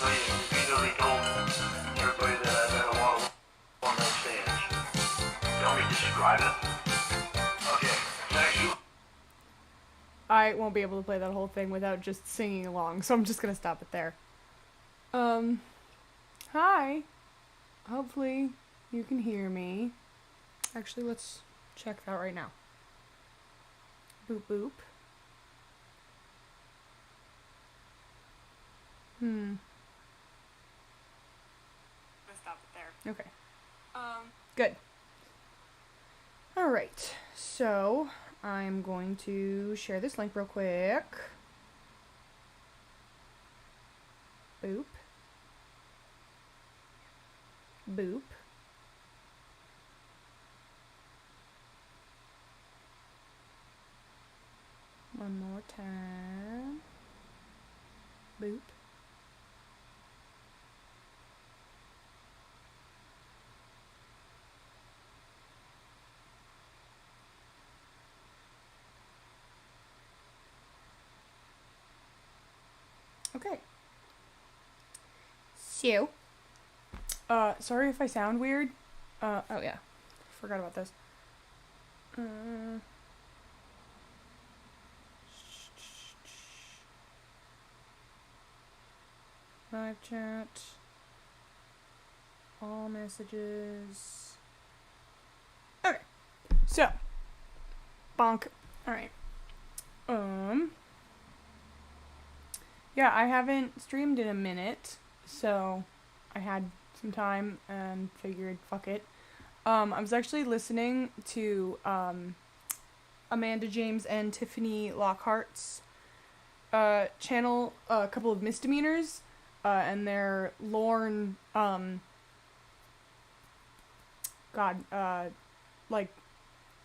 So you repeatedly told everybody that I've had a one-night stand. You want me to describe it? Okay, sexual. I won't be able to play that whole thing without just singing along, so I'm just gonna stop it there. Hi. Hopefully you can hear me. Actually, let's check that right now. Boop boop. Let's stop it there. Okay. Good. Alright, so I'm going to share this link real quick. Boop. Boop. One more time. Boop. Okay. So, sorry if I sound weird. Oh yeah, forgot about this. Live chat. All messages. Okay. So, bonk. Alright. Yeah, I haven't streamed in a minute, so I had some time and figured, fuck it. I was actually listening to Amanda James and Tiffany Lockhart's channel, a couple of misdemeanors, and their Lorne, like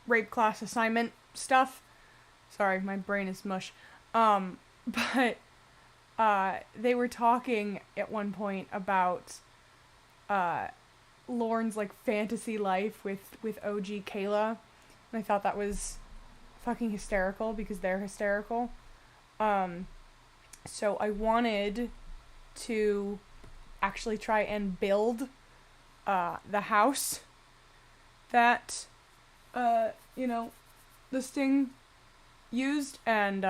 rape class assignment stuff. Sorry, my brain is mush. But they were talking at one point about Lorne's like fantasy life with OG Kayla, and I thought that was fucking hysterical because they're hysterical. So I wanted to actually try and build the house that the Sting used, and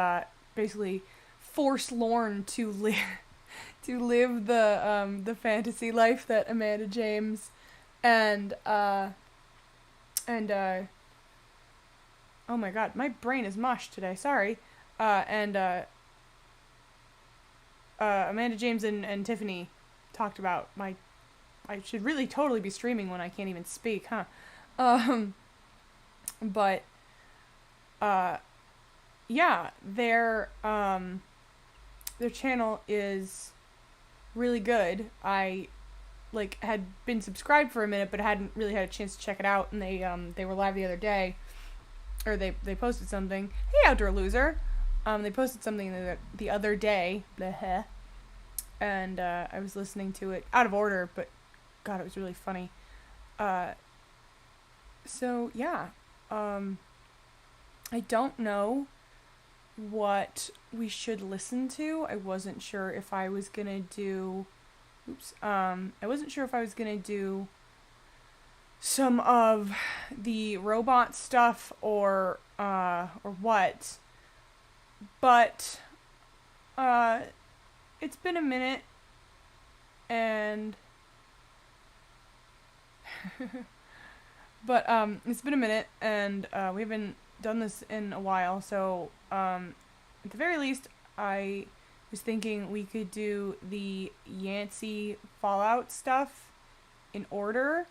basically force Lorne to live the fantasy life that Amanda James and oh my god, my brain is mush today. Sorry. And Amanda James and Tiffany talked about I should really totally be streaming when I can't even speak, huh? But yeah, their channel is really good. I had been subscribed for a minute, but hadn't really had a chance to check it out. And they were live the other day, or they posted something. Hey, Outdoor Loser. They posted something the other day. Bleh. And I was listening to it out of order, but God, it was really funny. So yeah, I don't know what we should listen to. I wasn't sure if I was gonna do. I wasn't sure if I was gonna do some of the robot stuff or what. But it's been a minute, and but it's been a minute, and we haven't done this in a while, so at the very least I was thinking we could do the Yancey Fallout stuff in order,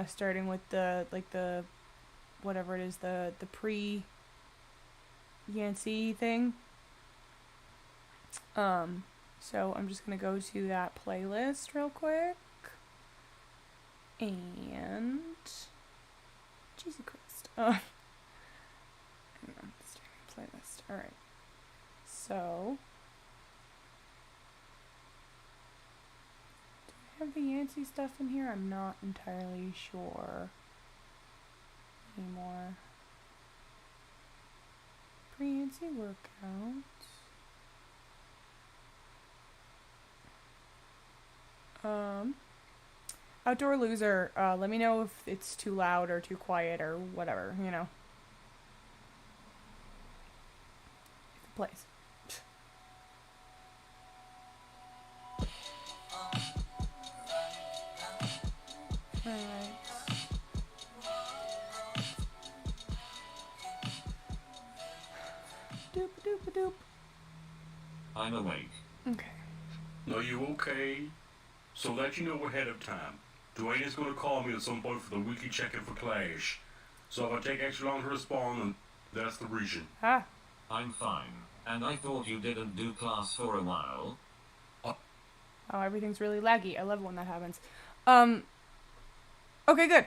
starting with the whatever it is, the pre Yancey thing. So I'm just gonna go to that playlist real quick, and Jesus Christ. Hang on, playlist. All right. So, do I have the Yancey stuff in here? I'm not entirely sure anymore. Pre-Yancey workout. Outdoor loser, let me know if it's too loud or too quiet or whatever, you know. If it plays. Alright. Doop doop doop. I'm awake. Okay. Are you okay? So let you know ahead of time. Dwayne is going to call me at some point for the weekly check-in for Clash. So if I take extra long to respond, then that's the reason. Ah. I'm fine. And I thought you didn't do class for a while. Oh, everything's really laggy. I love it when that happens. Okay, good.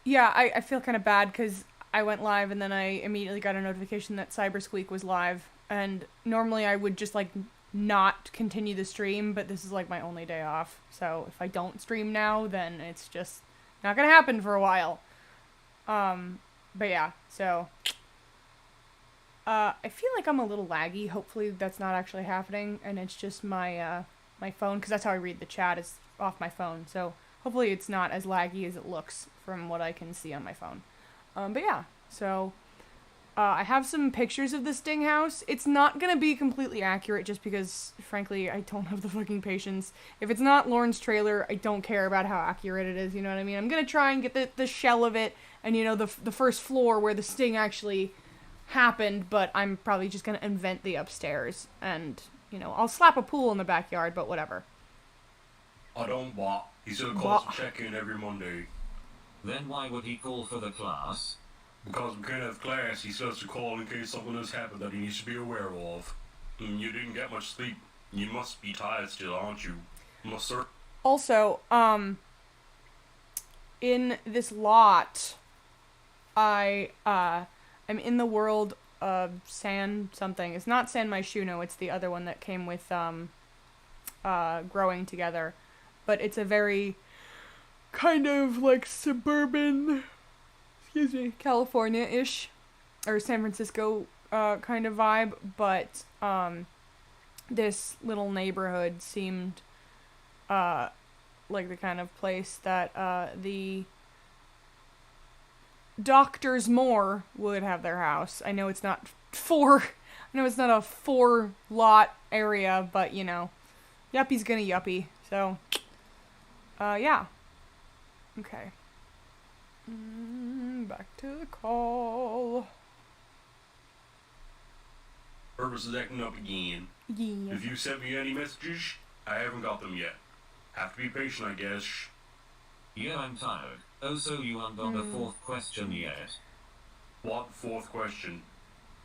Yeah, I feel kind of bad because I went live and then I immediately got a notification that Cybersqueak was live. And normally I would just, like, not continue the stream, but this is, like, my only day off. So if I don't stream now, then it's just not gonna happen for a while. But yeah, so... I feel like I'm a little laggy. Hopefully that's not actually happening, and it's just my, my phone, because that's how I read the chat, is off my phone. So hopefully it's not as laggy as it looks from what I can see on my phone. But yeah, so I have some pictures of the Sting house. It's not gonna be completely accurate just because, frankly, I don't have the fucking patience. If it's not Lauren's trailer, I don't care about how accurate it is, you know what I mean? I'm gonna try and get the shell of it, and, you know, the first floor where the Sting actually happened, but I'm probably just gonna invent the upstairs, and, you know, I'll slap a pool in the backyard, but whatever. I don't what? He still calls to check in every Monday. Then why would he call for the class? Because we can't have class, he says to call in case something has happened that he needs to be aware of. You didn't get much sleep. You must be tired still, aren't you? Must sir. Also, in this lot, I'm in the world of San something. It's not San Myshuno, it's the other one that came with, Growing Together. But it's a very kind of, like, suburban, California-ish, or San Francisco, kind of vibe. But, this little neighborhood seemed, like the kind of place that, the Doctors More would have their house. I know it's not a 4-lot area, but, you know, yuppie's gonna yuppie, so, yeah. Okay. Back to the call. Purpose is acting up again. Yeah. If you sent me any messages, I haven't got them yet. Have to be patient, I guess. Yeah, I'm tired. Oh, so you aren't on the fourth question yet? What fourth question?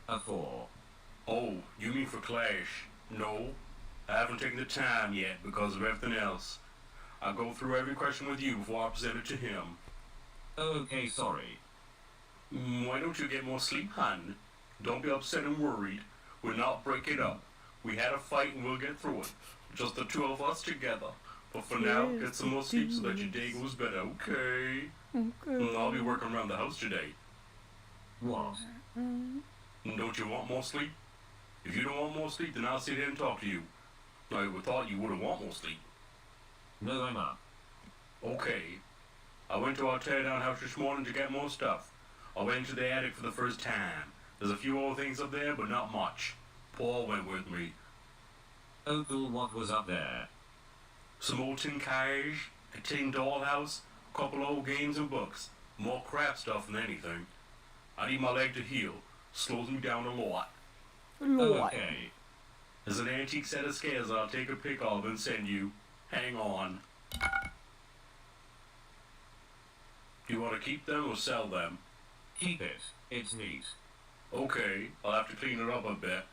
A 4. Oh, you mean for Clash? No, I haven't taken the time yet because of everything else. I'll go through every question with you before I present it to him. Okay, sorry. Why don't you get more sleep, hon? Don't be upset and worried. We'll not break it up. We had a fight and we'll get through it. Just the two of us together. But for now, get some more sleep so that your day goes better, okay? Okay. I'll be working around the house today. What? Don't you want more sleep? If you don't want more sleep, then I'll sit here and talk to you. I would thought you wouldn't want more sleep. No, I'm up. Okay. I went to our teardown house this morning to get more stuff. I went into the attic for the first time. There's a few old things up there, but not much. Paul went with me. Oh, cool, what was up there? Some old tin cage, a tin dollhouse, a couple old games and books. More crap stuff than anything. I need my leg to heal. Slows me down a lot. Okay. There's an antique set of scales I'll take a pic of and send you. Hang on. Do you want to keep them or sell them? Keep it. It's neat. Okay, I'll have to clean it up a bit.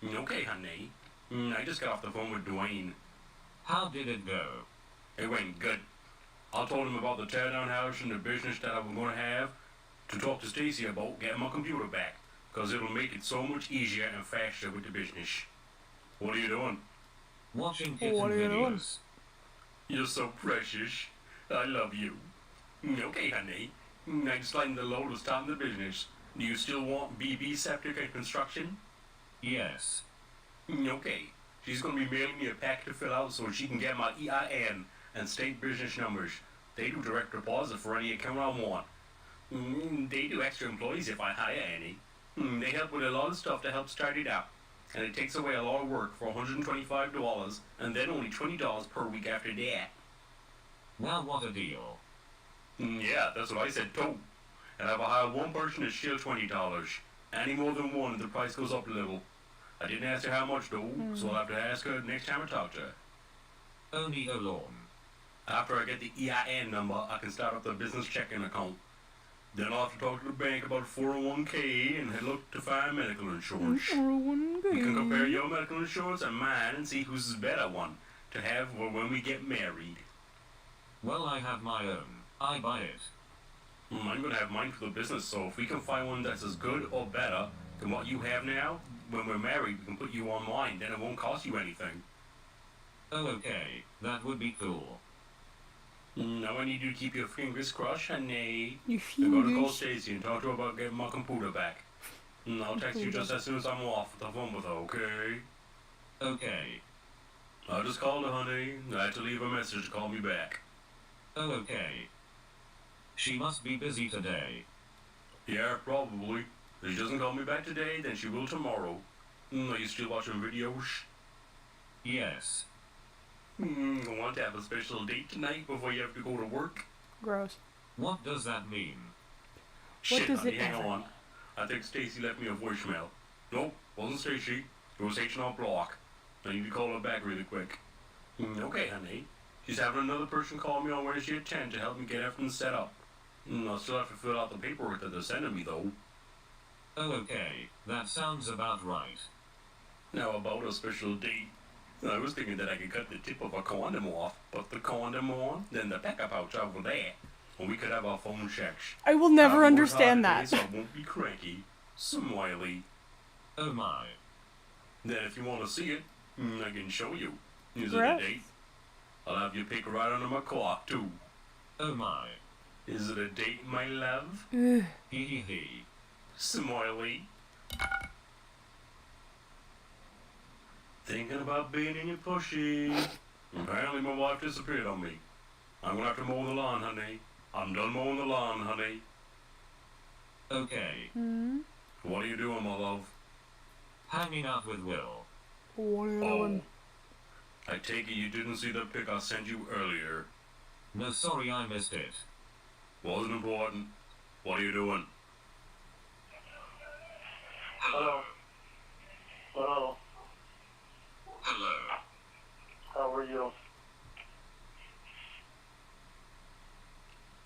Okay, honey. I just got off the phone with Dwayne. How did it go? It went good. I told him about the teardown house and the business that I was going to have to talk to Stacy about getting my computer back, because it'll make it so much easier and faster with the business. What are you doing? Watching kitten What are you doing? videos. You're so precious. I love you. Okay, honey. I just letting the load was starting the business. Do you still want BB Septic and Construction? Yes. Okay. She's going to be mailing me a pack to fill out so she can get my EIN and state business numbers. They do direct deposit for any account I want. They do extra employees if I hire any. They help with a lot of stuff to help start it out. And it takes away a lot of work for $125 and then only $20 per week after that. Well, what a deal. Yeah, that's what I said too. And if I hire one person, it's still $20. Any more than one, the price goes up a little. I didn't ask her how much though, so I'll have to ask her next time I talk to her. Only alone. After I get the EIN number, I can start up the business checking account. Then I'll have to talk to the bank about 401k and look to find medical insurance. We can compare your medical insurance and mine and see who's the better one to have when we get married. Well, I have my own. I buy it. I'm gonna have mine for the business, so if we can find one that's as good or better than what you have now, when we're married, we can put you on mine, then it won't cost you anything. Oh, okay. That would be cool. Now I need you to keep your fingers crossed, honey. Your I'm gonna call fingers. Stacy and talk to her about getting my computer back. I'll text you just as soon as I'm off the phone with her, okay? Okay. I just called her, honey. I had to leave a message to call me back. Oh, okay. She must be busy today. Yeah, probably. If she doesn't call me back today, then she will tomorrow. Are you still watching videos? Yes. I want to have a special date tonight before you have to go to work. Gross. What does that mean? Shit, does honey, it hang ever on. I think Stacy left me a voicemail. Nope, wasn't Stacy. It was H&R Block. I need to call her back really quick. Okay, honey. She's having another person call me on Wednesday at 10 to help me get everything set up. I'll still have to fill out the paperwork that they're sending me, though. Oh, okay. That sounds about right. Now, about a special date. I was thinking that I could cut the tip of a condom off, put the condom on, then the backup pouch over there, and we could have our phone checks. I will I'll never work understand hard that. today, so I won't be cranky. Smiley. Oh my. Then if you want to see it, I can show you. Is it a Gross. date? I'll have you pick right under my clock, too. Oh my. Is it a date, my love? Ugh. Hee hee hee. Smiley. Thinking about being in your pushy. Apparently my wife disappeared on me. I'm gonna have to mow the lawn, honey. I'm done mowing the lawn, honey. Okay. What are you doing, my love? Hanging out with Will. What are you Oh. doing? I take it you didn't see the pic I sent you earlier. No, sorry, I missed it. Wasn't important. What are you doing? Hello. Hello. Hello. How are you?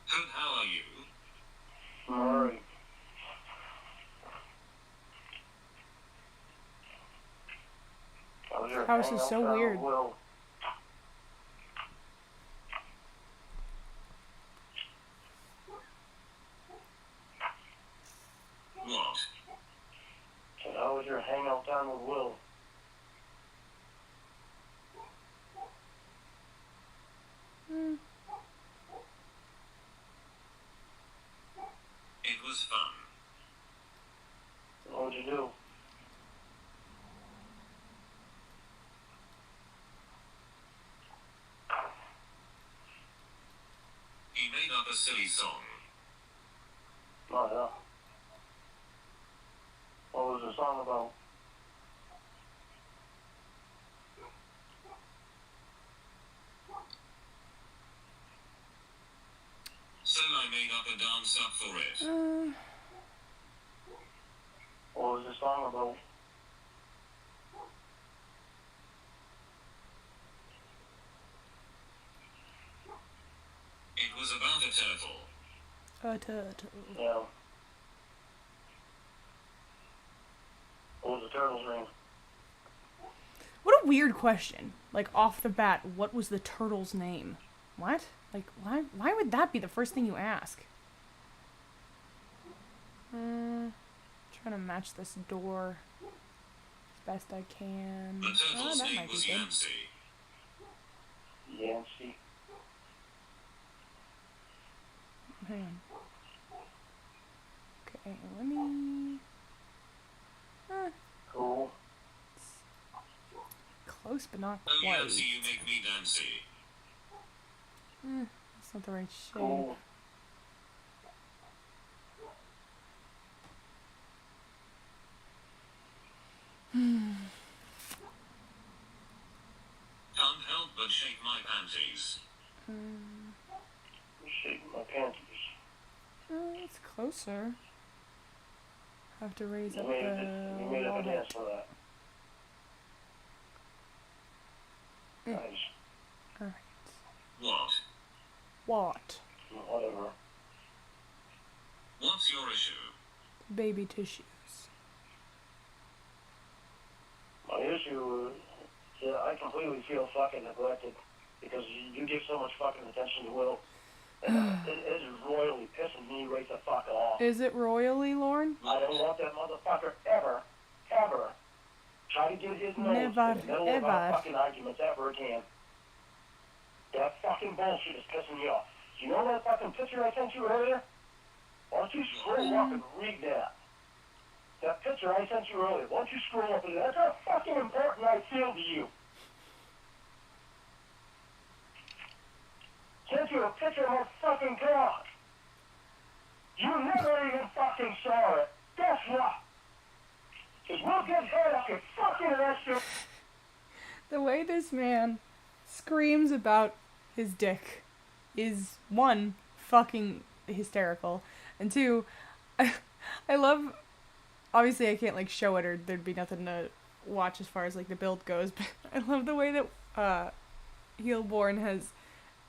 How are you? Alright. How's your House is hangout so down weird. at Will? What? And how was your hangout down with Will? It was fun. What would you do? He made up a silly song. Oh, yeah. What was the song about? So I made up a dance up for it. What was the song about? It was about a turtle. A turtle. Yeah. What was the turtle's name? What a weird question. Like, off the bat, what was the turtle's name? What? Like, why would that be the first thing you ask? Trying to match this door as best I can. The turtle's that name might be was good. Yancy. Yancy. Hang on. Okay, let me... Cool. Close, but not Oh, quite. Yancy, you make me dancy. That's not the right shade. Cool. Can't help but shake my panties. Shake my panties. It's closer. Have to raise You up made, the you made up a wall. dance for that. Nice. Alright. What? What? Whatever. What's your issue? Baby tissues. My issue is I completely feel fucking neglected because you give so much fucking attention to Will. And it is royally pissing me right the fuck off. Is it royally, Lauren? I don't want that motherfucker ever try to get his nose Never, in the middle of our ever. fucking arguments ever again. That fucking bullshit is pissing me off. You know that fucking picture I sent you earlier? Why don't you scroll up and read that? That picture I sent you earlier. Why don't you scroll up and that's how fucking important I feel to you. Sent you a picture of my fucking cock. You never even fucking saw it. Guess what? Because we'll get head up your fucking arrested. The way this man screams about his dick is, one, fucking hysterical, and two, I love, obviously I can't like show it or there'd be nothing to watch as far as like the build goes, but I love the way that Heelborn has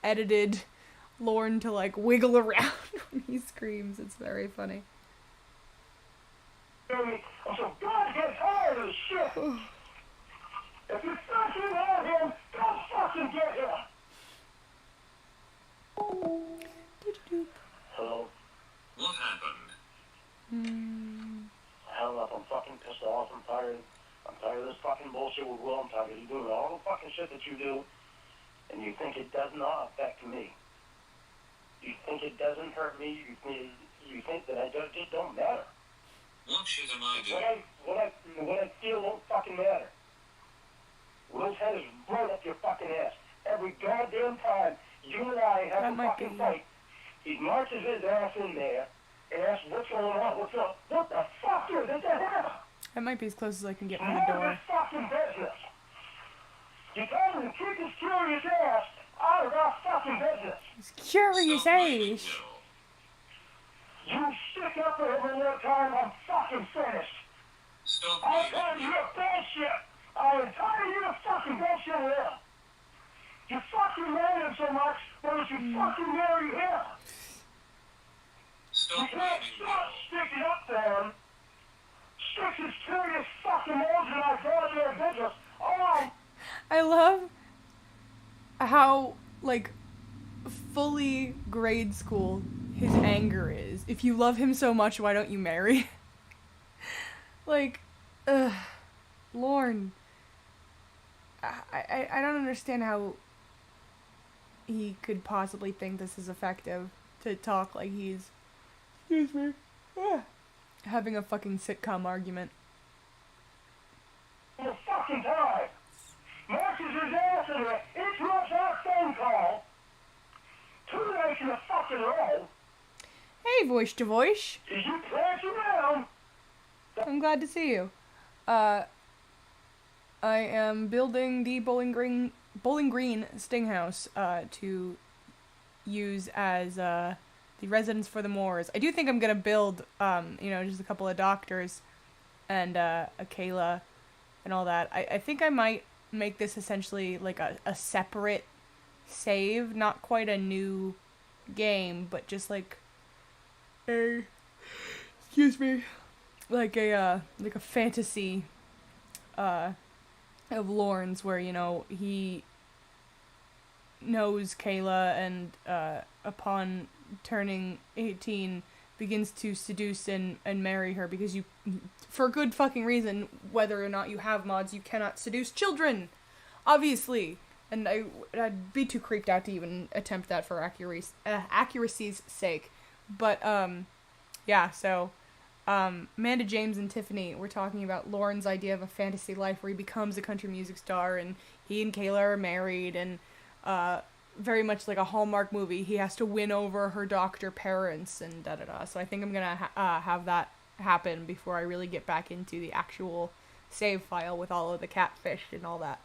edited Lorne to like wiggle around when he screams. It's very funny. I'm so goddamn tired of this shit. If you fucking want him, go fucking get him. Hello? What happened? Hell up, I'm fucking pissed off. I'm tired of this fucking bullshit with Will. I'm tired of you doing all the fucking shit that you do, and you think it does not affect me. You think it doesn't hurt me. You think that it don't matter. What shit am I doing? What I feel won't fucking matter. Will's head is right up your fucking ass. Every goddamn time you and I have That a might fucking be- fight, he marches his ass in there and asks what's going on, what's up. What the fuck is it that happened? That might be as close as I can get from the None of door. his fucking business. You told him to keep his curious ass out of our fucking business. It's curious Stop waiting, age. Will. You stick up for him one more time, I'm fucking finished. Stop I'm waiting, tired of your Will. bullshit. I'm tired of your fucking bullshit with him. You fucking married him so much, why don't you fucking marry him? You Stop can't waiting, stop Will. sticking up for him. Stick his curious fucking nose in our goddamn business. Oh, I love how, like, fully grade school his anger is. If you love him so much, why don't you marry? Like, Lorne. I don't understand how he could possibly think this is effective to talk like he's, excuse me, having a fucking sitcom argument. the fucking time. Marches his ass in there, interrupts our phone call. 2 days in a fucking row. Hey, voice to voice. You prance around. I'm glad to see you. I am building the Bowling Green Stinghouse to use as the residence for the Moors. I do think I'm gonna build, just a couple of doctors and a Kayla and all that. I think I might make this essentially like a separate save, not quite a new game, but just like a, excuse me, like a fantasy of Lorne's where, he knows Kayla and upon turning 18 begins to seduce and marry her because you, for good fucking reason, whether or not you have mods, you cannot seduce children, obviously. And I'd be too creeped out to even attempt that for accuracy's sake. But, so Amanda James and Tiffany were talking about Lauren's idea of a fantasy life where he becomes a country music star and he and Kayla are married and very much like a Hallmark movie. He has to win over her doctor parents and da-da-da. So I think I'm gonna have that happen before I really get back into the actual save file with all of the catfish and all that.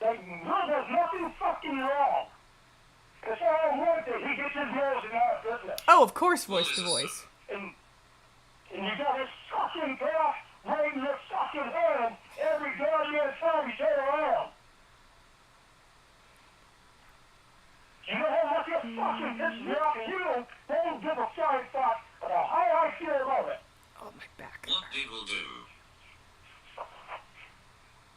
Like, no, there's nothing fucking wrong. It's all right that he gets his nose in our business. Oh, of course, voice to voice. And you got his fucking cock right in your fucking hand every goddamn time you turn around. You know how much it fucking pisses me off, and you don't give a flying fuck about how I feel about it. Oh, my back. What did will do?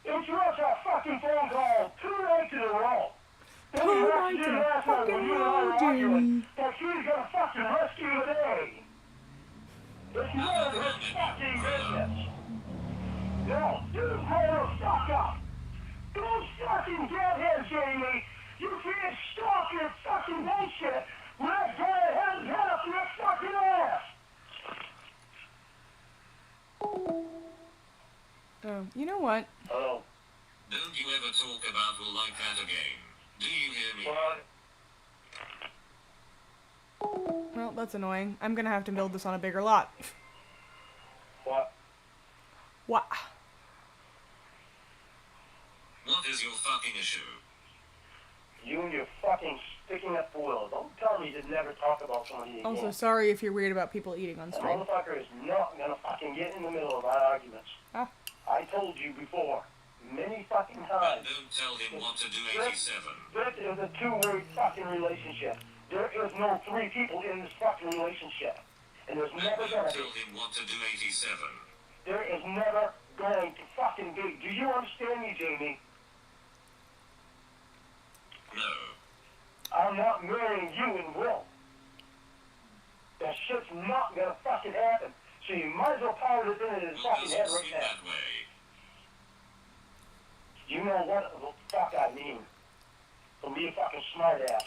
Interrupt our fucking phone call 2 nights in a row. Then you have to do last night when you and I were arguing that she's gonna fucking rescue the day. It's none of her fucking business. No, you motherfucker. Don't fucking get here, Jamie. You can't stop your fucking bullshit when I go ahead and head up your fucking ass. Oh, you know what? Oh, Don't you ever talk about will like that again. Do you hear me? what? Well, that's annoying. I'm gonna have to build this on a bigger lot. What? What? What is your fucking issue? You and your fucking sticking up for will. Don't tell me to never talk about somebody again. Also, sorry if you're weird about people eating on That stream. motherfucker is not gonna fucking get in the middle of our arguments. Ah. I told you before, many fucking And times, don't tell him what to do 87. this is a two-way fucking relationship. There is no 3 people in this fucking relationship. And there's And never don't gonna tell be. him what to do 87. There is never going to fucking be. Do you understand me, Jamie? No. I'm not marrying you and Will. That shit's not gonna fucking happen. So you might as well power this into his Will fucking head doesn't right seem now. that way. You know what the fuck I mean. Don't be a fucking smart ass.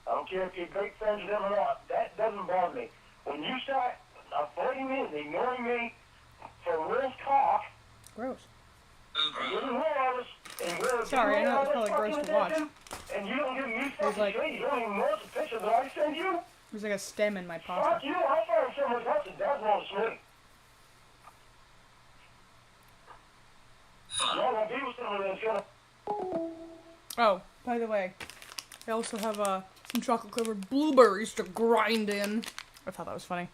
I don't care if you're great friends with them or not. That doesn't bother me. When you start avoiding me and ignoring me for Will's talk, Gross. Oh, and bro. getting Will's, and Will's Sorry, I know all it's probably this gross fucking to watch. attention, and you don't give me There's fucking like- shit, you don't even notice the picture that I send you? There's like a stem in my Fuck pasta. you, I'll find someone else that does notice me. I'm Fun. not gonna be with someone that's gonna... Oh, by the way, I also have some chocolate covered blueberries to grind in. I thought that was funny.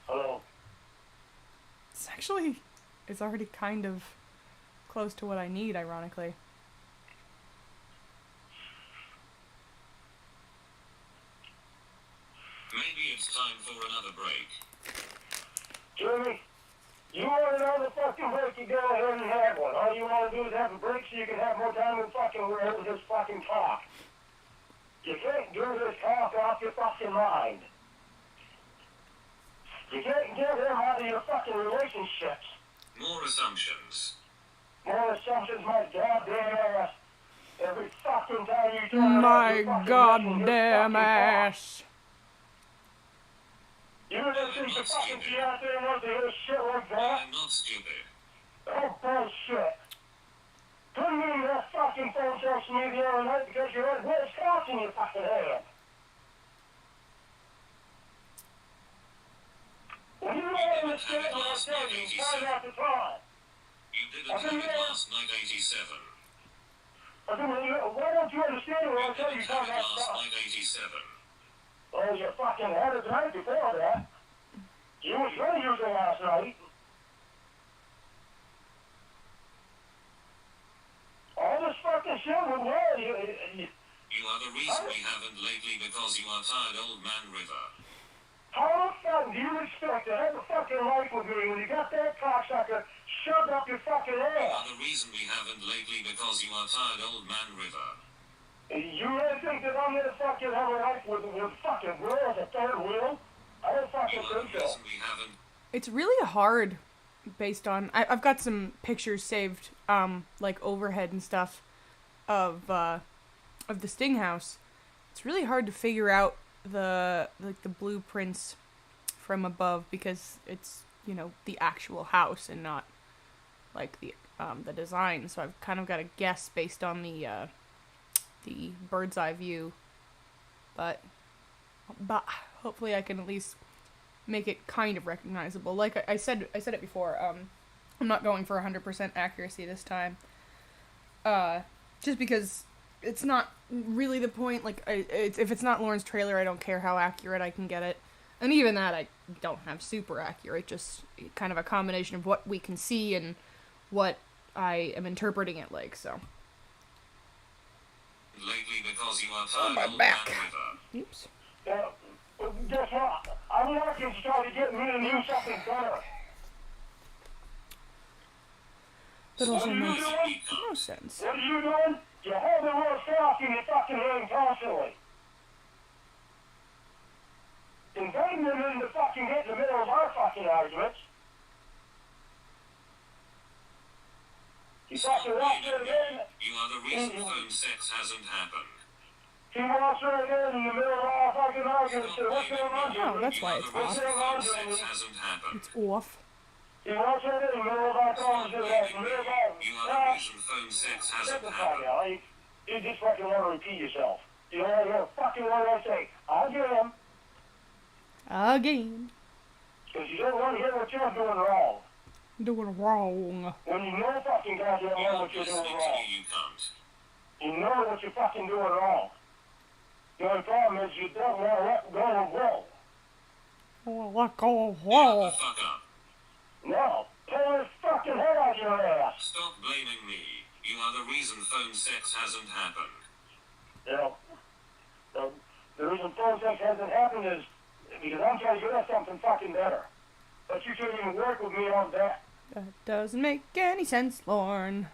Hello. It's already kind of close to what I need, ironically. Maybe it's time for another break. Jeremy, you want another fucking break, you go ahead and have one. All you want to do is have a break so you can have more time to fucking worry this fucking talk. You can't do this talk off your fucking mind. You can't get him out of your fucking relationships. More assumptions. More assumptions, my goddamn ass. Every fucking time you turn around, My you're fucking goddamn missing his fucking talk. ass. You didn't think the fucking fiance wants to hear shit like that? I'm not stupid. Oh, bullshit. Couldn't even that fucking phone text me the other night because you had Will's cock in your fucking hand. Well, you don't understand what I'm telling you time after time. You didn't have it last night 87. I mean, why don't you understand what You I'm telling you didn't have time it after last time? night 87. Oh, you fucking had it the night before that. You was gonna use it last night. All this fucking shit with Will, you You are the reason we haven't lately because you are tired, old man River. how the fuck do you expect to have a fucking life with me when you got that cocksucker shoved up your fucking You ass? are the reason we haven't lately because you are tired, old man River. You really think that I'm gonna fucking have a life with fucking Will as a third wheel? I don't You fucking are think the so. reason we haven't. It's really hard based on I've got some pictures saved, like overhead and stuff of the Sting house. It's really hard to figure out the blueprints from above because it's, you know, the actual house and not like the design. So I've kind of got to guess based on the bird's eye view. But hopefully I can at least make it kind of recognizable. Like I said it before. I'm not going for 100% accuracy this time. Just because it's not really the point. Like, if it's not Lauren's trailer, I don't care how accurate I can get it. And even that, I don't have super accurate. Just kind of a combination of what we can see and what I am interpreting it like, so. Lately because you are Oh, tired my of back. Man River. Oops. Guess what? I'm working to try to get me and you something better. That also What are you makes doing? no sense. What are you doing? You hold the word south in your fucking hand constantly. Invading them in the fucking get in the middle of our fucking arguments. You fucking walk there again. You are the reason phone sex hasn't happened. He walks there again in the middle of our fucking arguments. So what's going on, Oh, Jimmy? that's why it's You are the off. reason phone sex hasn't happened. It's off. He walks there in the middle of our conversation. In the middle of our... You are the reason phone sex Get hasn't the fuck happened. out. You just fucking want to repeat yourself. You don't want to hear a fucking word I say. I'll get him. Again. Because you don't want to hear what you're doing wrong. Doing wrong. When you know fucking goddamn You're well not what you're doing listening to wrong. me, you cunt. You know what you're fucking doing wrong. The only problem is you don't want to let go of will. Oh, let go of Shut the wall. fuck up. No. Pull his fucking head out your ass. Stop blaming me. You are the reason phone sex hasn't happened. You know, the reason phone sex hasn't happened is because I'm trying to get us something fucking better. But you shouldn't even work with me on that. That doesn't make any sense, Lauren.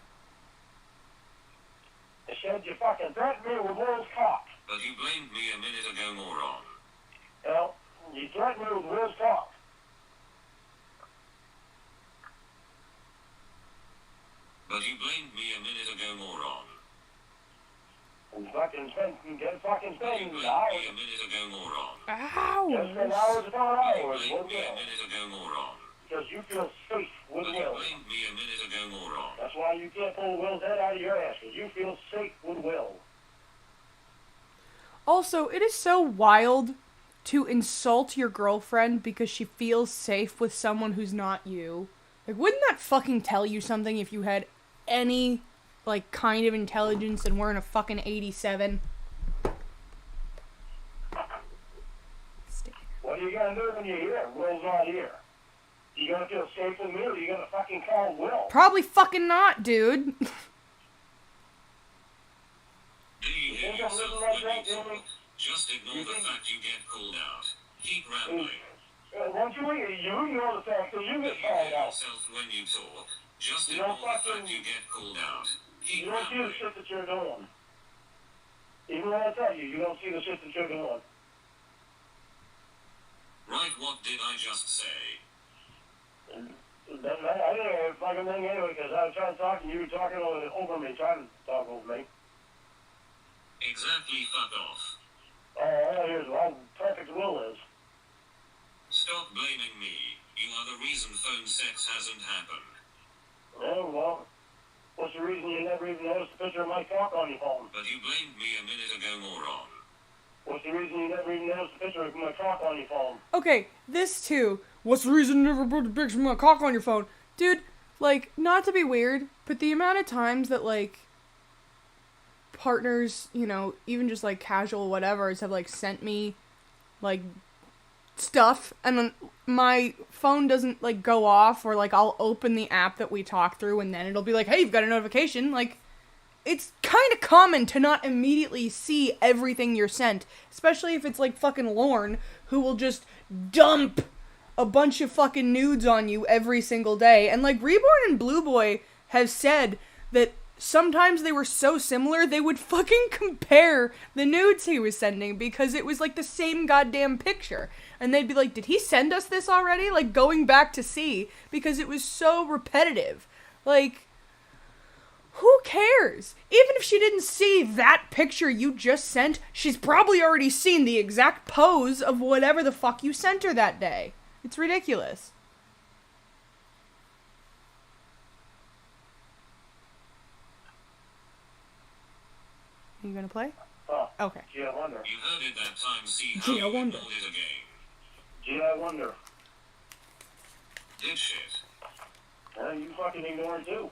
They said you fucking threatened me with Will's cock. But you blamed me a minute ago, moron. Well, you threatened me with Will's cock. But you blamed me a minute ago, moron. And fucking get fucking But you spending blamed hours. me a minute ago, moron. Just spend Ow! hours upon But you hours blamed with me a Will. minute ago, moron. Because you feel safe with But you Will. blamed me a minute ago, moron. That's why you can't pull Will's head out of your ass. Because you feel safe with Will. Also, it is so wild to insult your girlfriend because she feels safe with someone who's not you. Like, wouldn't that fucking tell you something if you had any, like, kind of intelligence and weren't a fucking 87? What are you going to do when you're here? Will's not here. You going to feel safe with me or you going to fucking call Will? Probably fucking not, dude. Do you hear think I'm yourself living like when that, you Jimmy? talk? Just ignore You the think- fact you get called out. Keep rambling. Once you know the fact that you Do get you called hear out. yourself when you talk? Just You ignore don't the fact fucking- you get called out. You Keep don't see the rambling. shit that you're doing. Even when I tell you, you don't see the shit that you're doing. Right, what did I just say? I didn't hear a fucking thing anyway because I was trying to talk and you were talking over me, trying to talk over me. Exactly, fuck off. Oh, here's how perfect Will is. Stop blaming me. You are the reason phone sex hasn't happened. Oh, well, what's the reason you never even noticed the picture of my cock on your phone? But you blamed me a minute ago, moron. What's the reason you never even noticed the picture of my cock on your phone? Okay, this too. What's the reason you never put the picture of my cock on your phone? Dude, like, not to be weird, but the amount of times that, like, partners, you know, even just, like, casual whatevers have, like, sent me, like, stuff, and then my phone doesn't, like, go off, or, like, I'll open the app that we talk through, and then it'll be like, hey, you've got a notification, like, it's kind of common to not immediately see everything you're sent, especially if it's, like, fucking Lorne, who will just dump a bunch of fucking nudes on you every single day. And, like, Reborn and Blue Boy have said that sometimes they were so similar, they would fucking compare the nudes he was sending because it was, like, the same goddamn picture. And they'd be like, did he send us this already? Like, going back to see, because it was so repetitive. Like, who cares? Even if she didn't see that picture you just sent, she's probably already seen the exact pose of whatever the fuck you sent her that day. It's ridiculous. Are you gonna play? Huh. Okay. Gee, I wonder. You heard it that time, see how Gee, I you wonder. ignored it again. Gee, I wonder. Did shit. You fucking ignore it too.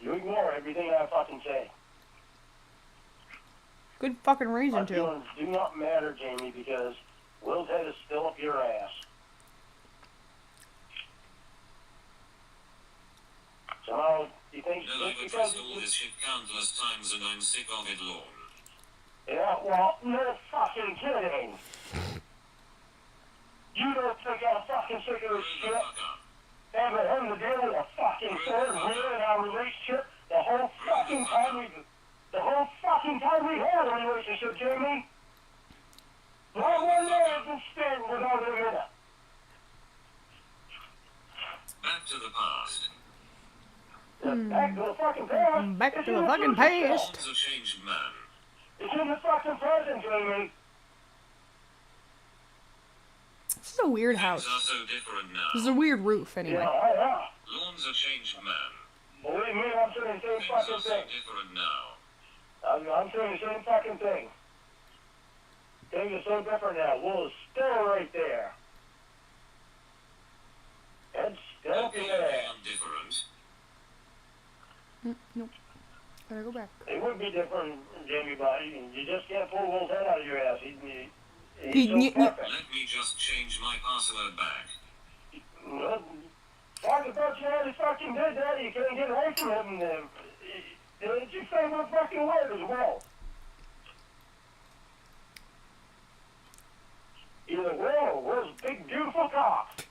You ignore everything I fucking say. Good fucking reason My to. feelings do not matter, Jamie, because Will's head is still up your ass. So, you think No, I've just addressed because... all this shit countless times and I'm sick of it, Lorne. Yeah, well, no fucking kidding. You don't think I'm fucking sick of Grow this the shit? fuck up. Having him to deal with a fucking third wheel in our relationship the whole fucking time we had a relationship, Jamie. Not one day has been spent without him in it. Back to the past. Back to the fucking past. Back It's to in the fucking future, past. Lorne's a changed man. It's in the fucking present, Jamie. This is a weird Things house. are so different This is now. a weird roof, anyway. Yeah. Lorne's a changed man. Believe me, I'm saying the same Things fucking are so thing. different now. I'm saying the same fucking thing. Things are so different now. Will is still right there. It's still Okay, there. I'm different. Nope. Gotta go back. It would be different, Jamie, but you just can't pull Will's head out of your ass. He's He- so perfect. Let me just change my password back. Well, talk about you already fucking did that. You couldn't get away from him. Did you say one fucking word as well? Either Will or Will's big, beautiful cock.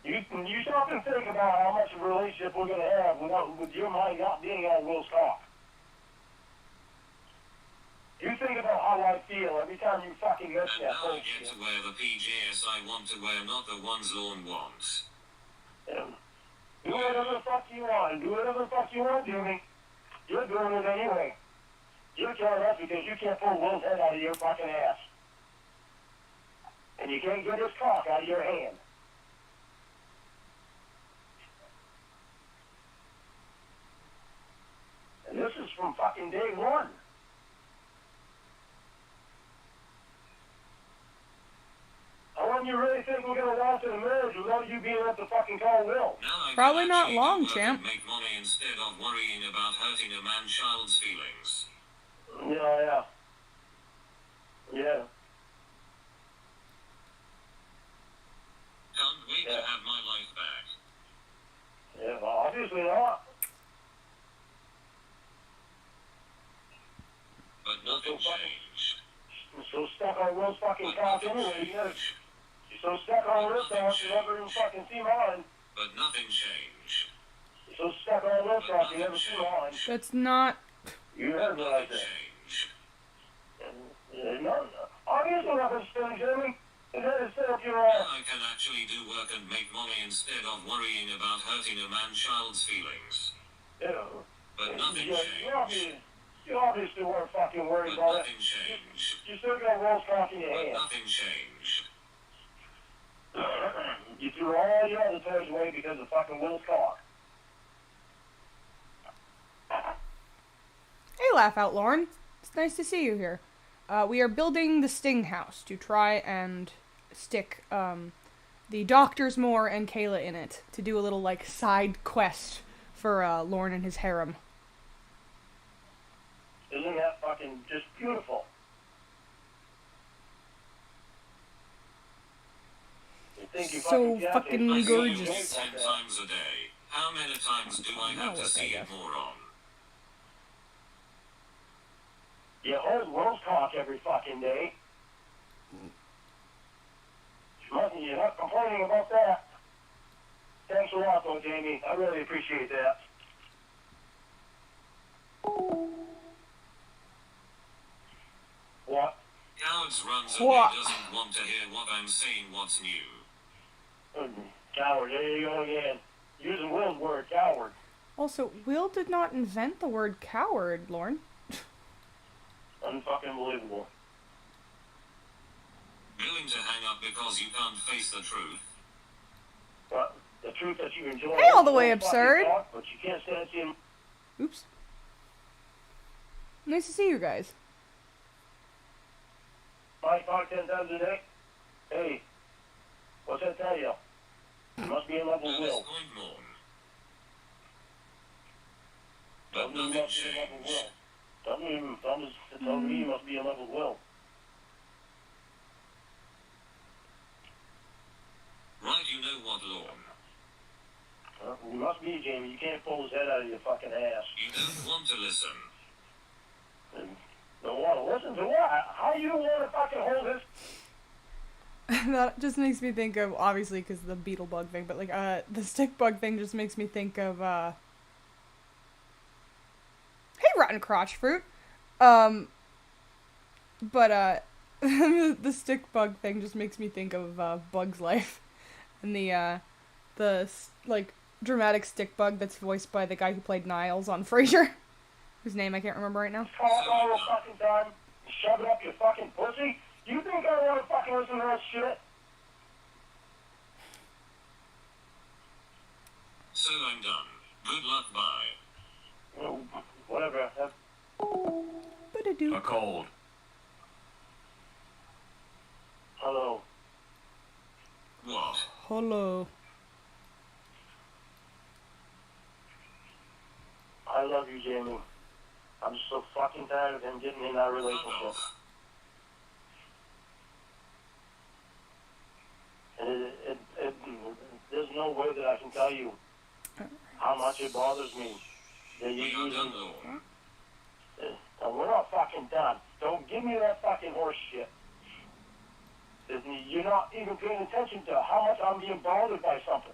You stop and think about how much of a relationship we're going to have with your mind not being on Will's cock. You think about how I feel every time you fucking mention And that now I get bullshit. to wear the PJs I want to wear, not the ones Lorne wants. Do whatever the fuck you want. Do whatever the fuck you want, Jimmy. You're doing it anyway. You're telling us because you can't pull Will's head out of your fucking ass. And you can't get his cock out of your hand. And this is from fucking day one. How long you really think we're gonna last in a marriage without you being able to fucking call Will? Now I Probably can not actually long, do work champ. and make money instead of worrying about hurting a man-child's feelings. Yeah. Can't wait Yeah. to have my life back. Yeah, well, obviously not. But nothing changed. You're so stuck on Will's fucking But cock nothing anyway. changed. You're so stuck on Will's cock, you never even fucking see mine. But nothing changed. You're so stuck on Will's cock, you never see mine. That's not. You heard what I Nothing said. changed. No, obviously nothing's changed, Jimmy. You gotta sit up your Now ass. I can actually do work and make money instead of worrying about hurting a man-child's feelings. But nothing changed. You obviously weren't fucking worried But about it. nothing changed. You still got Will's cock in your But hand. nothing changed. You threw all your other toys away because of fucking Will's cock. Hey, Laugh Out, Lauren. It's nice to see you here. We are building the Sting House to try and stick the Doctors Moore and Kayla in it to do a little like side quest for Lauren and his harem. Isn't that fucking just beautiful? You think you So got fucking it. I see you gorgeous. 10 times a day. How many times do I have to work, I see guess. it, moron? You hold Will's cock every fucking day. You're not complaining about that. Thanks a lot, though, Jamie. I really appreciate that. What? Cowards runs What? and he doesn't want to hear what I'm saying. What's new? Coward. There you go again. Using Will's word, coward. Also, Will did not invent the word coward, Lauren. Unfucking believable. Going to hang up because you can't face the truth? But the truth that you enjoy. Hey, all the way is fucking absurd. talk, but you can't stand seeing. Oops. Nice to see you guys. My talk 10 times a day. Hey, what's that tell you? You must be in love with At Will. this point, mourn. But Tell me you nothing must be in love with Will. changed. Tell me you must be in love with Will. Right, you know what, Lorne? You must be, Jamie. You can't pull his head out of your fucking ass. You don't want to listen. And don't want to listen to what? How you want to fucking hold his... That just makes me think of, obviously, because the beetle bug thing, but, like, the stick bug thing just makes me think of, hey, rotten crotch fruit. The stick bug thing just makes me think of, Bug's Life. And like, dramatic stick bug that's voiced by the guy who played Niles on Frasier. Whose name I can't remember right now. Talk all the fucking time. Shove it up your fucking pussy. You think I want to fucking listen to that shit? So I'm done. Good luck, bye. Well, whatever. Ba-da-doo. A cold. Hello. What? Hello. I love you, Jamie. I'm just so fucking tired of him getting in our Fuck relationship. off. And there's no way that I can tell you how much it bothers me that you We are use done, him. Lorne. And we're not fucking done. Don't give me that fucking horse shit. You're not even paying attention to how much I'm being bothered by something.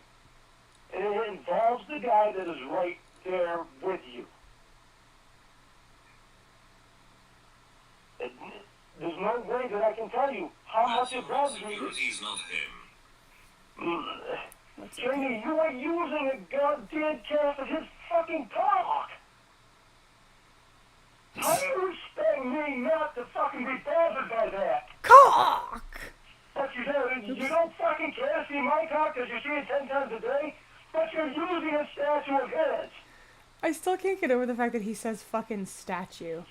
And it involves the guy that is right there with you. There's no way that I can tell you how much That's it your bothers me. insecurities, not him. Jamie, you are using a goddamn cast of his fucking cock. How do you expect me not to fucking be bothered by that? Cock! But you don't fucking care to see my cock because you see it 10 times a day, but you're using a statue of his. I still can't get over the fact that he says fucking statue.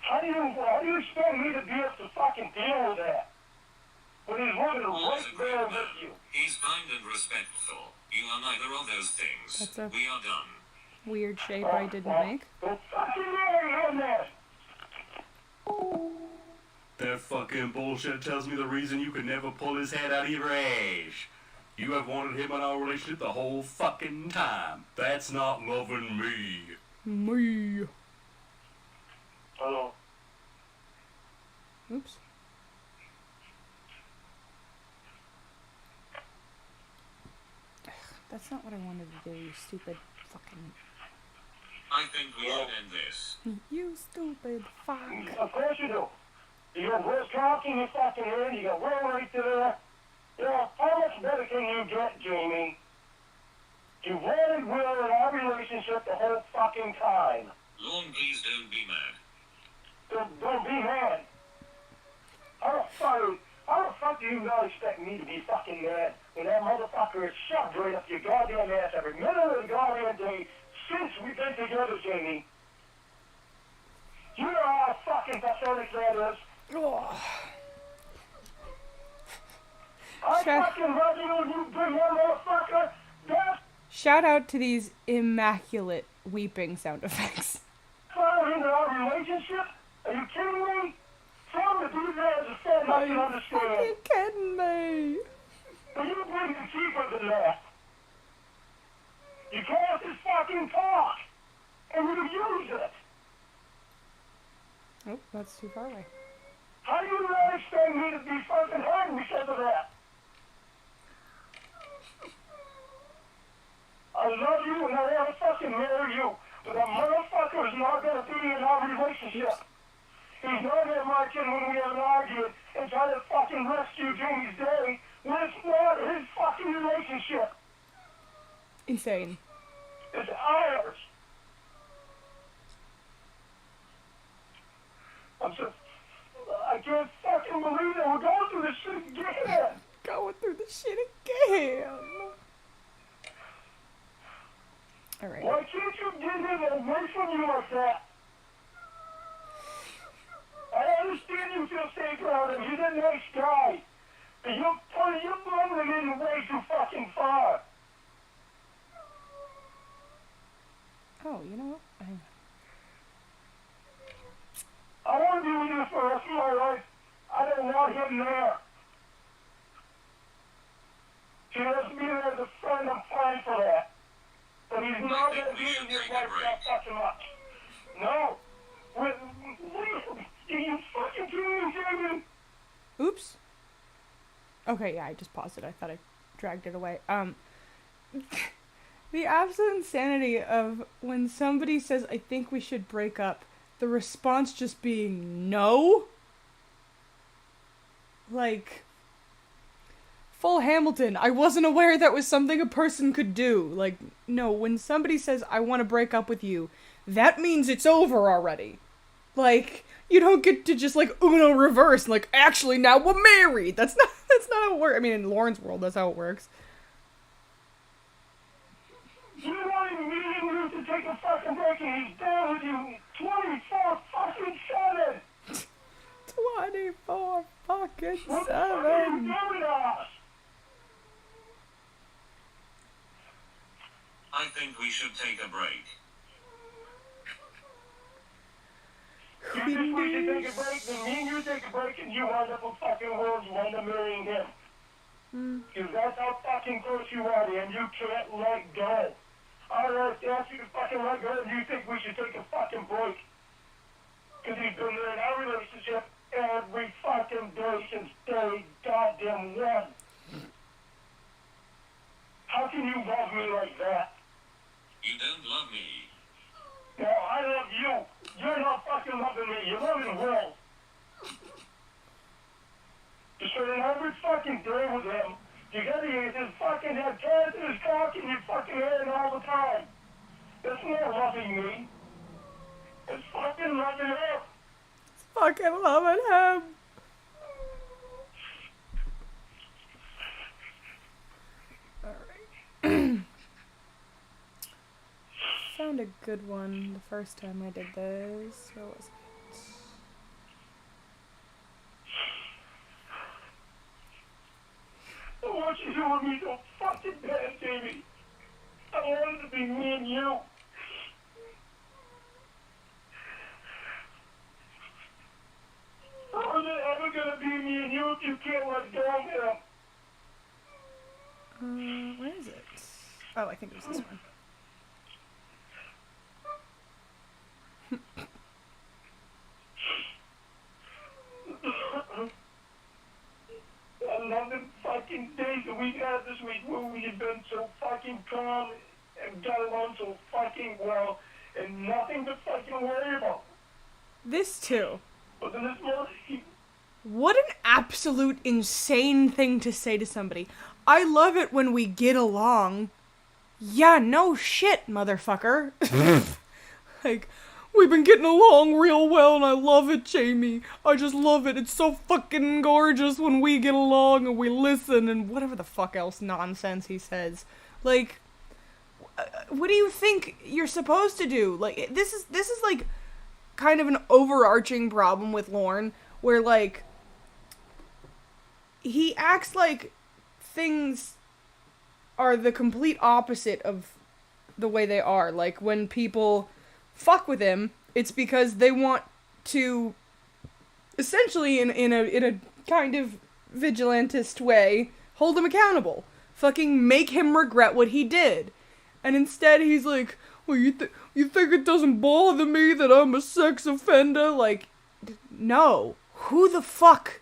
How do you expect me to be able to fucking deal with that? When he's living right He's a there great with man. you. He's kind and respectful. You are neither of those things. That's a- We are done. Weird shape I didn't make. Go fucking marry him then. That fucking bullshit tells me the reason you could never pull his head out of your ass. You have wanted him in our relationship the whole fucking time. That's not loving me. Me. Hello. Oops. Ugh, that's not what I wanted to do, you stupid fucking... I think we should end this. You stupid fuck. Of course you do. You got Will cock in your fucking head, you got Will right there. You know, how much better can you get, Jamie? You wanted Will in our relationship the whole fucking time. Lorne, please don't be mad. Don't be mad. How the fuck do you not expect me to be fucking mad when that motherfucker is shoved right up your goddamn ass every minute of the goddamn day since we've been together, Jamie? You know how fucking pathetic that is? Oh. I Sure. fucking love you, you big motherfucker. That's Shout out to these immaculate weeping sound effects. far into our relationship? Are you kidding me? Some of these guys are so much to understand. kidding me? But you bring it cheaper than that. You cast his fucking talk, and you use it. Oh, that's too far away. How do you not expect me to be fucking hurt because of that? I love you and I want to fucking marry you, but that motherfucker is not going to be in our relationship. He's not going to march in when we have an argument and try to fucking rescue Jamie's day when it's not his fucking relationship. Insane. It's ours. I can't fucking believe that we're going through again. Going through the shit again. Alright. Why can't you get him away from you like that? I understand you feel safe around him. He's a nice guy. But you're blowing him way too fucking far. Oh, you know what? Hang I want to be with you for the rest of my life. I don't want him there. He has me there as a friend. I'm fine for that. But he's not going to be in your life that fucking much. No. You fucking kidding me, Jamie? on. Oops. Okay, yeah, I just paused it. I thought I dragged it away. The absolute insanity of when somebody says, I think we should break up, the response just being no? Like, full Hamilton, I wasn't aware that was something a person could do. Like, no, when somebody says, I want to break up with you, that means it's over already. Like, you don't get to just, like, Uno reverse, like, actually, now we're married. That's not how it works. I mean, in Lauren's world, that's how it works. You wanted me and you to take a fucking break and he's down with you 24 fucking 7. 24 fucking What the fuck are you 7. doing to us? I think we should take a break. You think we should take a break? Then me and you take a break and you wind up with fucking words and wind up marrying him. Because that's how fucking close you are to him. You can't let go. I asked you to fucking let go and you think we should take a fucking break. Because he's been there in our relationship every fucking day since day goddamn one. How can you love me like that? You don't love me. No, I love you. You're not fucking loving me. You're loving Will. You spend every fucking day with him. You gotta use his fucking head, carrots in his cock in your fucking head all the time. That's not loving me. It's fucking loving him. Fucking loving him. Alright. Found a good one the first time I did this. Where was it? I want you to me so fucking bad, Jamie. I wanted to be me and you. How is it ever gonna be me and you if you can't let go of him? Where is it? Oh, I think it was this one. I love the fucking days that we've had this week where we have been so fucking calm and got along so fucking well and nothing to fucking worry about. This too. But then this morning, What an absolute insane thing to say to somebody. I love it when we get along. Yeah, no shit, motherfucker. Like, we've been getting along real well and I love it, Jamie. I just love it. It's so fucking gorgeous when we get along and we listen and whatever the fuck else nonsense he says. Like, what do you think you're supposed to do? Like, this is like kind of an overarching problem with Lorne where, like, he acts like things are the complete opposite of the way they are. Like, when people fuck with him, it's because they want to, essentially, in a kind of vigilantist way, hold him accountable. Fucking make him regret what he did. And instead he's like, well, you think it doesn't bother me that I'm a sex offender? Like, no. Who the fuck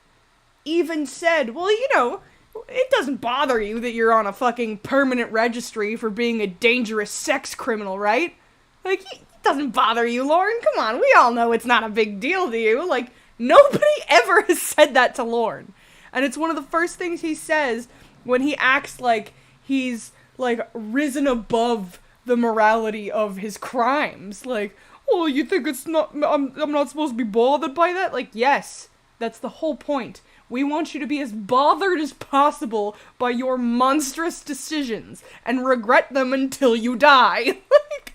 even said, well, you know, it doesn't bother you that you're on a fucking permanent registry for being a dangerous sex criminal, right? Like, it doesn't bother you, Lorne. Come on, we all know it's not a big deal to you. Like, nobody ever has said that to Lorne. And it's one of the first things he says when he acts like he's, like, risen above the morality of his crimes. Like, oh, you think it's not, I'm not supposed to be bothered by that? Like, yes, that's the whole point. We want you to be as bothered as possible by your monstrous decisions and regret them until you die. Like,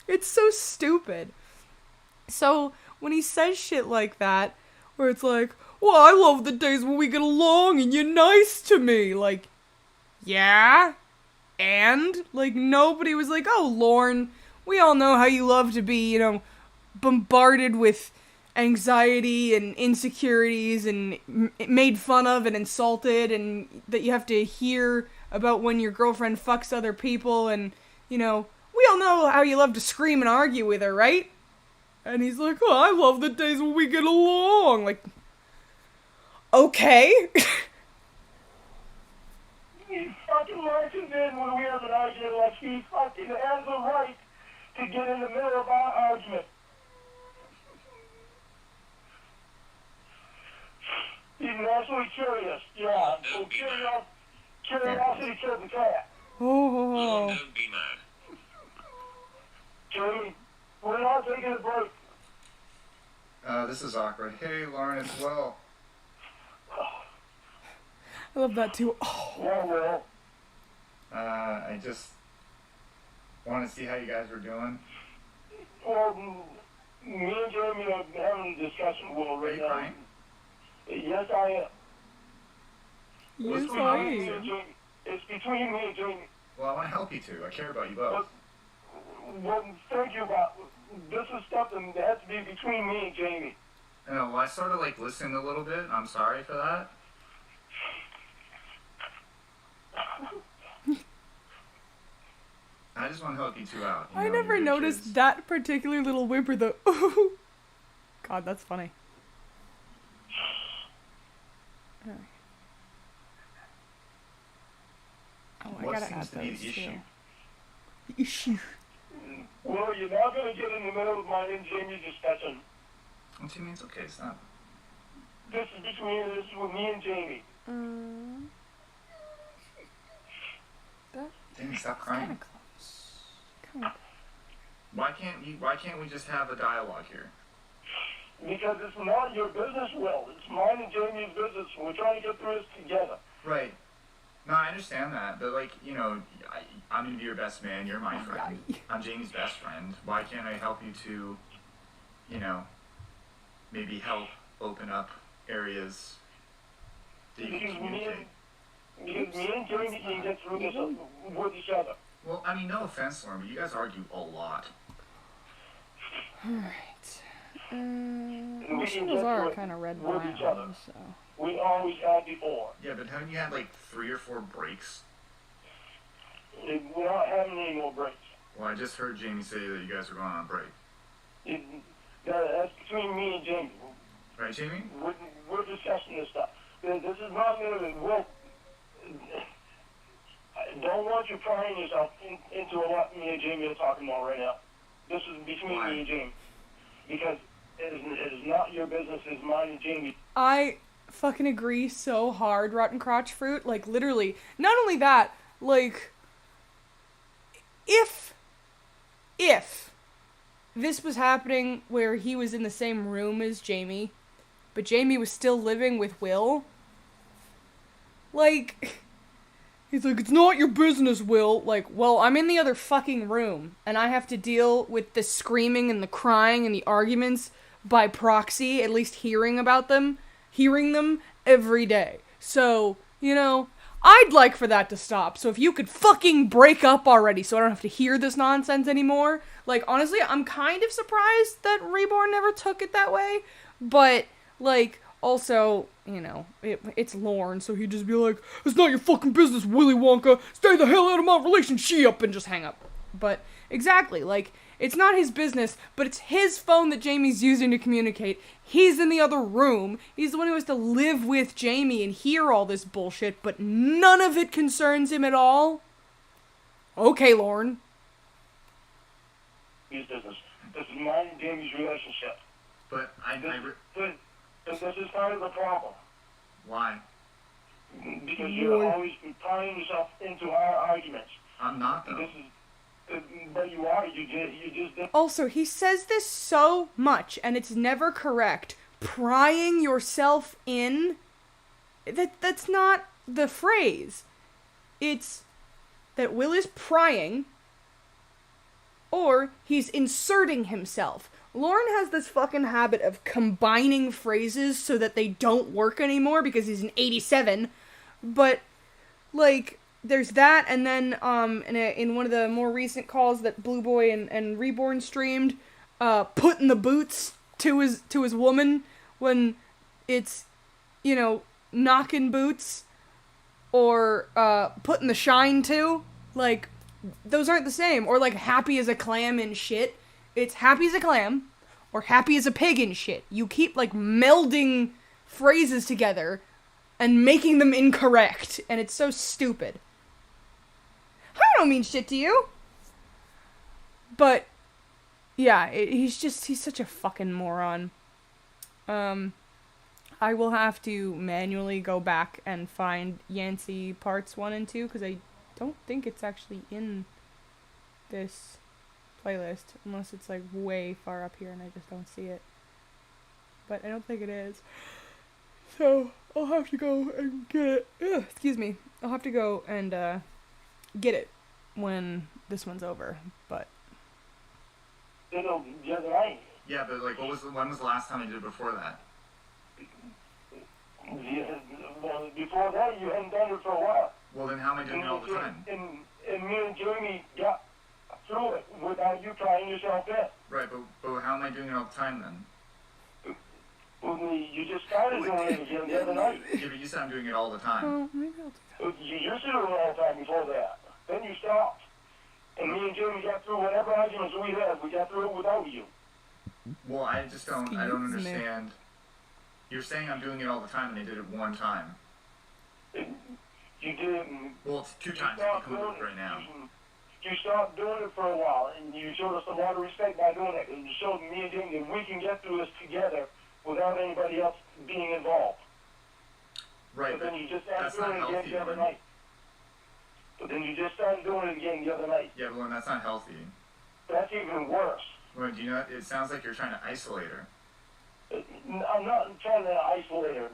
it's so stupid. So, when he says shit like that, where it's like, well, I love the days when we get along and you're nice to me. Like, yeah? And? Like, nobody was like, oh, Lorne, we all know how you love to be, you know, bombarded with anxiety and insecurities and made fun of and insulted, and that you have to hear about when your girlfriend fucks other people, and, you know, we all know how you love to scream and argue with her, right? And he's like, oh, I love the days when we get along. Like, okay. He fucking marches in when we have an argument like he fucking has the right to get in the middle of our argument. He's naturally curious. Yeah. So curiosity killed the cat. Oh. Don't be mad. Jamie, we're not taking a break. This is awkward. Hey, Lauren, it's Will. I love that too. Oh. Yeah, well. I just want to see how you guys were doing. Well, me and Jamie are having a discussion, Will, Are right you now. crying? Yes, I am. Yes, What's I going on? am. It's between me and Jamie. Well, I want to help you two. I care about you both. Well, thank you, but this is something that has to be between me and Jamie. Well, I sort of like listened a little bit. I'm sorry for that. I just want to help you two out. You I know, never you're good noticed kids. that particular little whimper, the ooh. God, that's funny. Oh, I What gotta seems add to be those the issue? too. Issue. Well, you're not going to get in the middle of mine and Jamie's discussion. What do you mean? It's okay. It's not. This is with me and Jamie. Jamie, stop Kind crying. of close. Kind of. Why can't we just have a dialogue here? Because it's not your business, Will. It's mine and Jamie's business. We're trying to get through this together. Right. No, I understand that, but like, you know, I'm gonna be your best man. You're my friend. I'm Jamie's best friend. Why can't I help you to, you know, maybe help open up areas that you can Because communicate? me and Jamie can get through this with each other. Well, I mean, no offense, Lauren, but you guys argue a lot. Alright. We My can shingles get are through it kind of red with each other. brown, so. We always have before. Yeah, but haven't you had like 3 or 4 breaks? We're not having any more breaks. Well, I just heard Jamie say that you guys are going on break. That's between me and Jamie. Right, Jamie? We're discussing this stuff. This is not going to. I don't want you prying yourself into what me and Jamie are talking about right now. This is between me and Jamie. Because it is not your business, it's mine and Jamie. I fucking agree so hard, Rotten Crotch Fruit. Like, literally. Not only that, like, if this was happening where he was in the same room as Jamie, but Jamie was still living with Will, like, he's like, it's not your business, Will. Like, well, I'm in the other fucking room, and I have to deal with the screaming and the crying and the arguments by proxy, at least hearing them every day. So, you know, I'd like for that to stop. So if you could fucking break up already so I don't have to hear this nonsense anymore. Like, honestly, I'm kind of surprised that Reborn never took it that way. But, like, also, you know, it's Lorne, so he'd just be like, it's not your fucking business, Willy Wonka. Stay the hell out of my relationship, and just hang up. But, exactly, like, it's not his business, but it's his phone that Jamie's using to communicate. He's in the other room. He's the one who has to live with Jamie and hear all this bullshit, but none of it concerns him at all. Okay, Lorne. His business. This is mine and Jamie's relationship. But This is part of the problem. why? Because you're always tying yourself into our arguments. I'm not though. But you are. You just did. Also, he says this so much, and it's never correct. Prying yourself in that's not the phrase. It's that Will is prying, or he's inserting himself. Lauren has this fucking habit of combining phrases so that they don't work anymore because he's an 87. But, like, there's that, and then, in one of the more recent calls that Blue Boy and Reborn streamed, putting the boots to his woman when it's, you know, knocking boots, or, putting the shine to, like, those aren't the same. Or, like, happy as a clam and shit. It's happy as a clam, or happy as a pig and shit. You keep, like, melding phrases together and making them incorrect, and it's so stupid. I don't mean shit to you. But, yeah, he's such a fucking moron. I will have to manually go back and find Yancey parts 1 and 2, because I don't think it's actually in this playlist, unless it's, like, way far up here and I just don't see it. But I don't think it is. So, I'll have to go and get it. Ugh, excuse me. I'll have to go and, get it when this one's over, but... You know, the other night. Yeah, but, like, when was the last time you did it before that? Yeah, well, before that, you hadn't done it for a while. Well, then how am I doing it all the time? And me and Jamie got through it without you trying yourself in. Right, but how am I doing it all the time then? Well, you just started doing it again the other night. Yeah, but you said I'm doing it all the time. Oh, maybe I'll do that. You used to do it all the time before that. Then you stopped. And me and Jamie got through whatever arguments we had. We got through it without you. Well, I don't understand. You're saying I'm doing it all the time, and I did it one time. You did. Well, it's 2 times. I can do it right now. You stopped doing it for a while, and you showed us a lot of respect by doing it. And you showed me and Jamie that we can get through this together without anybody else being involved. Right, but then you just that's started not doing it healthy, again the other Lauren. night. But then you just started doing it again the other night. Yeah, Lauren, that's not healthy. That's even worse. Lauren, do you know, it sounds like you're trying to isolate her. I'm not trying to isolate her.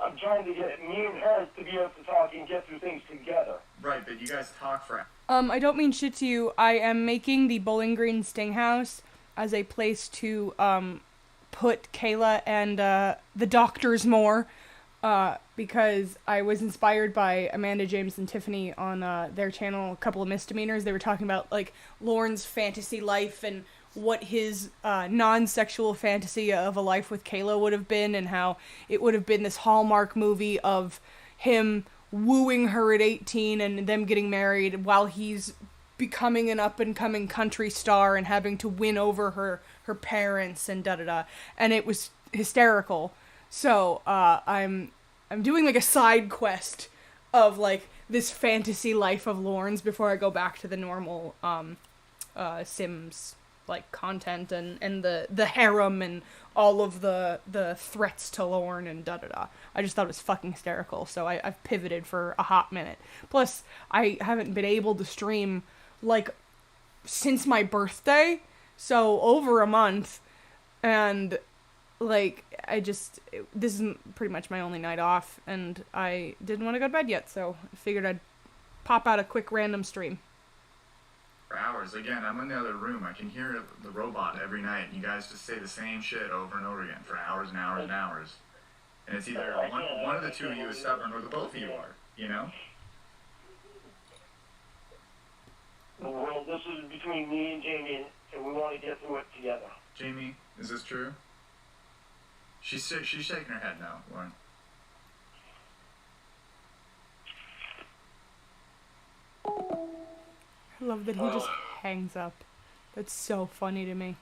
I'm trying to get me and her to be able to talk and get through things together. Right, but you guys talk for... I don't mean shit to you. I am making the Bowling Green Sting House as a place to, put Kayla and, the doctors more, because I was inspired by Amanda James and Tiffany on, their channel, A Couple of Misdemeanors. They were talking about, like, Lauren's fantasy life and what his, non-sexual fantasy of a life with Kayla would have been, and how it would have been this Hallmark movie of him wooing her at 18 and them getting married while he's becoming an up-and-coming country star and having to win over her parents and da-da-da. And it was hysterical. So, I'm doing, like, a side quest of, like, this fantasy life of Lauren's before I go back to the normal, Sims, like, content and the harem and all of the threats to Lauren and da-da-da. I just thought it was fucking hysterical, so I've pivoted for a hot minute. Plus, I haven't been able to stream, like, since my birthday, so over a month, and, like, this is pretty much my only night off, and I didn't want to go to bed yet, so I figured I'd pop out a quick random stream. For hours. Again, I'm in the other room. I can hear the robot every night. You guys just say the same shit over and over again for hours and hours and hours. And it's either one of the two of you is stubborn or the both of you are, you know? Well, this is between me and Jamie, and we want to get through it together. Jamie, is this true? She's shaking her head now, Lauren. I love that he just hangs up. That's so funny to me.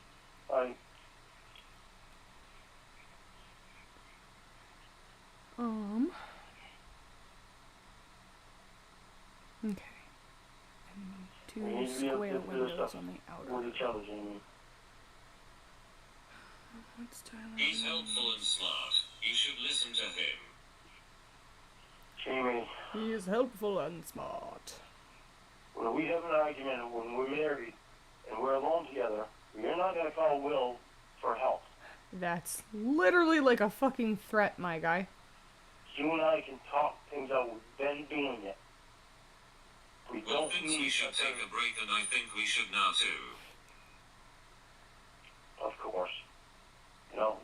Fine. Okay. And two square windows on the outer. With each other, Jamie. What's Tyler? He's helpful and smart. You should listen to him. Jamie, He is helpful and smart. when we have an argument when we're married and we're alone together, you're not going to call Will for help. That's literally like a fucking threat, my guy. You and I can talk things out. We've been doing it. We Will don't thinks need we should take a break, and I think we should now too. Of course. You know,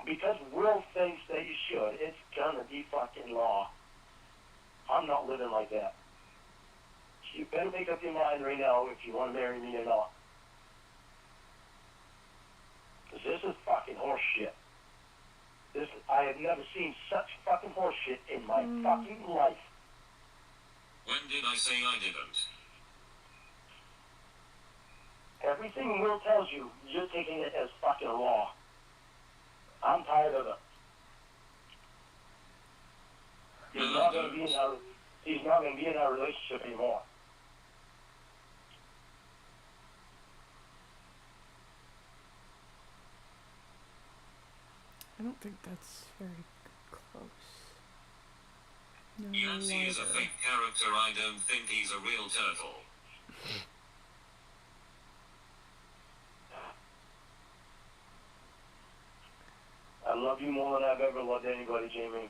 because Will thinks that you should, it's gonna be fucking law. I'm not living like that. You better make up your mind right now if you want to marry me or not. Because this is fucking horse shit. I have never seen such fucking horse shit in my fucking life. When did I say I didn't? Everything Will tells you, you're taking it as fucking law. I'm tired of it. He's not going to be in our relationship anymore. I don't think that's very close. No, Yancy is a fake character. I don't think he's a real turtle. I love you more than I've ever loved anybody, Jamie.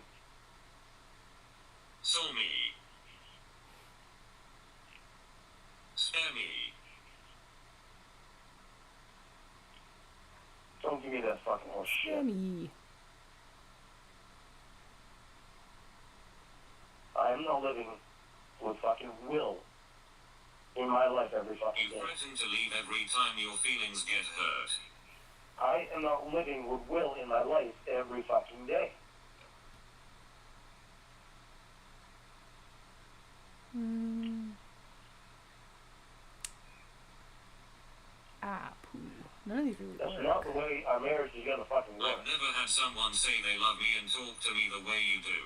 So me. Spare me. Don't give me that fucking horse shit. Jenny. I am not living with fucking Will in my life every fucking You day. threaten to leave every time your feelings get hurt. I am not living with Will in my life every fucking day. Poo. None of these really That's work. not the way our marriage is gonna fucking work. I've never had someone say they love me and talk to me the way you do.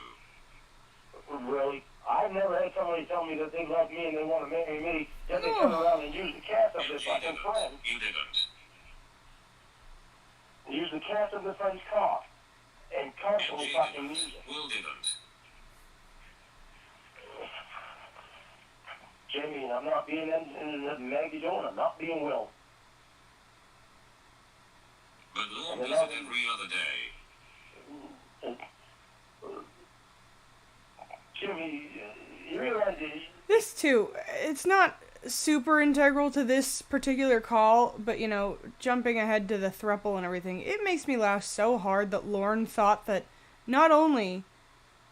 Really? I've never had somebody tell me that they love me and they want to marry me, then they turn around and use the cast of And their you fucking didn't. friend. You didn't. Use the cast of their friend's cock. And And constantly she fucking use didn't. it. Will didn't. Jamie, I'm not being in Maggie Jones. I'm not being Will. But Lorne does it every other day. Jimmy, you realize that This too, it's not super integral to this particular call, but you know, jumping ahead to the throuple and everything, it makes me laugh so hard that Lorne thought that not only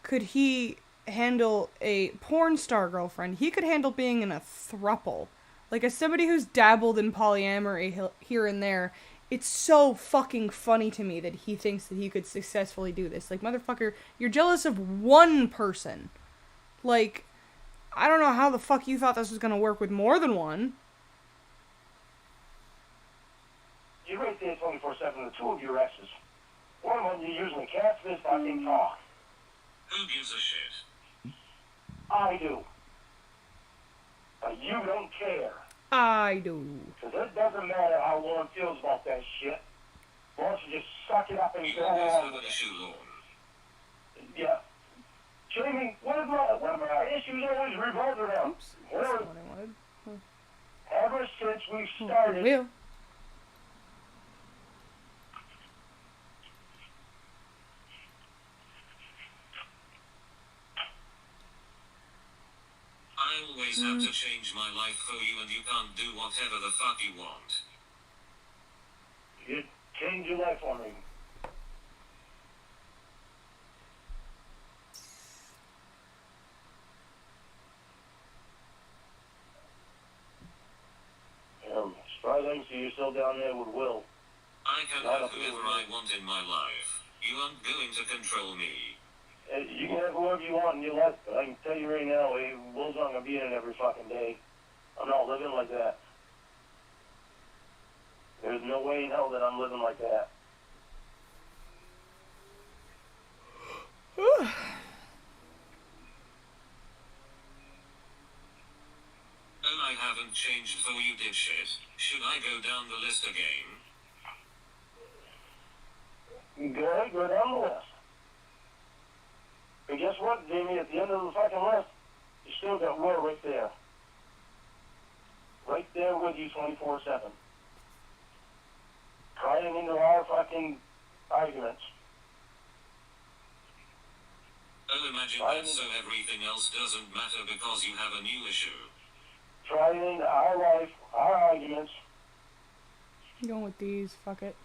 could he handle a porn star girlfriend, he could handle being in a throuple. Like, as somebody who's dabbled in polyamory here and there, it's so fucking funny to me that he thinks that he could successfully do this. Like, motherfucker, you're jealous of one person. Like, I don't know how the fuck you thought this was gonna work with more than one. you're right there 24/7 with two of your exes. One of them you're using the cast of his fucking cock. Who gives a shit? I do. But you don't care. I do. Because it doesn't matter how Lauren feels about that shit. Why don't you just suck it up and You go always along have with an it? issue, Lorne. Yeah. Jamie, what have my issues always revolved around? Oops, that's Well, not what I wanted. ever since we Oh, started, Will. I always have to change my life for you, and you can't do whatever the fuck you want. you changed your life for me. As far as I can see, you're still down there with Will. I can have whoever I want in my life. You aren't going to control me. You can have whoever you want in your life, but I can tell you right now, Will's not going to be in it every fucking day. I'm not living like that. There's no way in hell that I'm living like that. Oh, I haven't changed for you, dipshit. Should I go down the list again? Go ahead, go down the list. But guess what, Jamie? At the end of the fucking list, you still got Will right there. Right there with you 24/7. Crying into our fucking arguments. Oh, imagine that, so everything else doesn't matter because you have a new issue. Try it into our life, our arguments, I'm going with these. Fuck it.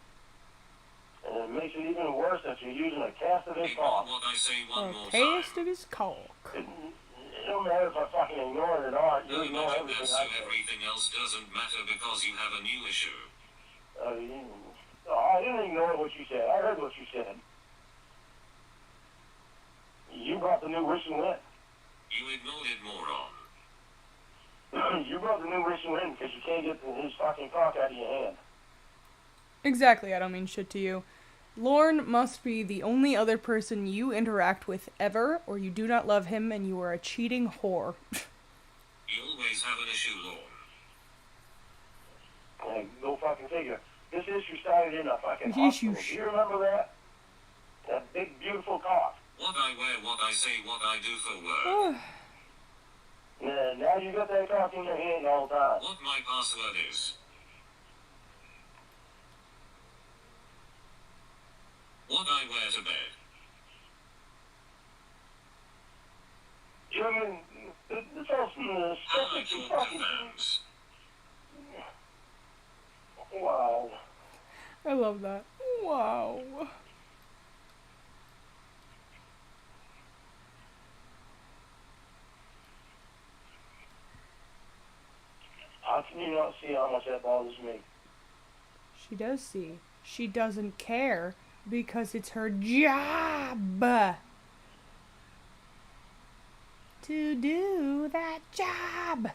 and it makes it even worse that you're using a cast of his Ignore cock. what I say one A more taste time. of his cock. It don't matter if I fucking ignore it or not. You Oh, ignore imagine everything that, so I say. everything else doesn't matter because you have a new issue. I didn't ignore what you said. I heard what you said. You brought the new issue in. You ignored it, moron. You brought the new issue in because you can't get his fucking cock out of your hand. Exactly, I don't mean shit to you. Lorne must be the only other person you interact with ever, or you do not love him and you are a cheating whore. You always have an issue, Lorne. Go fucking figure. This issue started in a fucking Issue. hospital. Do you remember that? That big, beautiful cock. What I wear, what I say, what I do for work. Now you got that cock in your hand all the time. What my password is. What I wear to bed. German, this all How I stuff that you talk to fucking... fans. Wow. I love that. Wow. How can you not see how much that bothers me? She does see. She doesn't care because it's her job to do that job.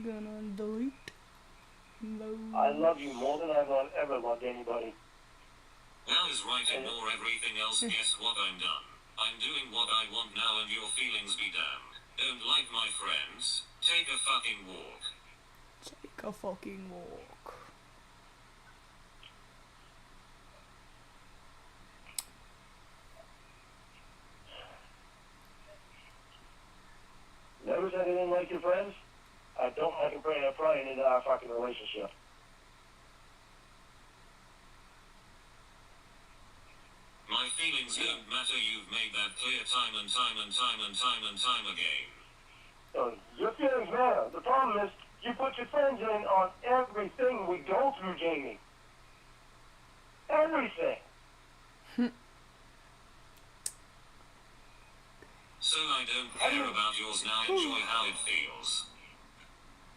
Gonna delete those. I love you more than I've ever loved anybody. Well is right, ignore everything else, guess what, I'm done. I'm doing what I want now and your feelings be damned. Don't like my friends? Take a fucking walk. Take a fucking walk. Never said I didn't like your friends. I don't like them prying into our fucking relationship. My feelings don't matter, you've made that clear time and time and time and time and time again. Your feelings matter. The problem is, you put your friends in on everything we go through, Jamie. Everything. So I don't care about yours now, enjoy how it feels.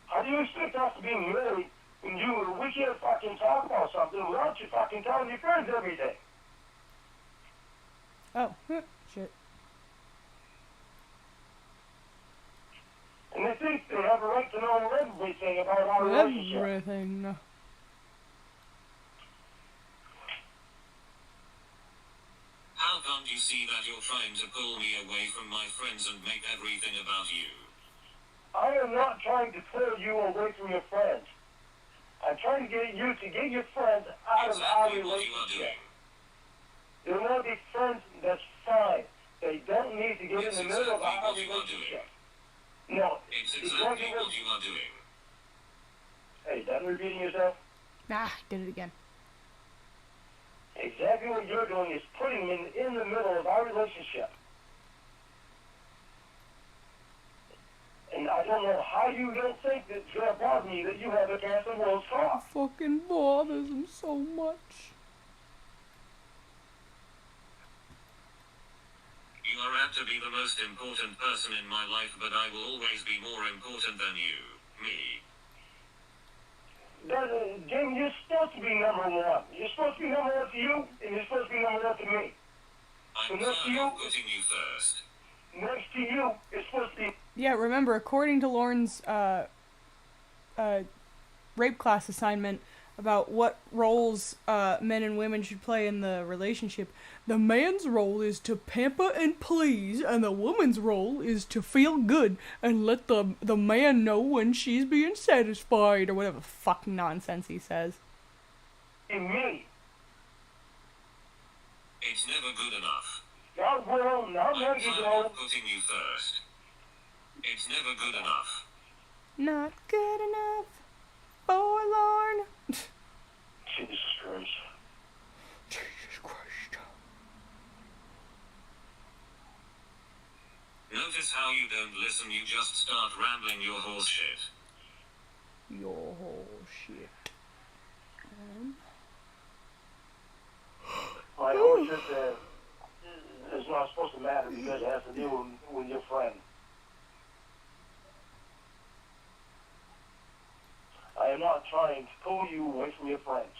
How do you expect us to be married when we can't fucking talk about something without you fucking telling your friends everything? Oh, shit. And they think they have a right to know everything about our relationship. Everything. How can't you see that you're trying to pull me away from my friends and make everything about you? I am not trying to pull you away from your friends. I'm trying to get you to get your friends out of our Exactly what you are relationship. doing. They want to be friends, that's fine. They don't need to get It's in the middle of exactly our what you are relationship. No, It's because exactly what you are doing. Hey, done repeating yourself? Ah, did it again. Exactly what you're doing is putting me in the middle of our relationship. And I don't know how you don't think that it's going to bother me that you have a cancer world's cough. Fucking bothers him so much. You are apt to be the most important person in my life, but I will always be more important than you. Me. Jamie, you're supposed to be number one. You're supposed to be number one to you, and you're supposed to be number one to me. I'm next to you, proud of putting you first. next to you, it's supposed to be... Yeah, remember, according to Lauren's rape class assignment about what roles men and women should play in the relationship, the man's role is to pamper and please, and the woman's role is to feel good and let the man know when she's being satisfied, or whatever fucking nonsense he says. in me. It's never good enough. Not well, not I'm ready to proud go. of putting you first. It's never good enough. Not good enough for Lauren. Jesus Christ. Notice how you don't listen, you just start rambling your horse shit. Your whole shit. My horse shit is not supposed to matter because it has to do with your friend. I am not trying to pull you away from your friends.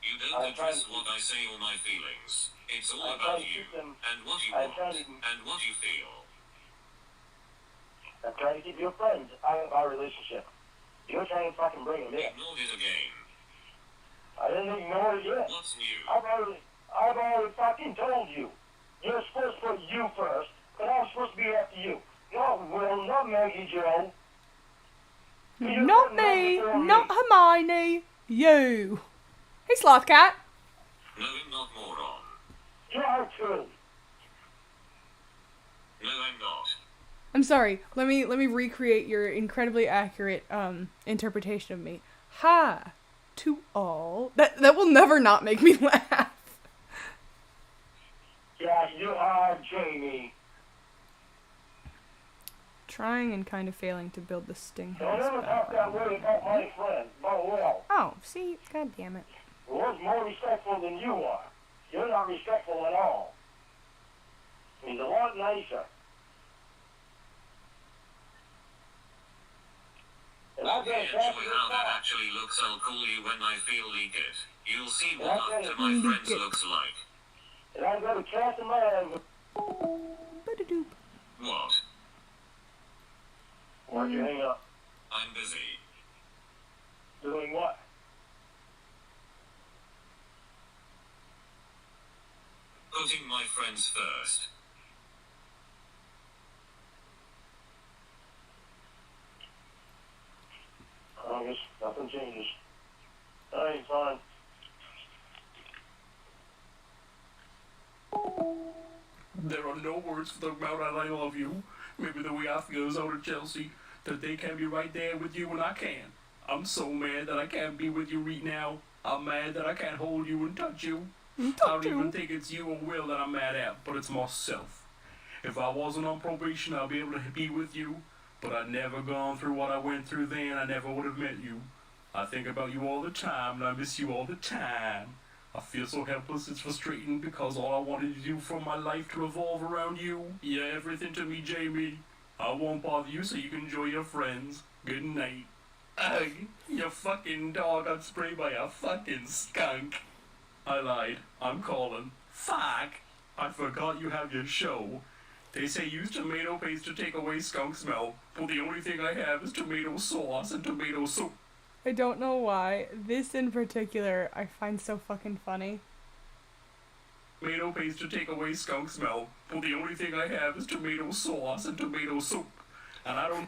You don't address what I say or my feelings. It's all about you and what you want and what you feel. I'm trying to keep your friends out of our relationship. You're trying to fucking bring them in. Ignored it again. I didn't ignore it yet. What's new? I've already fucking told you. You're supposed to put you first, but I'm supposed to be after you. Not Will, not Maggie Joe. Not me, not Hermione, you. Hey, Sloth Cat. No, not moron. You are too. No, I'm not. I'm sorry. Let me recreate your incredibly accurate interpretation of me. Hi to all. That will never not make me laugh. Yeah, you are Jamie. Trying and kind of failing to build the sting Don't house ever talk that way about my friend, about Will. Oh, see? God damn it. Will's more respectful than you are. You're not respectful at all. He's a lot nicer. And I've got Okay, a chance enjoy to how that talk. actually looks. I'll call you when I feel leak it. You'll see what Okay. up to my Leak friends it. looks like. And I've got a chance in my hand. Ba-da-doop. What? Why'd you hang up? I'm busy. Doing what? Putting my friends first. I guess nothing changes. Alright, fine. There are no words for the amount I love you. Maybe the way I feel is out of Chelsea, that they can be right there with you when I can. I'm so mad that I can't be with you right now. I'm mad that I can't hold you and touch you. I don't even think it's you or Will that I'm mad at, but it's myself. If I wasn't on probation, I'd be able to be with you, but I'd never gone through what I went through then. I never would have met you. I think about you all the time, and I miss you all the time. I feel so helpless, it's frustrating, because all I wanted to do for my life to revolve around you. Yeah, everything to me, Jamie. I won't bother you so you can enjoy your friends. Good night. Ugh, you fucking dog got sprayed by a fucking skunk. I lied. I'm calling. Fuck! I forgot you have your show. They say use tomato paste to take away skunk smell, but the only thing I have is tomato sauce and tomato soup. I don't know why. This in particular, I find so fucking funny. Tomato paste to take away skunk smell, but the only thing I have is tomato sauce and tomato soup. And I don't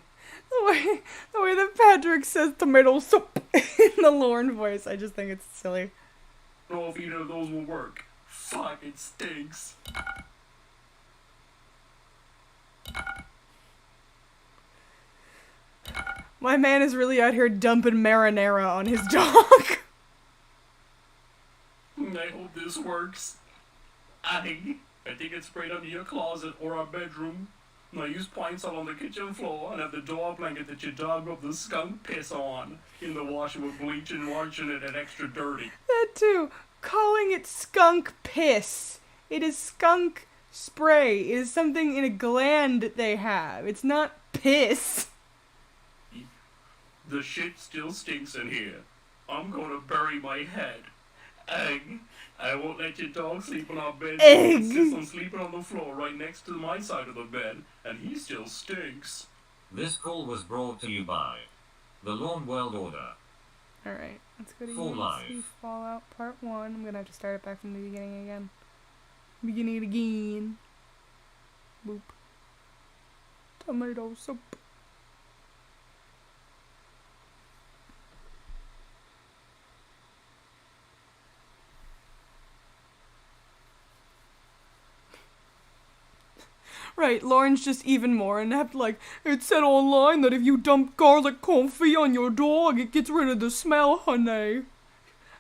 The way that Patrick says tomato soup in the Lorne voice, I just think it's silly. know if either of those will work. Fuck, it stinks. My man is really out here dumping marinara on his dog. I hope this works. I think it's sprayed under your closet or our bedroom. Now use pine salt on the kitchen floor and have the dog blanket that your dog rubbed the skunk piss on in the washer with bleach and washing it extra dirty. That too. Calling it skunk piss. It is skunk spray. It is something in a gland they have. It's not piss. The shit still stinks in here. I'm gonna bury my head. Egg. I won't let your dog sleep on our bed. Egg. He insists on sleeping on the floor right next to my side of the bed, and he still stinks. This call was brought to you by the Lorne World Order. Alright, let's go to Full life. UNC Fallout Part 1. I'm gonna have to start it back from the beginning again. Beginning it again. Boop. Tomato soup. Right, Lauren's just even more inept, like, it said online that if you dump garlic confit on your dog, it gets rid of the smell, honey.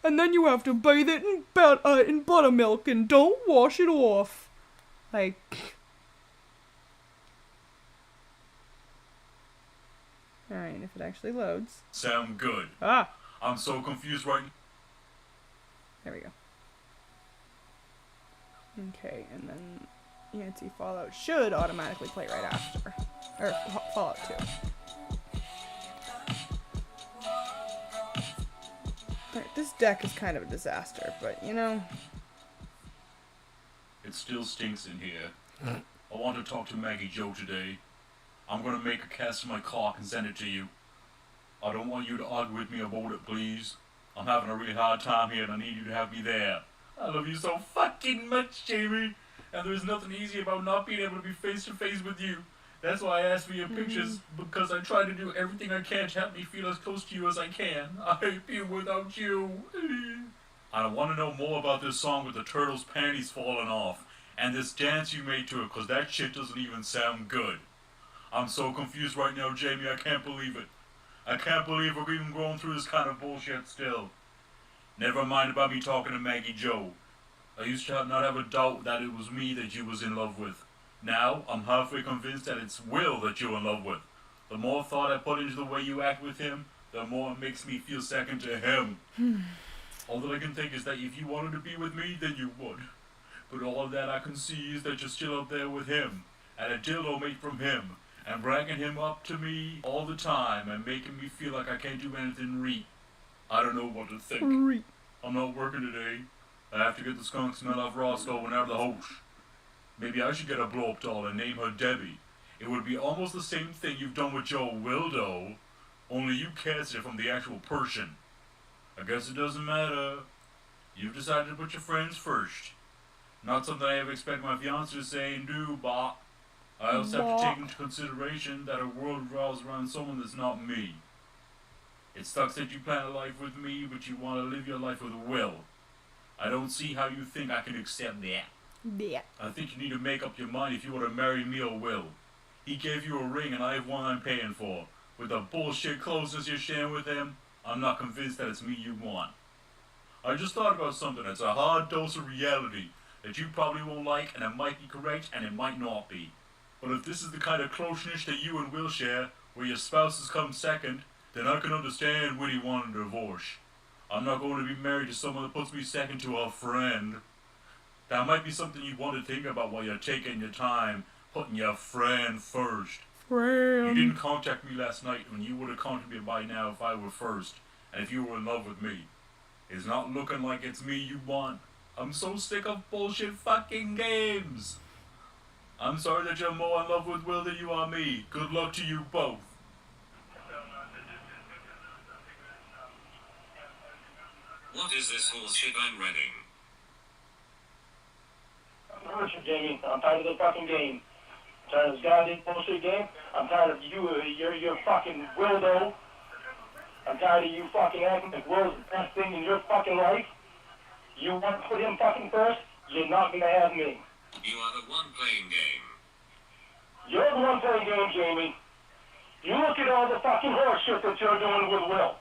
And then you have to bathe it in buttermilk and don't wash it off. Like, mean, if it actually loads. Sound good. Ah! I'm so confused right now. There we go. Okay, and then Yancey Fallout should automatically play right after. Or Fallout 2. Alright, this deck is kind of a disaster, but you know. It still stinks in here. I want to talk to Maggie Joe today. I'm gonna make a cast of my cock and send it to you. I don't want you to argue with me about it, please. I'm having a really hard time here and I need you to have me there. I love you so fucking much, Jamie. And there's nothing easy about not being able to be face to face with you. That's why I asked for your pictures, because I try to do everything I can to help me feel as close to you as I can. I feel without you. I want to know more about this song with the turtle's panties falling off, and this dance you made to it, because that shit doesn't even sound good. I'm so confused right now, Jamie, I can't believe it. I can't believe we're even going through this kind of bullshit still. Never mind about me talking to Maggie Joe. I used to not have a doubt that it was me that you was in love with. Now, I'm halfway convinced that it's Will that you're in love with. The more thought I put into the way you act with him, the more it makes me feel second to him. All that I can think is that if you wanted to be with me, then you would. But all that I can see is that you're still up there with him, and a dildo made from him, and bragging him up to me all the time, and making me feel like I can't do anything right. I don't know what to think. I'm not working today. I have to get the skunk smell off Roscoe whenever the hosh. Maybe I should get a blow-up doll and name her Debbie. It would be almost the same thing you've done with Joe Wildo, only you cast it from the actual person. I guess it doesn't matter. You've decided to put your friends first. Not something I ever expect my fiancé to say and do, but I also have to take into consideration that her world revolves around someone that's not me. It sucks that you plan a life with me, but you want to live your life with Will. I don't see how you think I can accept that. Yeah. I think you need to make up your mind if you want to marry me or Will. He gave you a ring and I have one I'm paying for. With the bullshit closeness you're sharing with him, I'm not convinced that it's me you want. I just thought about something that's a hard dose of reality that you probably won't like, and it might be correct and it might not be. But if this is the kind of closeness that you and Will share, where your spouses come second, then I can understand when he wanted a divorce. I'm not going to be married to someone that puts me second to a friend. That might be something you want to think about while you're taking your time, putting your friend first. You didn't contact me last night when you would have contacted me by now if I were first, and if you were in love with me. It's not looking like it's me you want. I'm so sick of bullshit fucking games. I'm sorry that you're more in love with Will than you are me. Good luck to you both. What is this horseshit I'm reading? Listen, Jamie, I'm tired of the fucking game. I'm tired of this goddamn bullshit game. I'm tired of you, your fucking Wildo. I'm tired of you fucking acting like Will's the best thing in your fucking life. You want to put him fucking first, you're not gonna have me. You are the one playing game. You're the one playing game, Jamie. You look at all the fucking horse shit that you're doing with Will.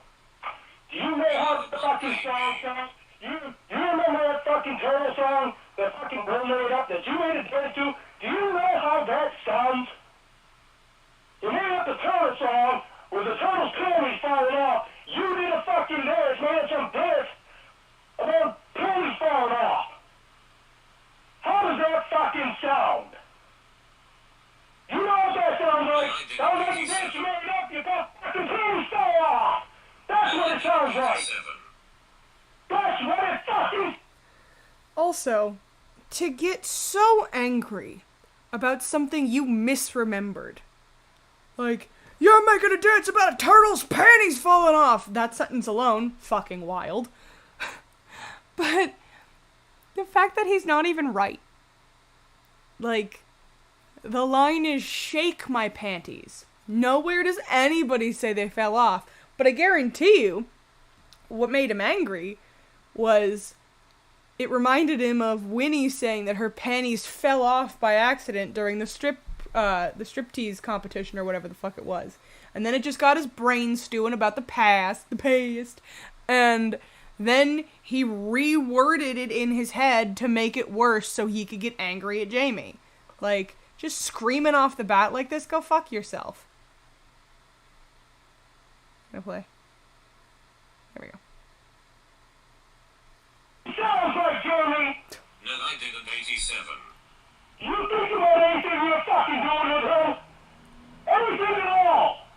Do you know how the fucking song sounds? You remember that fucking turtle song that fucking Will made up that you made a dance to? Do you know how that sounds? You made up the turtle song with the turtle's panties falling off. You did a fucking dance, made up some dance about panties falling off. How does that fucking sound? You know what that sounds like? That was like a dance you made up, you got fucking panties fall off. That's what it sounds like. That's what it fucking... Also, to get so angry about something you misremembered. Like, you're making a dance about a turtle's panties falling off. That sentence alone, fucking wild. But the fact that he's not even right. Like, the line is shake my panties. Nowhere does anybody say they fell off. But I guarantee you, what made him angry was it reminded him of Winnie saying that her panties fell off by accident during the striptease competition or whatever the fuck it was. And then it just got his brain stewing about the past, and then he reworded it in his head to make it worse so he could get angry at Jamie. Like, just screaming off the bat like this, go fuck yourself. gonna play. There we go. Sounds like Jeremy. No, I didn't. 87. You think about anything you're fucking doing with him? Anything at all?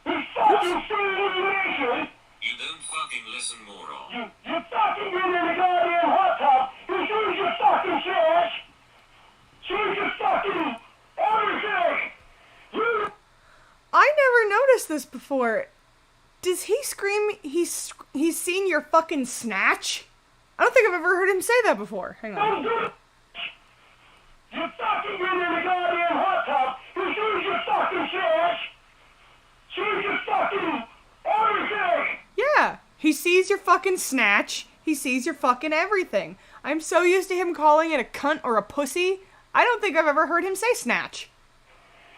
You fucking simulation. You don't fucking listen, moron. You fucking get in the goddamn hot tub. You choose your fucking trash. Choose your fucking everything. You. I never noticed this before. Does he scream he's seen your fucking snatch? I don't think I've ever heard him say that before. Hang on. Don't do it. You fucking get in the goddamn hot tub. You choose your fucking trash. Choose your fucking everything. Yeah, he sees your fucking snatch. He sees your fucking everything. I'm so used to him calling it a cunt or a pussy. I don't think I've ever heard him say snatch.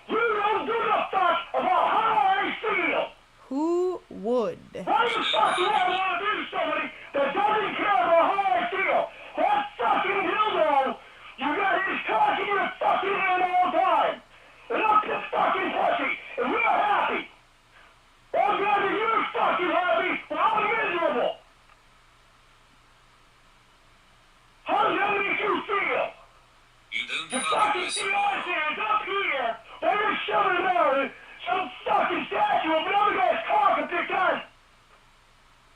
You don't give a fuck about how I feel. Who would? Why the fuck do I want to be somebody that doesn't care about how I feel? That fucking dildo, you got his cock in your fucking hand all the time. And I'm just fucking pussy, and we're happy. I'm glad that you're fucking happy, but I'm miserable. How does that make you feel? You don't You fucking fucking listen, see moron. us hands up here, while you're shoving it out some fucking statue of another guy's cock up your cunt.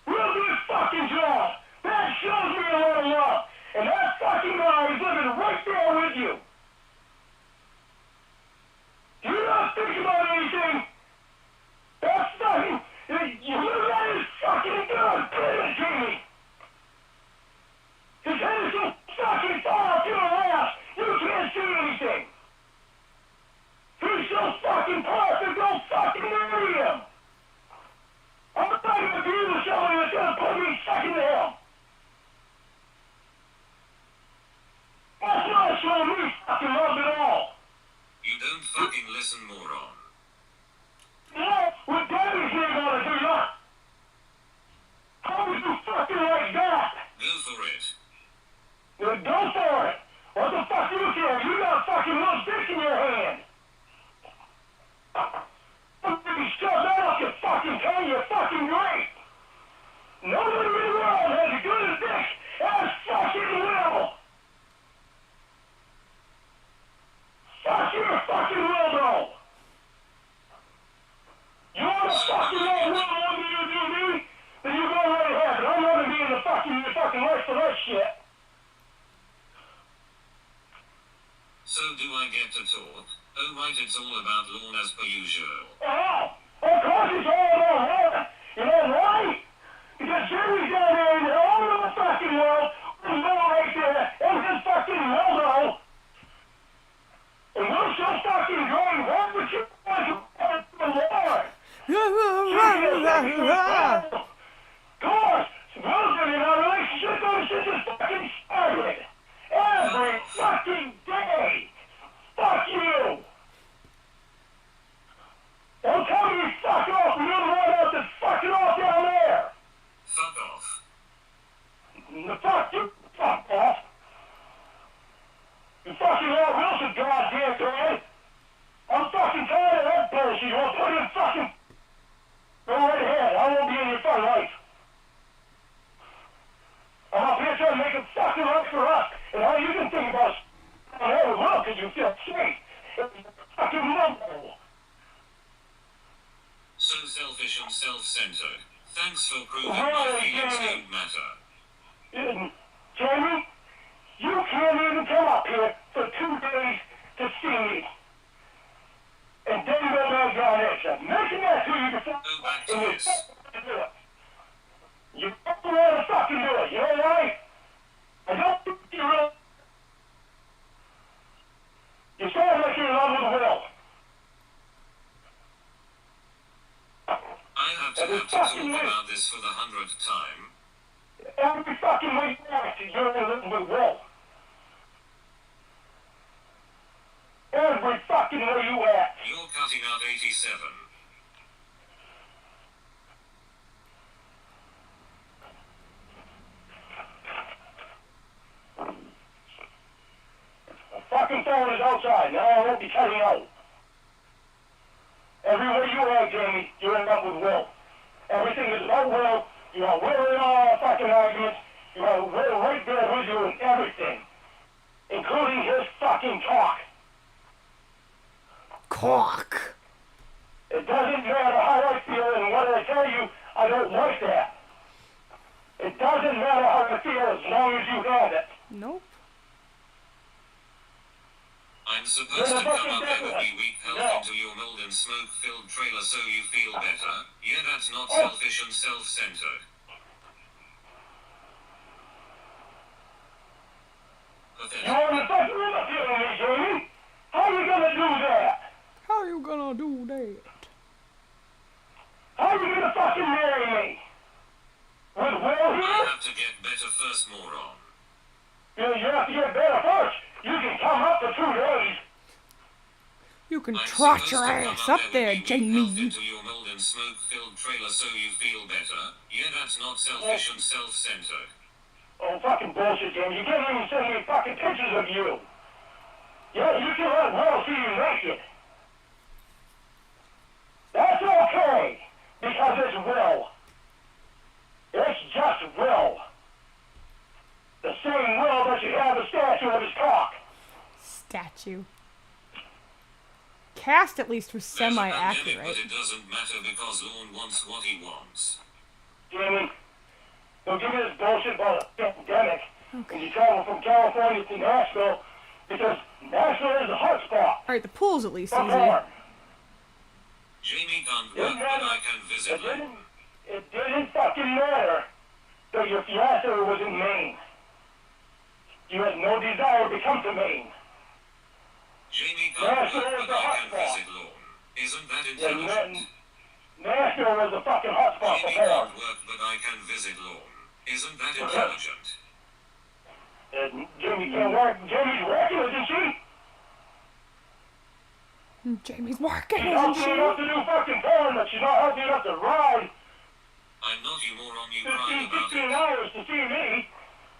Real good fucking job. That shows me a lot of love. And that fucking guy is living right there with you. Do you not think about anything? That's fucking... You look at his fucking gun. Put it, Jamie. His head is so fucking far up to the left, you can't see anything. He's so fucking perfect, don't fucking marry him. I'm not gonna be with somebody that's gonna put me second to him. That's not showing me fucking love at all. You don't fucking listen, moron. Yeah, with Daddy's name on it, do you not? How would you fucking like that? Go for it. Go for it. What the fuck do you care? You got a fucking little dick in your hand. You shove that off your fucking tongue, you're fucking great. Nobody in the world has as good a dick as fucking Will. Fuck your fucking Will, though. You want to fucking let Will want me to do me? Then you go right ahead, but I'm not gonna be in the fucking rush for that shit. So do I get to talk? Oh right, it's all about lawn as per usual. Oh, of course it's all about her. You know why? Because Jerry's down there in the all of the fucking world with Will right there and his fucking Wildo. And we're so fucking going, why would you want to put the Lord? Of course, Will's been in our relationship ever since it fucking started. Every fucking day. Fuck you. Don't tell me fuck off. You're the one out that's fucking off down there. Fuck off. The fuck you fuck off. You fucking Lord Wilson, goddamn man. I'm fucking tired of that bullshit. You want to put in fucking... Go right ahead. I won't be in your fucking life. I'm up here trying to make it fucking right for us. And all you can think about is on there with Will because you feel safe. Fucking mumble. So selfish and self-centered. Thanks for proving Really, my feelings Jamie? don't matter. Jamie, you can't even come up here for 2 days to see me. And then go back down there. I've mentioned that to you before. Go back to And you this. fucking do it. You don't want to fucking do it. You know why? I don't think you really... You sound like you're in love with Will. I have to talk about this for the 100th time. Every fucking way you want it, you're in love with Will. Every fucking way you act. You're cutting out 87. The fucking phone is outside. Now I won't be cutting out. Everywhere you are, Jamie, you end up with Will. Everything is about Will. You got Will in all the fucking arguments. You got Will right there with you in everything. Including his fucking talk. Cock. It doesn't matter how I feel, and what I tell you, I don't like that. It doesn't matter how I feel as long as you have it. Nope. I'm supposed to come up there with me weak health into your mold and smoke-filled trailer so you feel better? Yeah, that's not selfish and self-centered. You want to fucking interfere with me, Jamie? How are you gonna do that? How you gonna do that? How are you gonna fucking marry me? With Will I here? have to get better first, moron. You have to get better first. You can come up for 2 days. You can I'm trot supposed your to come ass up there, with me weak health Jamie. into your mold and smoke-filled trailer so you feel better? Yeah, that's not selfish and self-centered. Oh, fucking bullshit, Jamie. You can't even send me fucking pictures of you. Yeah, you can let Will see you naked. That's okay. Because it's Will. It's just Will. The same Will that you have a statue of his cock. Statue. Cast at least was There's a pandemic, semi-accurate. but it doesn't matter because Lorne wants what he wants. Jamie, don't give me this bullshit about a pandemic. When you travel from California to Nashville, because Nashville is a hot spot. Alright, the pool's at least For easy. porn. Jamie can't work, but I can visit Lorne. It didn't fucking matter that your fiance was in Maine. You had no desire to come to Maine. Jamie can't work, but I can visit Lorne. Isn't that intelligent? Nashville was a fucking hot spot for Jamie porn. can't work, but I can visit Lorne. Isn't that intelligent? Jamie can't work. Jamie's working, isn't she? Jamie's working, She's isn't healthy she? enough to do fucking porn, but she's not healthy enough to ride I'm not, you moron, you 15, crying about 16 it. hours to see me.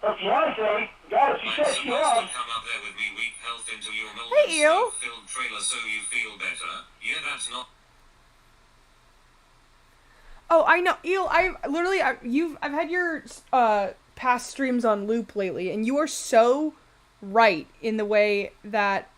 Her fiance, God, if she I'm says supposed she to loves. come up there with me weak health into your mold Hey, and you. smoke-filled trailer so you feel better? Yeah, that's not... Oh, I know, Eel. I've had your past streams on loop lately, and you are so right in the way that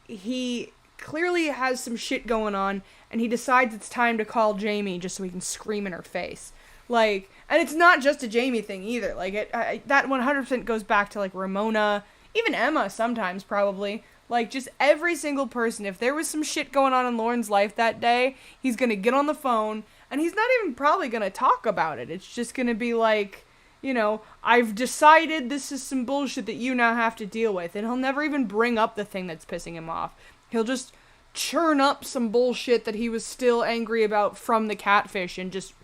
he clearly has some shit going on, and he decides it's time to call Jamie just so he can scream in her face. Like, and it's not just a Jamie thing either. Like, that 100% goes back to like Ramona, even Emma sometimes probably. Like, just every single person. If there was some shit going on in Lauren's life that day, he's gonna get on the phone. And he's not even probably going to talk about it. It's just going to be like, you know, I've decided this is some bullshit that you now have to deal with. And he'll never even bring up the thing that's pissing him off. He'll just churn up some bullshit that he was still angry about from the catfish and just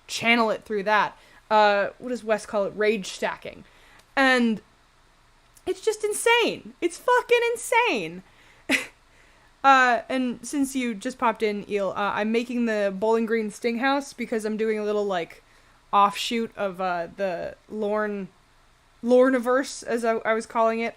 channel it through that. What does Wes call it? Rage stacking. And it's just insane. It's fucking insane. And since you just popped in, Eel, I'm making the Bowling Green Sting House because I'm doing a little, like, offshoot of, the Lorneverse, as I was calling it,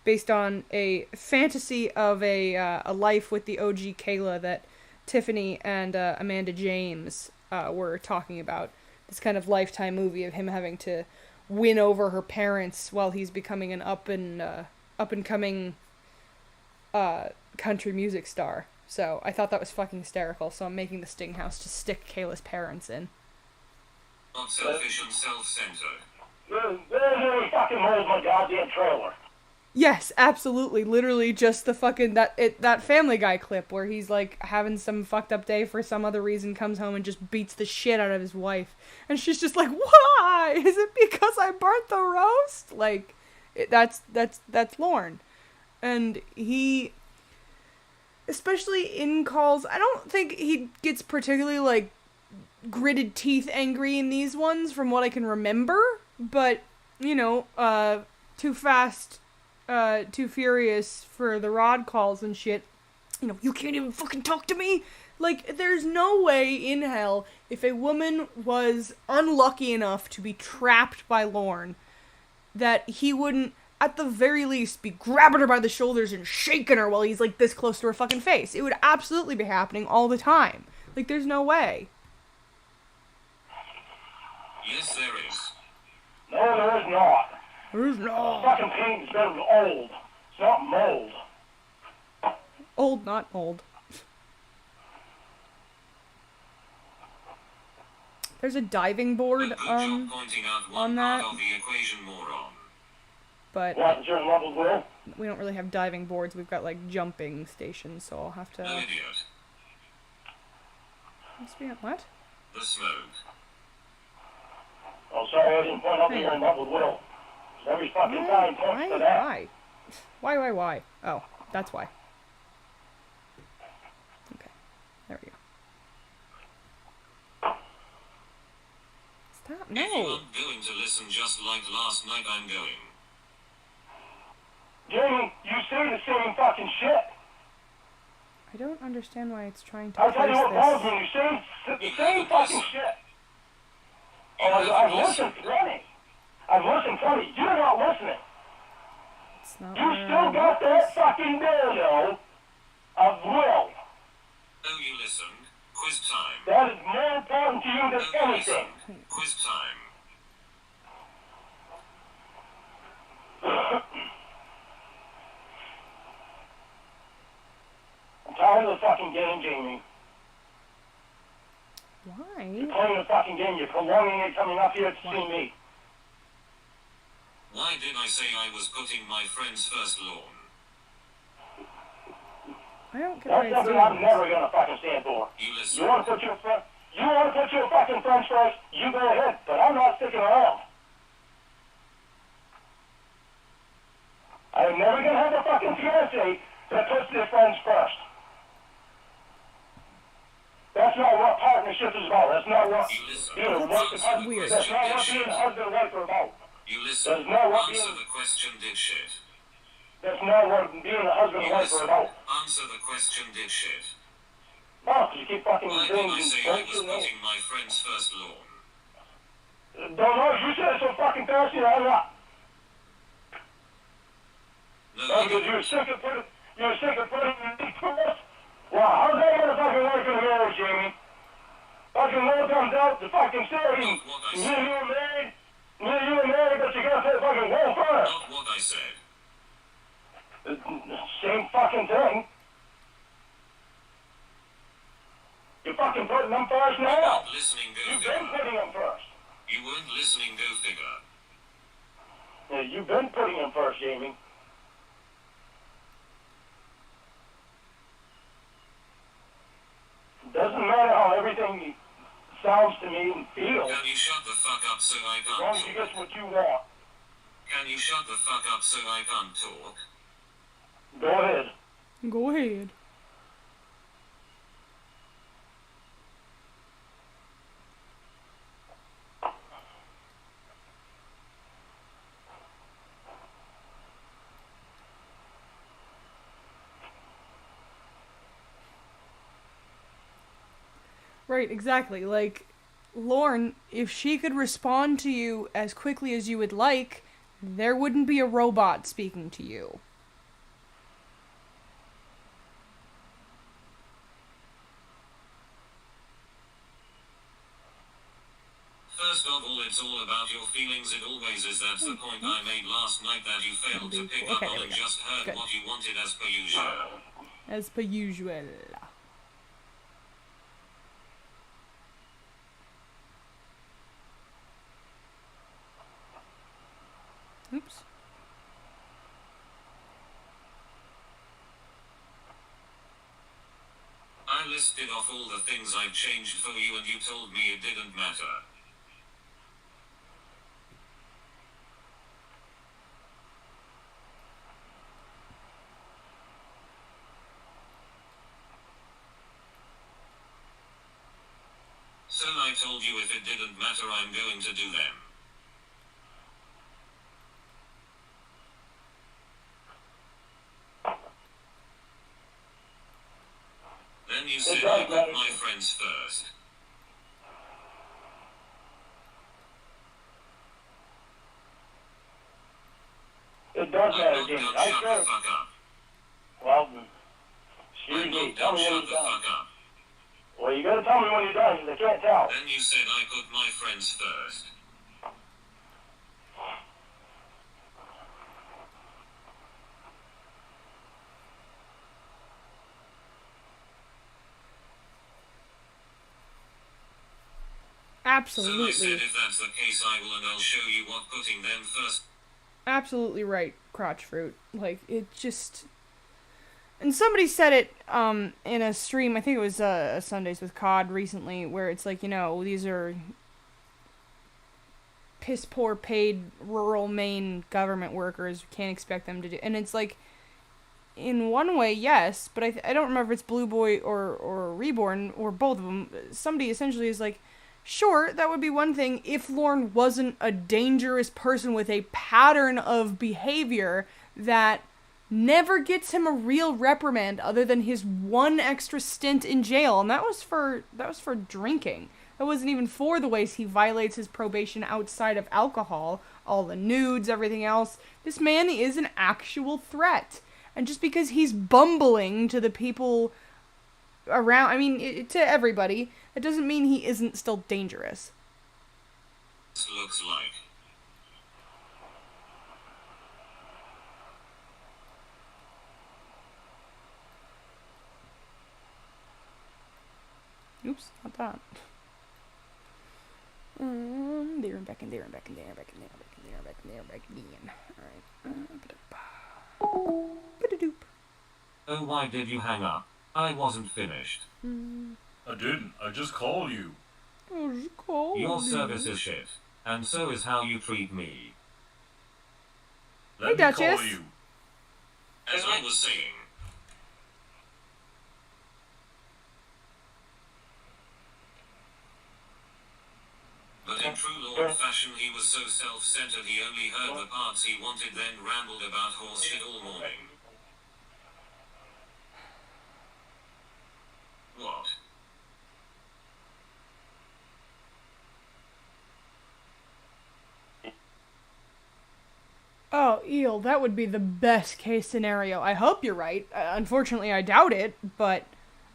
based on a fantasy of a life with the OG Kayla that Tiffany and, Amanda James, were talking about. This kind of Lifetime movie of him having to win over her parents while he's becoming an up and coming, country music star. So I thought that was fucking hysterical, so I'm making the Sting House to stick Kayla's parents in. Not selfish and self-centered. There's any fucking holes in my goddamn trailer. Yes, absolutely. Literally just the fucking that Family Guy clip where he's like having some fucked up day for some other reason, comes home and just beats the shit out of his wife. And she's just like, "Why? Is it because I burnt the roast?" Like that's Lorne. And he, especially in calls, I don't think he gets particularly, like, gritted teeth angry in these ones, from what I can remember, but, you know, Too Fast, Too Furious for the Rod calls and shit, you know, you can't even fucking talk to me! Like, there's no way in hell, if a woman was unlucky enough to be trapped by Lorne, that he wouldn't at the very least, be grabbing her by the shoulders and shaking her while he's, like, this close to her fucking face. It would absolutely be happening all the time. Like, there's no way. Yes, there is. No, there is not. There's no... Fucking paint's been old. It's not mold. Old, not old. There's a diving board, But good job pointing out on one that. part of the equation, moron. But What, is yours level will? we don't really have diving boards. We've got, like, jumping stations, so I'll have to... No idiot. Must be what? The smoke. Oh, sorry, I didn't point out that you're in level will. Every fucking time points to that. Why? Oh, that's why. Okay, there we go. Stop, If you no. aren't going to listen just like last night, I'm going. Jamie, you say the same fucking shit. I don't understand why it's trying to I'll tell you force what bothers this. me, you say the same fucking shit. Oh, I've listened plenty. I've listened plenty. You're not listening. It's not You where still I got want that this. fucking dildo of will. Oh, you listened? Quiz time. That is more important to you than Oh, you anything. listened? Quiz time. I'm tired of the fucking game, Jamie. Why? You're playing the fucking game. You're prolonging it coming up here to see me. Why did I say I was putting my friend's first lawn? I don't get why That's it's something doing I'm this. never gonna fucking stand for. You You listen. wanna put your fucking friends first, you go ahead, but I'm not sticking around. I'm never gonna have a fucking fiancé that puts their friends first. That's not what partnership is about. That's not what You listen. being a wife Answer the weird. That's question, not did what being shit. a husband and wife are about. You That's listen. not what Answer being the question, did shit. that's not what being a husband and You wife are listen. about. Answer the question, did shit. Oh, 'cause you keep fucking Why doing did I these say I was bullshit names. putting my friend's first lawn? Don't know. You said it so fucking fast, I'm not. No, Oh, you because didn't. you're sick of putting me first? Well, how's that gonna fucking work in a marriage, Jamie? Fucking law comes out to fucking say, Not what I me said. and you are married, but you gotta put fucking wall first. Not what I said. Same fucking thing. You're fucking putting them first You're now. not listening, go You've been figure. putting them first. You weren't listening, go figure. Yeah, you've been putting them first, Jamie. Doesn't matter how everything sounds to me and feels, Can you shut the fuck up so I as long as can't you talk? get what you want. Can you shut the fuck up so I can't talk? Go ahead. Go ahead. Right, exactly. Like, Lorne, if she could respond to you as quickly as you would like, there wouldn't be a robot speaking to you. First of all, it's all about your feelings. It always is. That's the point I made last night that you failed to pick up Okay, on there we and go. just heard Good. what you wanted as per usual. As per usual. Oops. I listed off all the things I'd changed for you and you told me it didn't matter. So I told you if it didn't matter I'm going to do them. Then you said I put my friends first. It does I'm matter, not Jamie. done, I shut care. the fuck up. Well, I'm excuse me. not Tell done, me when shut you're the done. fuck up. Well, you gotta tell me when you're done, because I can't tell. Then you said I put my friends first. So I said Absolutely. if that's the case I will, and I'll show you what putting them first. Absolutely right, crotch fruit. Like, it just... And somebody said it in a stream, I think it was Sundays with COD recently, where it's like, you know, these are piss poor paid rural Maine government workers. We can't expect them to do... And it's like, in one way, yes, but I don't remember if it's Blue Boy or Reborn, or both of them. Somebody essentially is like, sure, that would be one thing if Lorne wasn't a dangerous person with a pattern of behavior that never gets him a real reprimand other than his one extra stint in jail, and that was for drinking. That wasn't even for the ways he violates his probation outside of alcohol, all the nudes, everything else. This man is an actual threat. And just because he's bumbling to the people around, I mean, to everybody, it doesn't mean he isn't still dangerous. Looks like. Oops, not that. There and back and there and back and there and back and there and back and there and back and there and back again. Alright. Ba-da-doop. Oh, why did you hang up? I wasn't finished. I didn't. I just called you. Your service is shit, and so is how you treat me. Let Hey, me call Duchess. you. As I was saying. But in true Lord fashion, he was so self-centered he only heard the parts he wanted, then rambled about horse shit all morning. What? Oh, Eel, that would be the best case scenario. I hope you're right. Unfortunately, I doubt it, but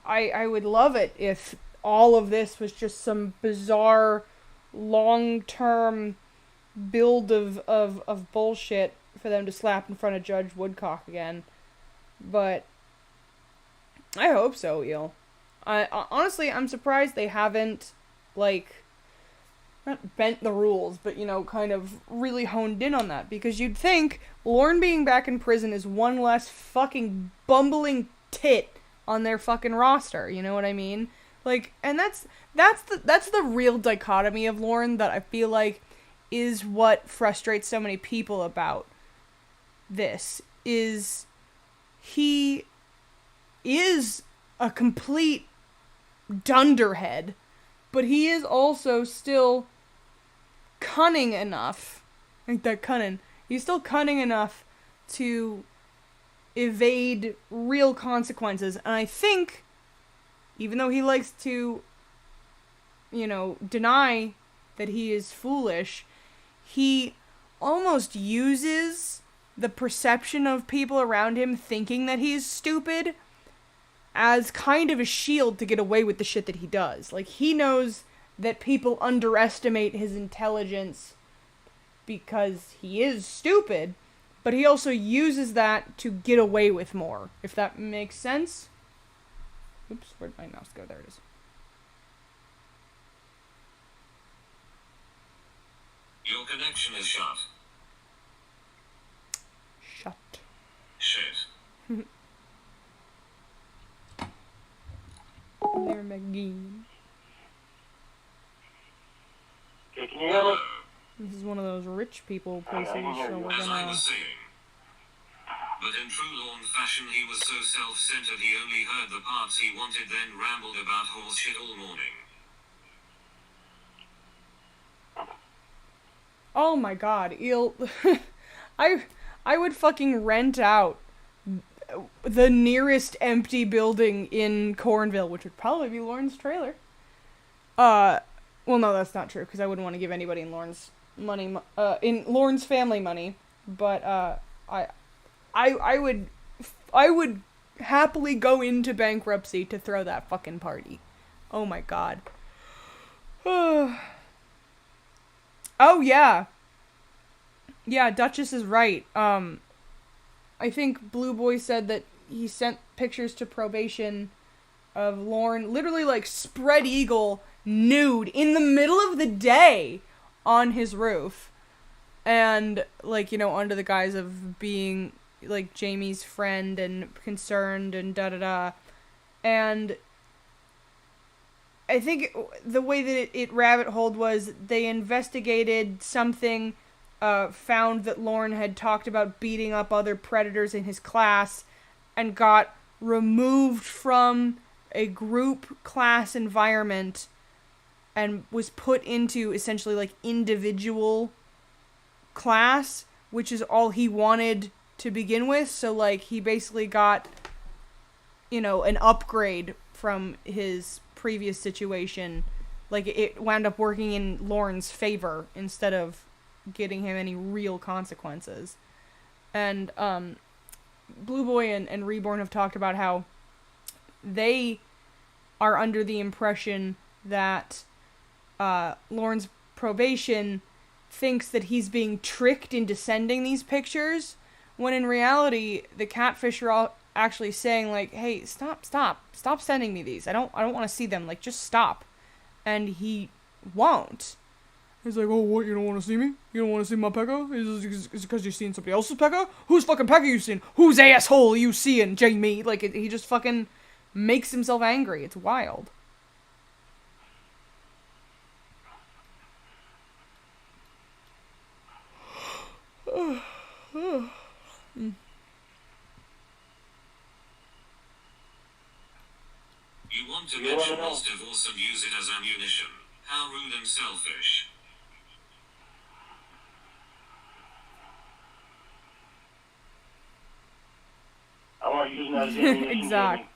I would love it if all of this was just some bizarre, long-term build of bullshit for them to slap in front of Judge Woodcock again. But I hope so, Eel. Honestly, I'm surprised they haven't, like, not bent the rules, but, you know, kind of really honed in on that. Because you'd think Lorne being back in prison is one less fucking bumbling tit on their fucking roster, you know what I mean? Like, and that's the real dichotomy of Lorne that I feel like is what frustrates so many people about this, is he is a complete dunderhead, but he is also still cunning enough, like that cunning, he's still cunning enough to evade real consequences. And I think, even though he likes to, you know, deny that he is foolish, he almost uses the perception of people around him thinking that he's stupid as kind of a shield to get away with the shit that he does. Like, he knows that people underestimate his intelligence because he is stupid, but he also uses that to get away with more, if that makes sense. Oops, where'd my mouse go? There it is. Your connection is shut. Shut. Shit. There, McGee. Okay, can you hear me? This is one of those rich people places, so we're As I gonna... was saying. But in true Lorne fashion, he was so self-centered he only heard the parts he wanted, then rambled about horse shit all morning. Oh my god, Eel. I would fucking rent out the nearest empty building in Cornville, which would probably be Lorne's trailer. Well, no, that's not true, because I wouldn't want to give anybody in Lorne's money, in Lorne's family money, but, I would happily go into bankruptcy to throw that fucking party. Oh my god. Oh yeah. Yeah, Duchess is right. I think Blue Boy said that he sent pictures to probation of Lauren literally like spread eagle nude in the middle of the day on his roof. And like, you know, under the guise of being like Jamie's friend and concerned and da-da-da. And I think the way that it rabbit holed was they investigated something, found that Lauren had talked about beating up other predators in his class and got removed from a group class environment and was put into essentially like individual class, which is all he wanted to begin with. So like he basically got, you know, an upgrade from his previous situation. Like it wound up working in Lauren's favor instead of getting him any real consequences. And Blue Boy and Reborn have talked about how they are under the impression that Lauren's probation thinks that he's being tricked into sending these pictures, when in reality the Catfish are all actually saying like, hey, stop sending me these. I don't want to see them. Like, just stop. And he won't. He's like, oh, what, you don't want to see me? You don't want to see my pecker? Is it because you're seeing somebody else's pecker? Whose fucking pecker you seeing? Whose asshole are you seeing, Jamie? Like, he just fucking makes himself angry. It's wild. You want to mention Ross divorce and use it as ammunition. How rude and selfish. I want to use that as ammunition.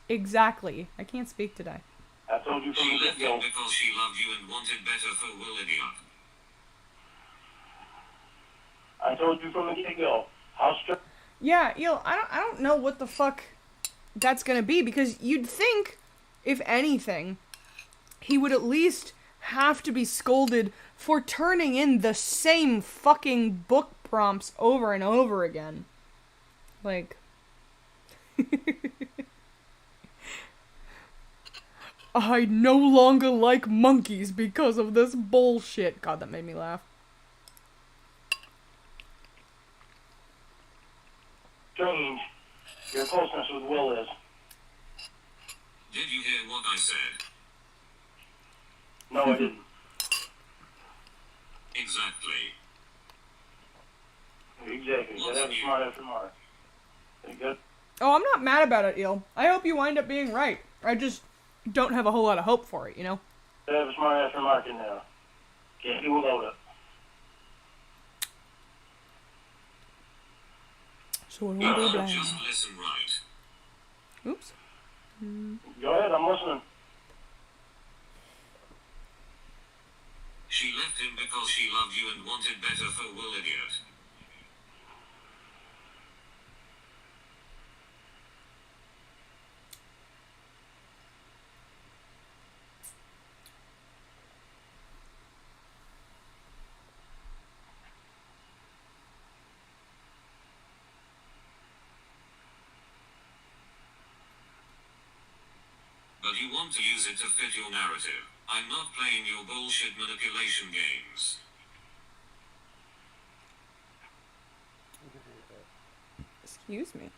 Exactly. I can't speak today. I told you from She the left get-go. him because she loved you and wanted better for Will Idiot. I told you from the get-go. How strict. Yeah, I don't know what the fuck that's gonna be, because you'd think, if anything, he would at least have to be scolded for turning in the same fucking book prompts over and over again. Like, I no longer like monkeys because of this bullshit. God, that made me laugh. Strange. Your closeness with Will is. Did you hear what I said? No, I didn't. Exactly. Exactly. You have a smart after Mark. You good? Oh, I'm not mad about it, Eel. I hope you wind up being right. I just don't have a whole lot of hope for it, you know? You have a smart after Mark in there. Can't do without it. So what do Well, we do? just listen right. Oops. Go ahead, I'm listening. She left him because she loved you and wanted better for Will Idiot. But you want to use it to fit your narrative. I'm not playing your bullshit manipulation games. Excuse me.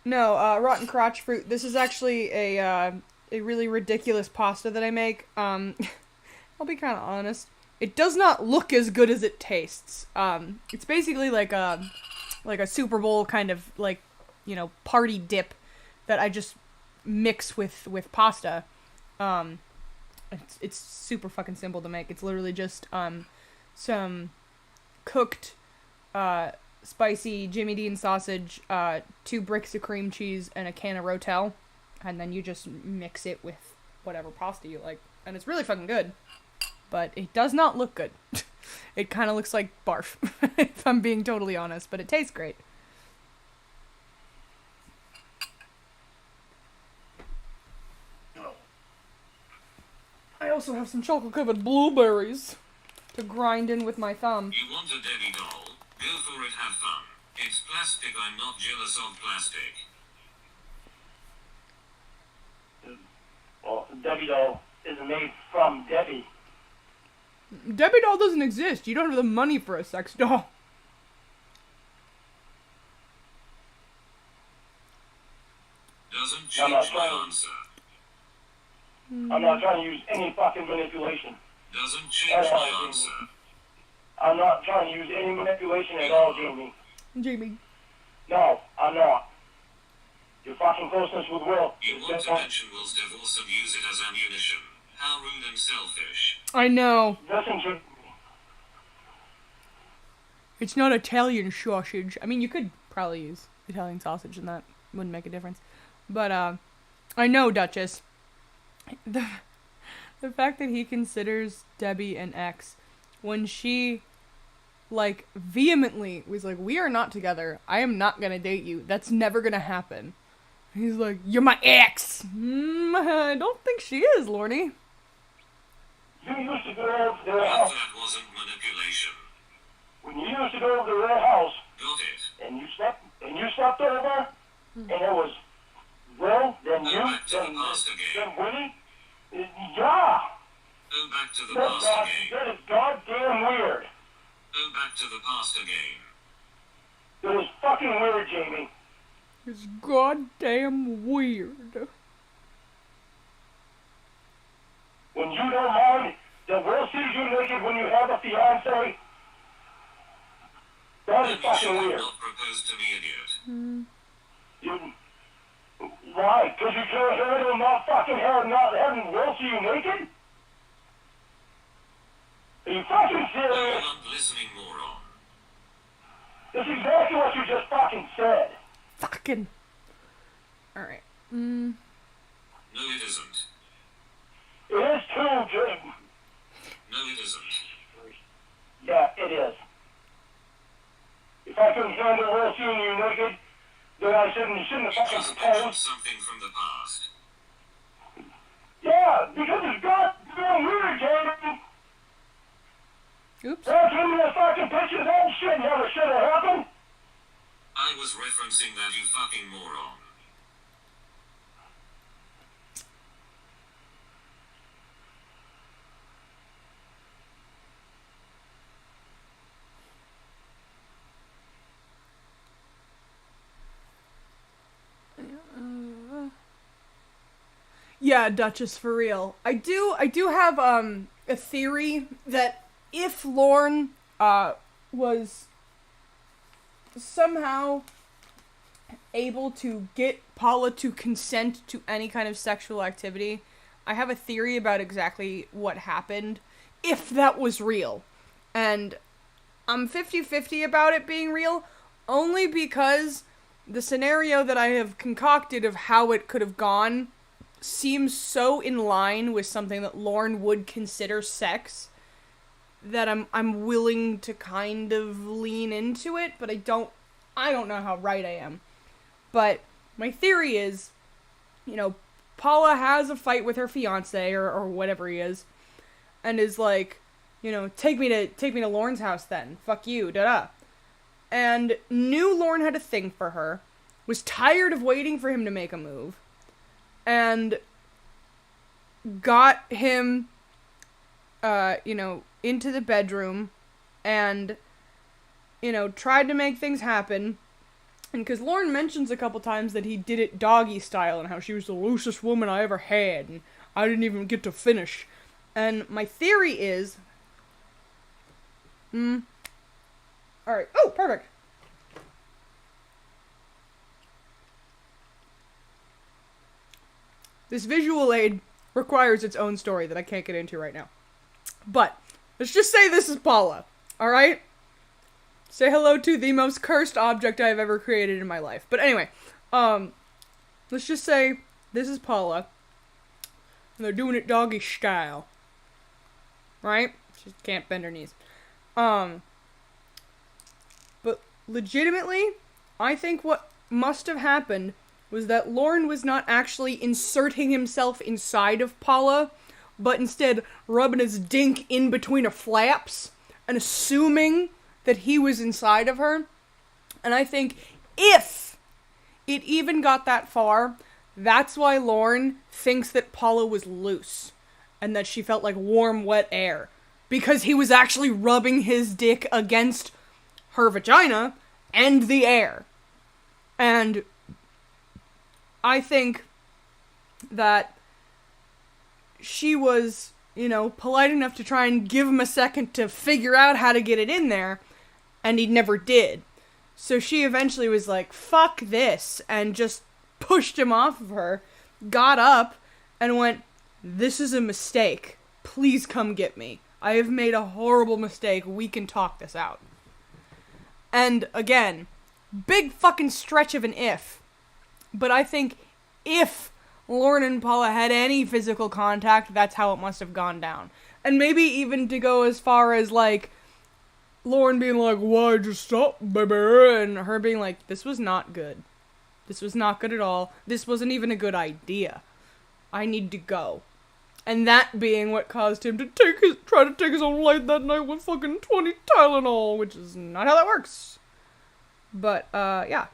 No, rotten crotch fruit. This is actually a really ridiculous pasta that I make. I'll be kind of honest. It does not look as good as it tastes. It's basically like a Super Bowl kind of like, you know, party dip that I just mix with pasta. It's super fucking simple to make. It's literally just some cooked spicy Jimmy Dean sausage, 2 bricks of cream cheese, and a can of Rotel, and then you just mix it with whatever pasta you like. And it's really fucking good. But it does not look good. It kind of looks like barf, if I'm being totally honest. But it tastes great. I also have some chocolate-covered blueberries to grind in with my thumb. You want a Debbie doll? Go for it, have fun. It's plastic, I'm not jealous of plastic. Well, Debbie doll isn't made from Debbie. Debbie doll doesn't exist. You don't have the money for a sex doll. Doesn't I'm not change my trying- answer. I'm not trying to use any fucking manipulation. Doesn't change my answer. I'm not trying to use any manipulation at all, Jamie. Jamie. No, I'm not. Your fucking closeness with Will. You want to mention Will's divorce and use it as ammunition. How rude and selfish. I know. Listen to It's not Italian sausage. I mean, you could probably use Italian sausage and that wouldn't make a difference. But, I know, Duchess. The fact that he considers Debbie an ex when she, like, vehemently was like, we are not together. I am not gonna date you. That's never gonna happen. He's like, you're my ex. I don't think she is, Lorne. you used to go over to their But house. that wasn't manipulation. When you used to go over to their house Got it. and you slept over, and it was Will, then Go you, back to the then past again. Winnie. Yeah. Go back to the That's past God, again. that is goddamn weird. Go back to the past again. That is fucking weird, Jamie. It's goddamn weird. When you don't mind that Will sees you naked when you have a fiance, that Then is you fucking should have weird. not proposed to me, idiot. Why? Because you can't handle not having Will see you naked? Are you fucking No, serious? you're not listening, moron. That's exactly what you just fucking said. Fucking. Alright. No, it isn't. It is too, Jim. No, it isn't. Yeah, it is. If I couldn't handle Will seeing you naked, then I shouldn't have You fucking just mentioned proposed. something from the past. Yeah, because it's goddamn weird, Jamie. Oops. Don't give me the fucking pictures. That shit never should have happened. I was referencing that, you fucking moron. Yeah, Duchess, for real. I do have a theory that if Lorne was somehow able to get Paula to consent to any kind of sexual activity, I have a theory about exactly what happened if that was real. And I'm 50-50 about it being real, only because the scenario that I have concocted of how it could have gone seems so in line with something that Lorne would consider sex that I'm willing to kind of lean into it, but I don't know how right I am. But my theory is, Paula has a fight with her fiance or whatever he is, and is like, take me to Lorne's house then. Fuck you, da-da. And knew Lorne had a thing for her, was tired of waiting for him to make a move, and got him, into the bedroom, and, tried to make things happen. And because Lorne mentions a couple times that he did it doggy style, and how she was the loosest woman I ever had, and I didn't even get to finish. And my theory is... Alright. Oh, perfect. This visual aid requires its own story that I can't get into right now. But, let's just say this is Paula. Alright? Say hello to the most cursed object I've ever created in my life. But anyway, let's just say this is Paula. And they're doing it doggy style. Right? She can't bend her knees. But legitimately, I think what must have happened was that Lorne was not actually inserting himself inside of Paula, but instead rubbing his dink in between her flaps and assuming that he was inside of her. And I think if it even got that far, that's why Lorne thinks that Paula was loose and that she felt like warm, wet air. Because he was actually rubbing his dick against her vagina and the air. And I think that she was, polite enough to try and give him a second to figure out how to get it in there, and he never did. So she eventually was like, fuck this, and just pushed him off of her, got up, and went, this is a mistake. Please come get me. I have made a horrible mistake. We can talk this out. And again, big fucking stretch of an if. But I think if Lorne and Paula had any physical contact, that's how it must have gone down. And maybe even to go as far as, like, Lorne being like, why'd you stop, baby? And her being like, this was not good. This was not good at all. This wasn't even a good idea. I need to go. And that being what caused him to try to take his own life that night with fucking 20 Tylenol, which is not how that works. But, yeah.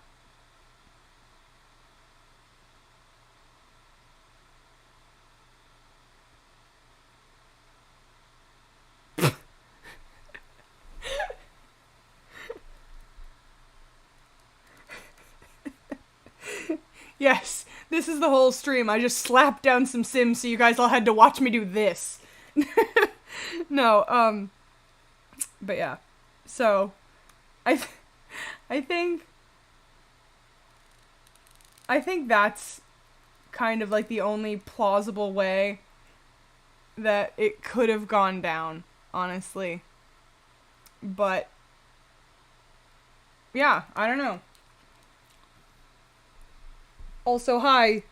Yes, this is the whole stream. I just slapped down some Sims so you guys all had to watch me do this. No, but yeah. So, I think that's kind of like the only plausible way that it could have gone down, honestly. But, yeah, I don't know. Also, hi,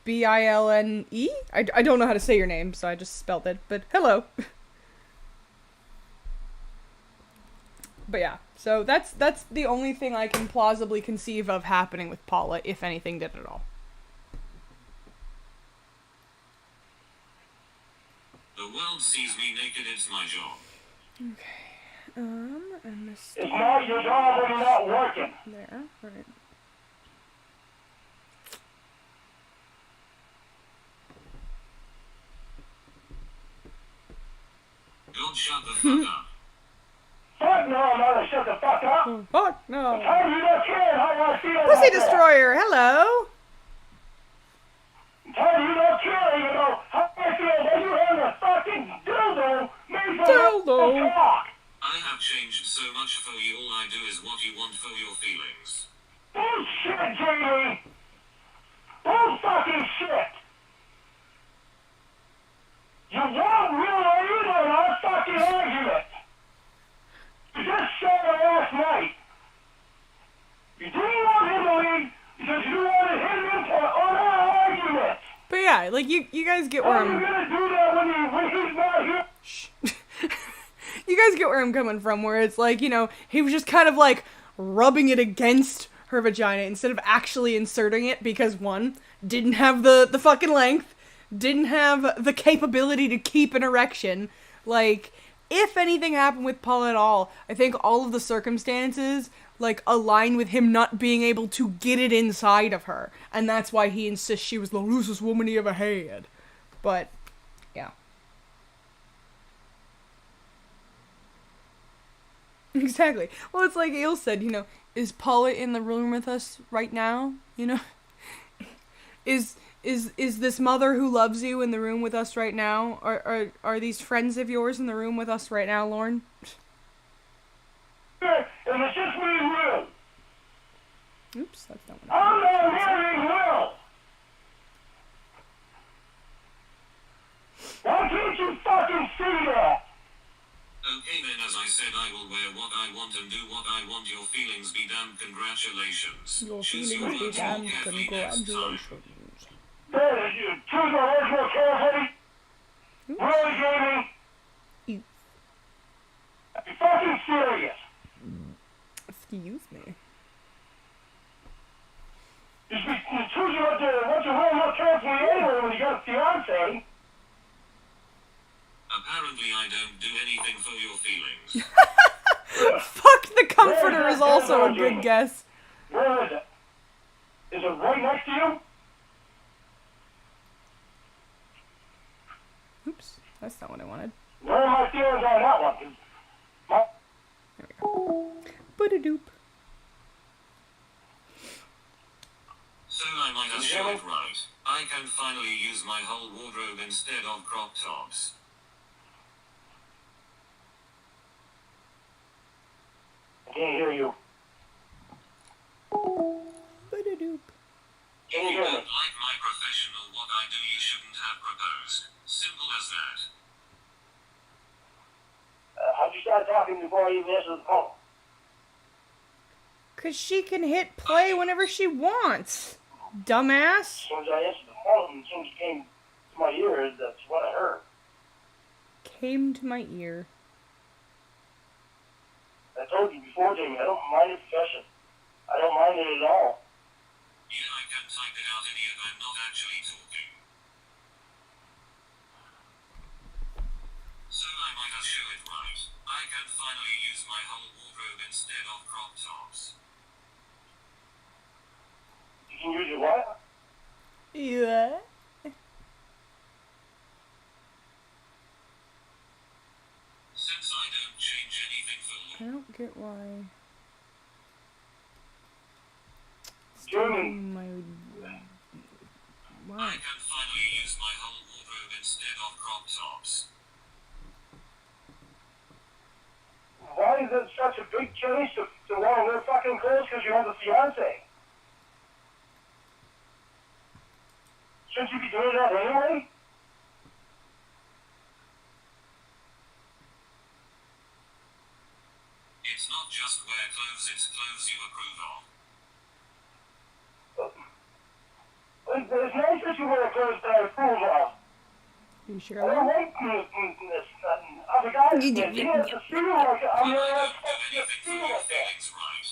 Bilne? I don't know how to say your name, so I just spelled it, but hello. But yeah, so that's the only thing I can plausibly conceive of happening with Paula, if anything did at all. The world sees me naked, it's my job. Okay, and this... It's not your job when you're not working. There, right. God, shut the fuck up. Fuck no, I'm not gonna shut the fuck up. Oh, fuck no. How do you not care how I feel Pussy about that? Destroyer, hello! How do you not care, how I feel that you have a fucking dildo made from Dildo. talk? I have changed so much for you, all I do is what you want for your feelings. Bullshit, Jamie! Bull fucking shit! You want real aid or not fucking argument? You just said it last night. You didn't want him to leave because you wanted him into an argument. But yeah, like, you guys get where How are you I'm... gonna do that when he's not here? Shh. You guys get where I'm coming from, where it's like, he was just kind of like rubbing it against her vagina instead of actually inserting it because, one, didn't have the fucking length, didn't have the capability to keep an erection. Like, if anything happened with Paul at all, I think all of the circumstances, like, align with him not being able to get it inside of her. And that's why he insists she was the loosest woman he ever had. But, yeah. Exactly. Well, it's like Eel said, is Paula in the room with us right now? Is this mother who loves you in the room with us right now? Are these friends of yours in the room with us right now, Lorne? And it's just me and Will. Oops, that's not what I'm not hearing Will. Why can't you fucking see that? Okay then, as I said, I will wear what I want and do what I want. Your feelings be damned. Congratulations. Your Choose feelings be words more damned. carefully next time. Congratulations. There, you choose my words more carefully. Really, Jamie? You- Be fucking serious. Excuse me. You choose what you hold more carefully anyway when you got a fiance. Apparently I don't do anything for your feelings. Fuck, the comforter is also a good guess. Where is it? Is it right next to you? Oops, that's not what I wanted. Where are my feelings on that one? 'Cause my, There we go. Ba-da-doop. So I might have shown it right. I can finally use my whole wardrobe instead of crop tops. I can't hear you. Ba-da-doop. If Can you you hear don't me? like my professional what I do, you shouldn't have proposed. Simple as that. How'd you start talking before I even answered the phone? 'Cause she can hit play whenever she wants. Dumbass. As soon as I answered the phone, as soon as it came to my ears, that's what I heard. Came to my ear. I told you before, Jamie, I don't mind your profession. I don't mind it at all. Yeah, I can type it out, idiot. I'm not actually talking. So I might as show it right. I can finally use my whole wardrobe instead of crop tops. You can use your what? Yeah. Since I don't change anything for I long. don't get why. Jamie, My. I Why? can finally use my whole wardrobe instead of crop tops. why is it such a big change to want to wear fucking clothes because you have a fiance? Shouldn't you be doing that anyway? It's not just wear clothes, it's clothes you approve of. It's nice that you wear clothes that I approve of. You I sure? don't like this other guys. He has to feel like I'm I not don't do supposed to anything for feel your like that. feelings, right?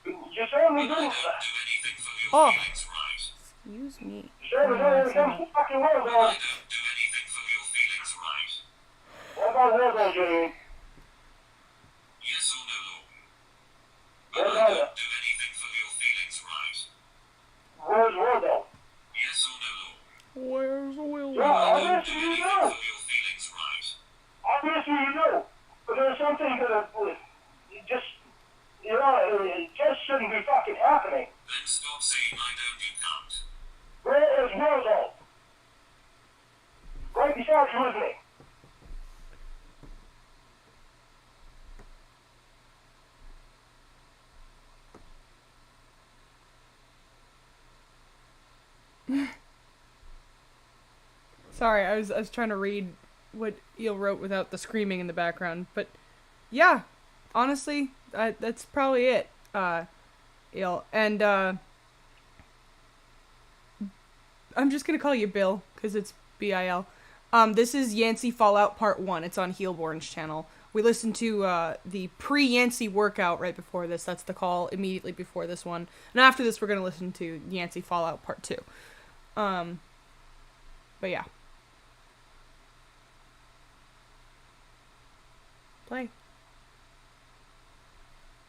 You certainly I do. don't do anything for your Oh. feelings, right? Excuse me. You certainly do when it comes to fucking war I zone. don't do anything for your feelings, right? What about war zone, Jamie? Yes or no, Lord? What But I about it? don't do anything for your feelings, right? Where's war zone? Yes or no, Lord? Where's Will? Yeah, I don't obviously do you anything do. for your feelings, right? Obviously you do. But there's some things that just, it just shouldn't be fucking happening. Then stop saying I don't, you cunt. Where is war zone? Right beside you, isn't he? Sorry, I was trying to read what Eel wrote without the screaming in the background, but yeah, honestly, that's probably it, Eel. And I'm just gonna call you Bill because it's BIL. This is Yancey Fallout Part 1. It's on Heelborn's channel. We listened to the pre-Yancey workout right before this. That's the call immediately before this one. And after this, we're gonna listen to Yancey Fallout Part 2. But yeah. Play.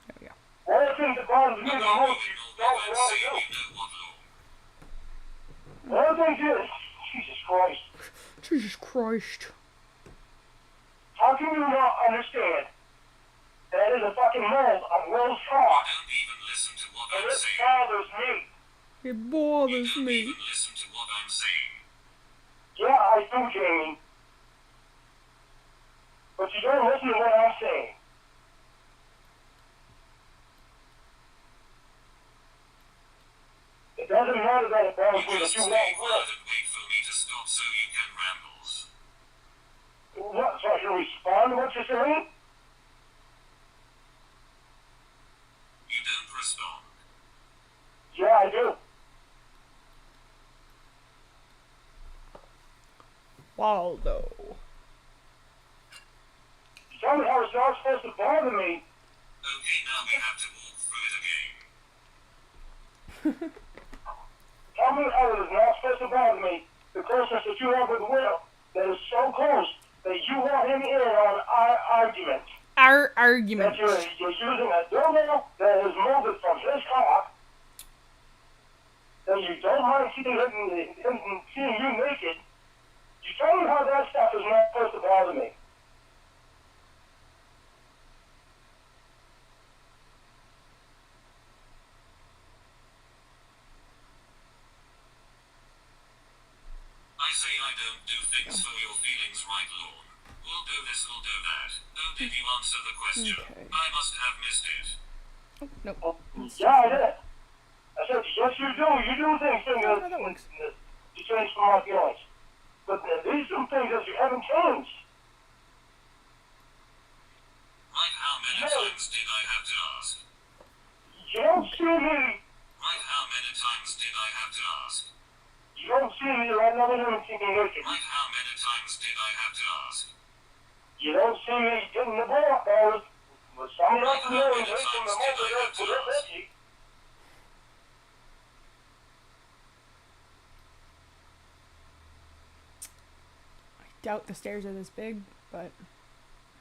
There we go. One of the things that bothers me I'm the not most going is all don't the way want to saying do. you know what, Lord. One of the things is, Jesus Christ, Jesus Christ. how can you not understand that is a fucking mold on Will's You car, don't even listen to what and I'm it saying. bothers me? It You bothers don't me. even listen to what I'm saying. Yeah, I do, Jamie. But you don't listen to what I'm saying. It doesn't matter that it bothers You me that just you stay won't quiet listen. and wait for me to stop so you can rambles. What, so I can respond to what you're saying? You don't respond. Yeah, I do. Waldo. You tell me how it's not supposed to bother me. Okay, now we have to walk through it again. Tell me how it is not supposed to bother me. The closeness that you have with Will, that is so close that you want him in on our argument. Our That argument. you're using a dildo that is molded from his cock. That you don't mind seeing you naked. You tell me how that stuff is not supposed to bother me. I say I don't do things for your feelings, right, Lorne? We'll do this, we'll do that. Oh, did you answer the question? Okay. I must have missed it. Oh, no. Yeah, I did. I said, yes, you do. You do things Oh, no, that works. to change from my feelings. But these are some things that you haven't changed. Right, how many No. times did I have to ask? You don't see me. Right, how many times did I have to ask? You don't see me right now in the naked. Right, how many times did I have to ask? You don't see me getting the ball balls with somebody else in there and making the moment there for their baby. I doubt the stairs are this big, but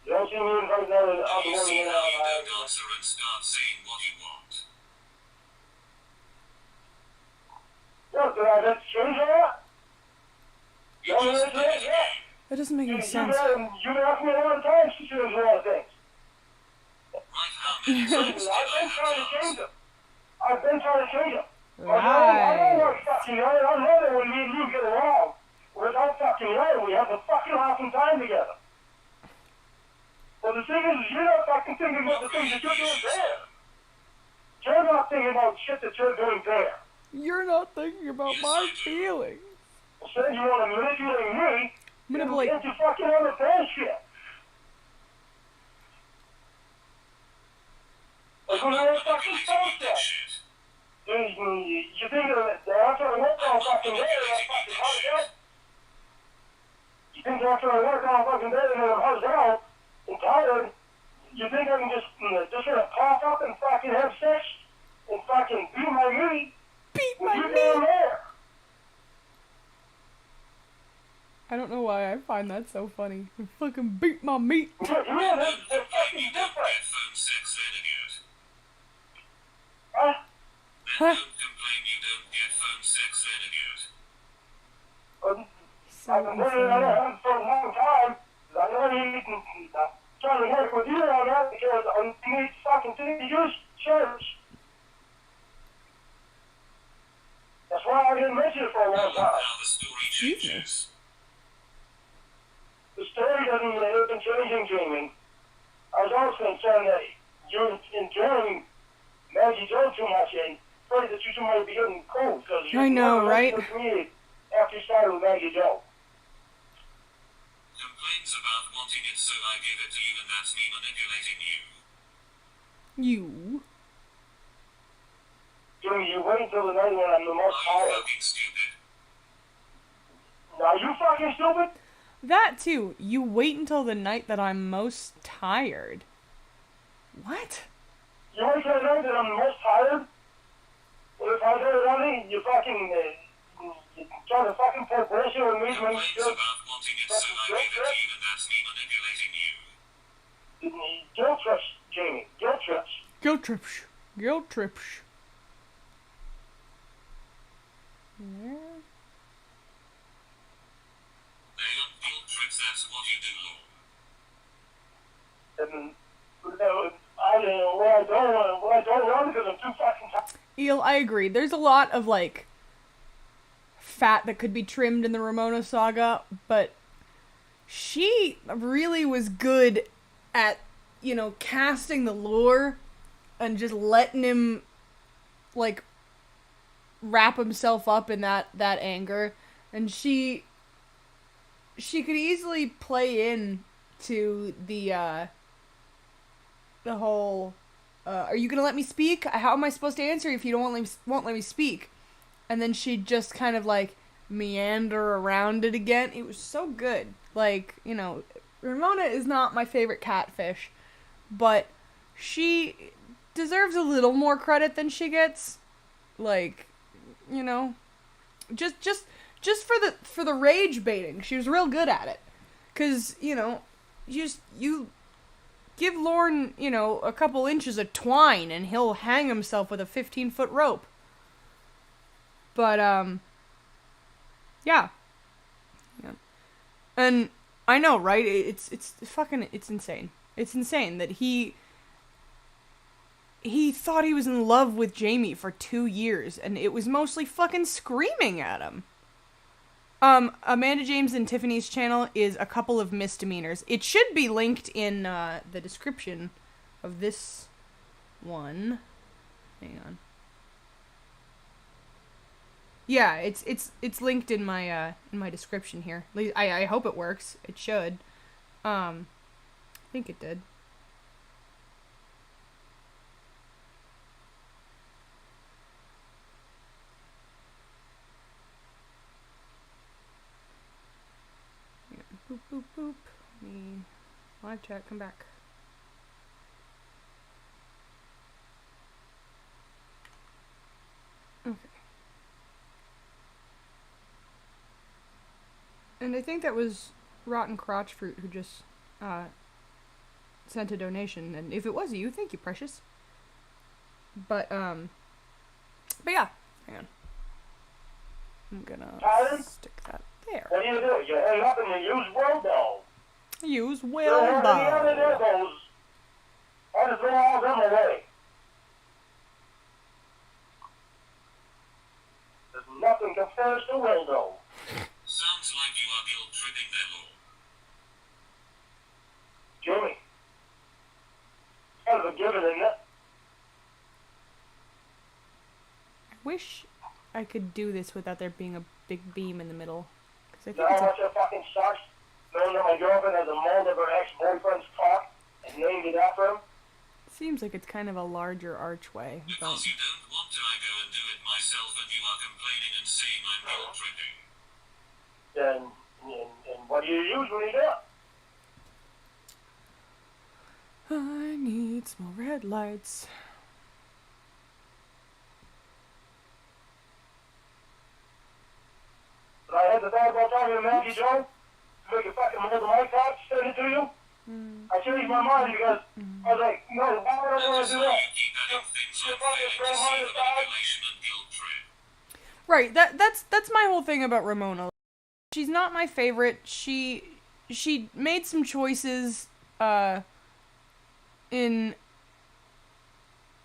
You don't see me right now in the other You woman see in how you don't there. answer and start saying what you want. What, did I just change that? You No, just no, did it yeah. again. that doesn't make any You sense. asked me a lot of times to change a lot of things. Right, how many times did I've I been have trying to to change ask? them. I've been trying to change them. I know Right. we're fucking right. I know that when me and you get along, without fucking right, we have a fucking awesome time together. But the thing is, you're not fucking thinking about the things that you're doing there. You're not thinking about shit that you're doing there. You're not thinking about my feelings. Instead, you want to manipulate me Manipulate. into fucking understand shit. Like when you're fucking Manipulating stuff. that shit. You think that after I work all fucking day, I'm fucking hard out? You think after I work all fucking day and I'm hard out and tired, you think I can just gonna cough up and fucking have sex and fucking beat my meat? Beat Well, my you meat. down there. I don't know why I find that so funny. You fucking beat my meat. Yeah, Don't that's complain fucking you don't different. get phone sex, renegade. Huh? Then Huh? don't complain you don't get phone sex, renegade. So I've been working on insane. that for a long time. I know you can try to work with you on that because I need fucking things to use church. That's why I didn't mention it for a long time. Now the story Excuse me. changes. The story doesn't isn't changing, Jamie. I was always concerned that you're enjoying Maggie Joe too much and afraid that you two might be getting cold because you I know, never right? listened to me after you started with Maggie Joe. Complains about wanting it, so I give it to you, and that's me manipulating you. You. Jamie, you wait until the night when I'm the most Are you tired. fucking stupid? Now you fucking stupid? That too. You wait until the night that I'm most tired. What? You wait till the night that I'm the most tired? Well, if I get it on me, you fucking you try to fucking put pressure on me when you Complains feel about wanting it, so I give it to you, and that's me manipulating you. guilt trips, Jamie. Guilt trips. Guilt trips. Guilt trips. Yeah. They aren't guilt trips, that's what you do, Lorne. And I don't know what I don't want because I'm too fucking tired. Eel, I agree. There's a lot of, like, fat that could be trimmed in the Ramona saga, but she really was good at, you know, casting the lure and just letting him, like, wrap himself up in that anger. And she could easily play in to the whole... are you gonna let me speak? How am I supposed to answer if you won't let me speak? And then she'd just kind of like meander around it again. It was so good. Like, you know, Ramona is not my favorite catfish, but she deserves a little more credit than she gets. Like, you know, just for the rage baiting, she was real good at it. 'Cause, you know, you give Lorne, you know, a couple inches of twine and he'll hang himself with a 15-foot rope. But, yeah. And I know, right? It's insane. It's insane that he thought he was in love with Jamie for 2 years, and it was mostly fucking screaming at him. Amanda James and Tiffany's channel is A Couple of Misdemeanors. It should be linked in, the description of this one. Hang on. Yeah, it's linked in my description here. I hope it works. It should. I think it did. Boop, boop, boop. Live chat, come back. Okay. And I think that was Rotten Crotch Fruit who just, sent a donation. And if it was you, thank you, precious. But yeah. Hang on. I'm gonna stick that there. What do? You hang up and you use Wildo. Use You don't have any other Wildo. elbows. I just throw all them away. There's nothing compares to Wildo. Sounds like you are guilt tripping their law. Jimmy. Kind of a given, isn't it? I wish I could do this without there being a big beam in the middle. Because I You think know it's how much it fucking sucks? Knowing that my girlfriend has a mold of her ex-boyfriend's cock and named it after him? seems like it's kind of a larger archway. But Because you don't want to, I go and do it myself and you are complaining and saying I'm guilt tripping. And what do you usually do? I need some more red lights. But I had the thought about talking to Maggie Joe to make a fucking mold of my cock, send it to you. I changed my mind because I was like, no, why would I That want is to do why that? you keep adding things You're unfair fucking to see grandmother's the dog. manipulation and guilt trip. Right, that's my whole thing about Ramona. She's not my favorite. She made some choices in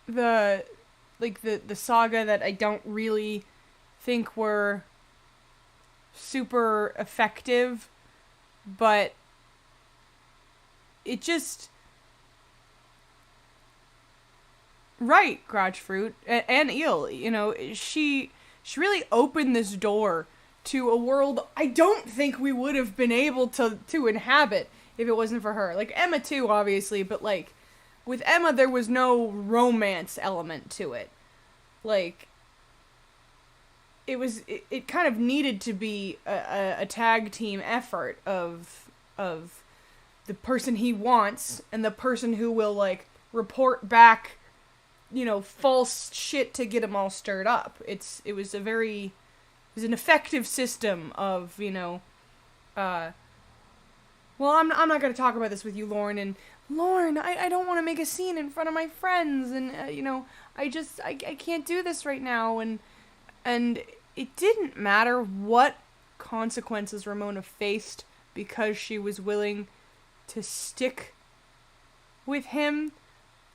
the saga that I don't really think were super effective, but it just right, Grudge Fruit and Eel, you know, she really opened this door to a world I don't think we would have been able to inhabit if it wasn't for her. Like, Emma too, obviously, but, like, with Emma, there was no romance element to it. Like, it kind of needed to be a tag team effort of the person he wants and the person who will, like, report back, you know, false shit to get him all stirred up. It was an effective system of, you know, well, I'm not going to talk about this with you, Lauren, and Lauren, I don't want to make a scene in front of my friends, and, you know, I can't do this right now, and it didn't matter what consequences Ramona faced because she was willing to stick with him.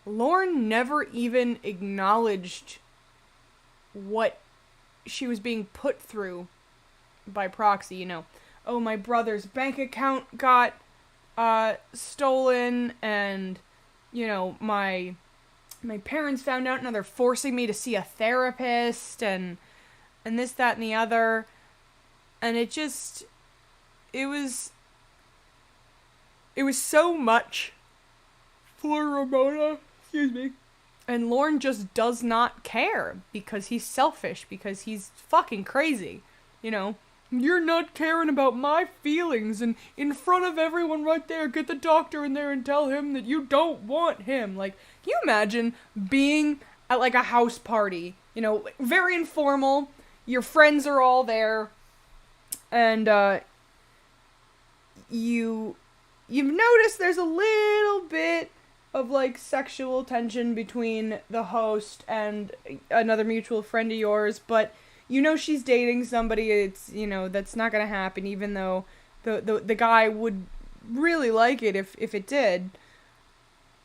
Lauren never even acknowledged what she was being put through by proxy, you know. Oh, my brother's bank account got stolen, and, you know, my parents found out, and now they're forcing me to see a therapist, and this, that, and the other. And it was so much for Ramona, excuse me. And Lauren just does not care because he's selfish, because he's fucking crazy, you know. You're not caring about my feelings, and in front of everyone right there, get the doctor in there and tell him that you don't want him. Like, can you imagine being at, like, a house party? You know, very informal, your friends are all there, and, you've noticed there's a little bit of, like, sexual tension between the host and another mutual friend of yours, but you know she's dating somebody, it's, you know, that's not gonna happen, even though the guy would really like it if it did.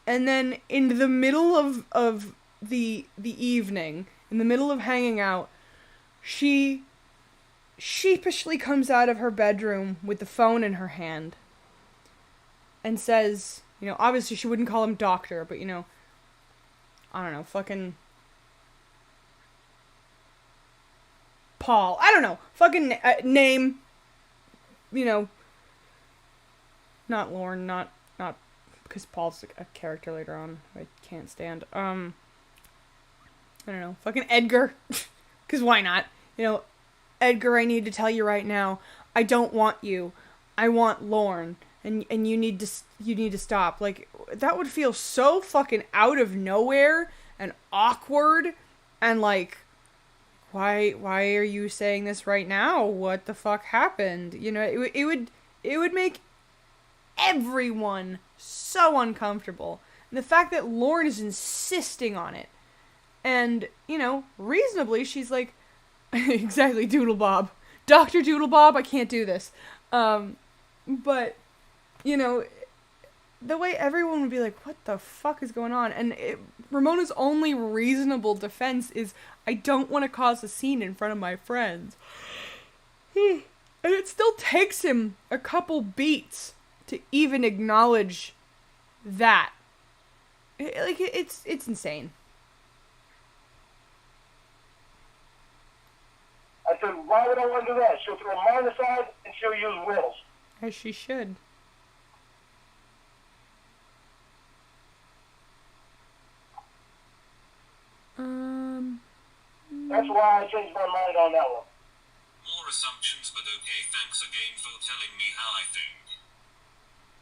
And then in the middle of the evening, in the middle of hanging out, she sheepishly comes out of her bedroom with the phone in her hand and says, you know, obviously she wouldn't call him doctor, but, you know, I don't know, fucking Paul. I don't know. Fucking name. You know. Not Lorne. Not because Paul's a character later on who I can't stand. I don't know. Fucking Edgar. Because why not? You know, Edgar, I need to tell you right now. I don't want you. I want Lorne. And you need to stop. Like, that would feel so fucking out of nowhere and awkward and like, why are you saying this right now? What the fuck happened? You know, it would make everyone so uncomfortable. And the fact that Lorne is insisting on it. And, you know, reasonably, she's like, exactly, Doodlebob. Dr. Doodlebob, I can't do this. But, you know, the way everyone would be like, what the fuck is going on? And Ramona's only reasonable defense is, I don't want to cause a scene in front of my friends. And it still takes him a couple beats to even acknowledge that. It's insane. I said, why would I want to do that? She'll throw mine aside and she'll use Will's. As she should. That's why I changed my mind on that one. More assumptions, but okay, thanks again for telling me how I think.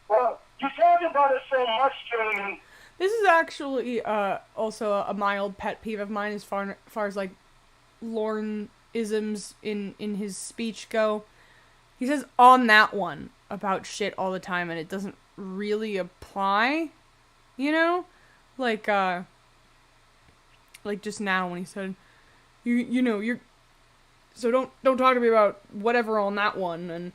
Well, you talk about it so much, Jamie. This is actually also a mild pet peeve of mine as far as like Lorne-isms in his speech go. He says on that one about shit all the time and it doesn't really apply, you know? Like just now when he said, you know, you're, so don't talk to me about whatever on that one, and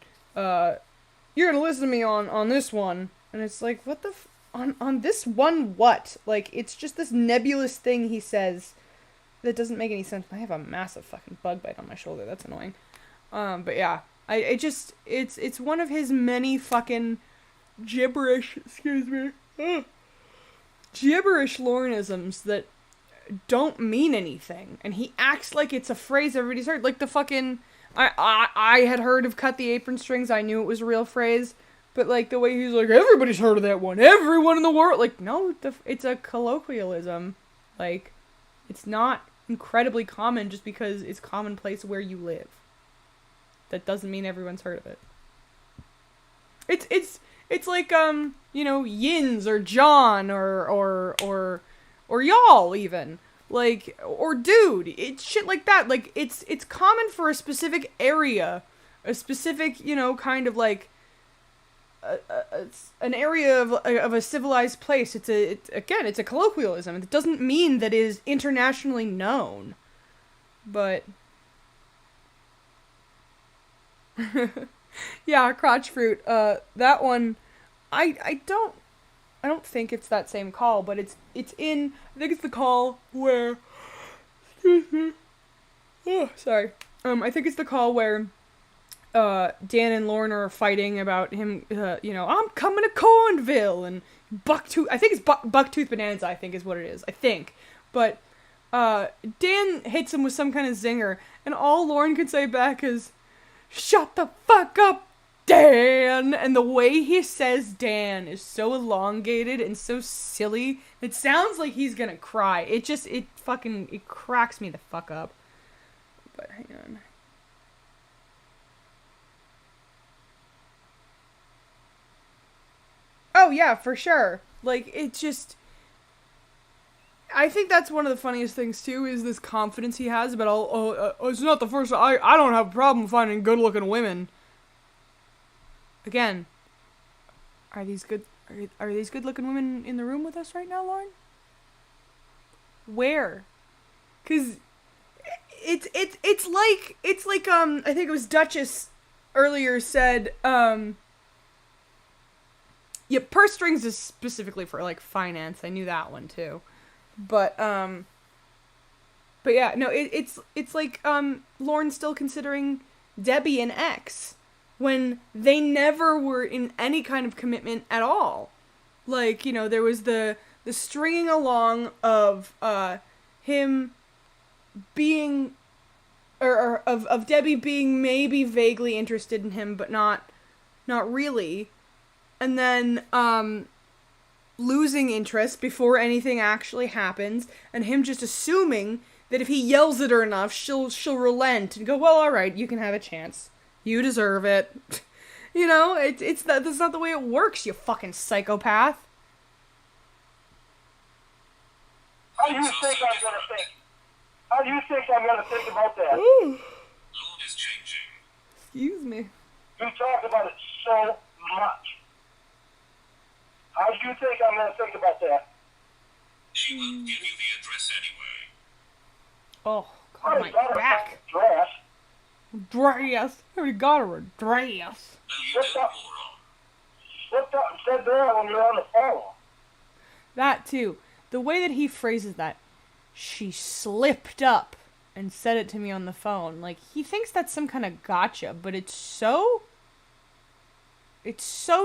you're gonna listen to me on this one, and it's like, what the on this one what? Like, it's just this nebulous thing he says that doesn't make any sense. I have a massive fucking bug bite on my shoulder, that's annoying. But yeah, it's one of his many fucking gibberish, gibberish Lorne-isms that don't mean anything, and he acts like it's a phrase everybody's heard. Like the fucking, I had heard of cut the apron strings. I knew it was a real phrase, but like the way he's like, everybody's heard of that one. Everyone in the world, like, no, it's a colloquialism. Like, it's not incredibly common just because it's commonplace where you live. That doesn't mean everyone's heard of it. It's like you know, yins or John or y'all even, like, or dude, it's shit like that. Like, it's common for a specific area, a specific, you know, kind of like an area of a civilized place. It's a colloquialism. It doesn't mean that it is internationally known, but yeah, crotch fruit. That one, I don't think it's that same call, but it's in, I think it's the call where, oh, sorry. I think it's the call where, Dan and Lorne are fighting about him, you know, I'm coming to Cornville, and Bucktooth, I think it's Bucktooth Bonanza, I think is what it is, I think. But, Dan hits him with some kind of zinger, and all Lorne can say back is, shut the fuck up, Dan! And the way he says Dan is so elongated and so silly. It sounds like he's gonna cry. It cracks me the fuck up. But hang on. Oh, yeah, for sure. Like, it's just... I think that's one of the funniest things, too, is this confidence he has about, it's not the first... I don't have a problem finding good-looking women. Again, are these good-looking women in the room with us right now, Lauren? Where? Because it's like, I think it was Duchess earlier said, yeah, purse strings is specifically for, like, finance. I knew that one, too. But yeah, no, it's like, Lauren's still considering Debbie an ex when they never were in any kind of commitment at all. Like, you know, there was the stringing along of, him being, or of Debbie being maybe vaguely interested in him, but not really. And then, losing interest before anything actually happens, and him just assuming that if he yells at her enough, she'll relent and go, well, alright, you can have a chance. You deserve it. You know, that's not the way it works, you fucking psychopath. How do you think I'm gonna think? How do you think I'm gonna think about that? Ooh. Lord is changing. Excuse me. You talk about it so much. How do you think I'm gonna think about that? She won't give you the address anyway. Oh, I God, my got her back. dress. Dress. I already got her a dress. No, you What's don't, up? moron. Slipped up and said that when you're on the phone. That, too. The way that he phrases that, she slipped up and said it to me on the phone. Like, he thinks that's some kind of gotcha, but it's so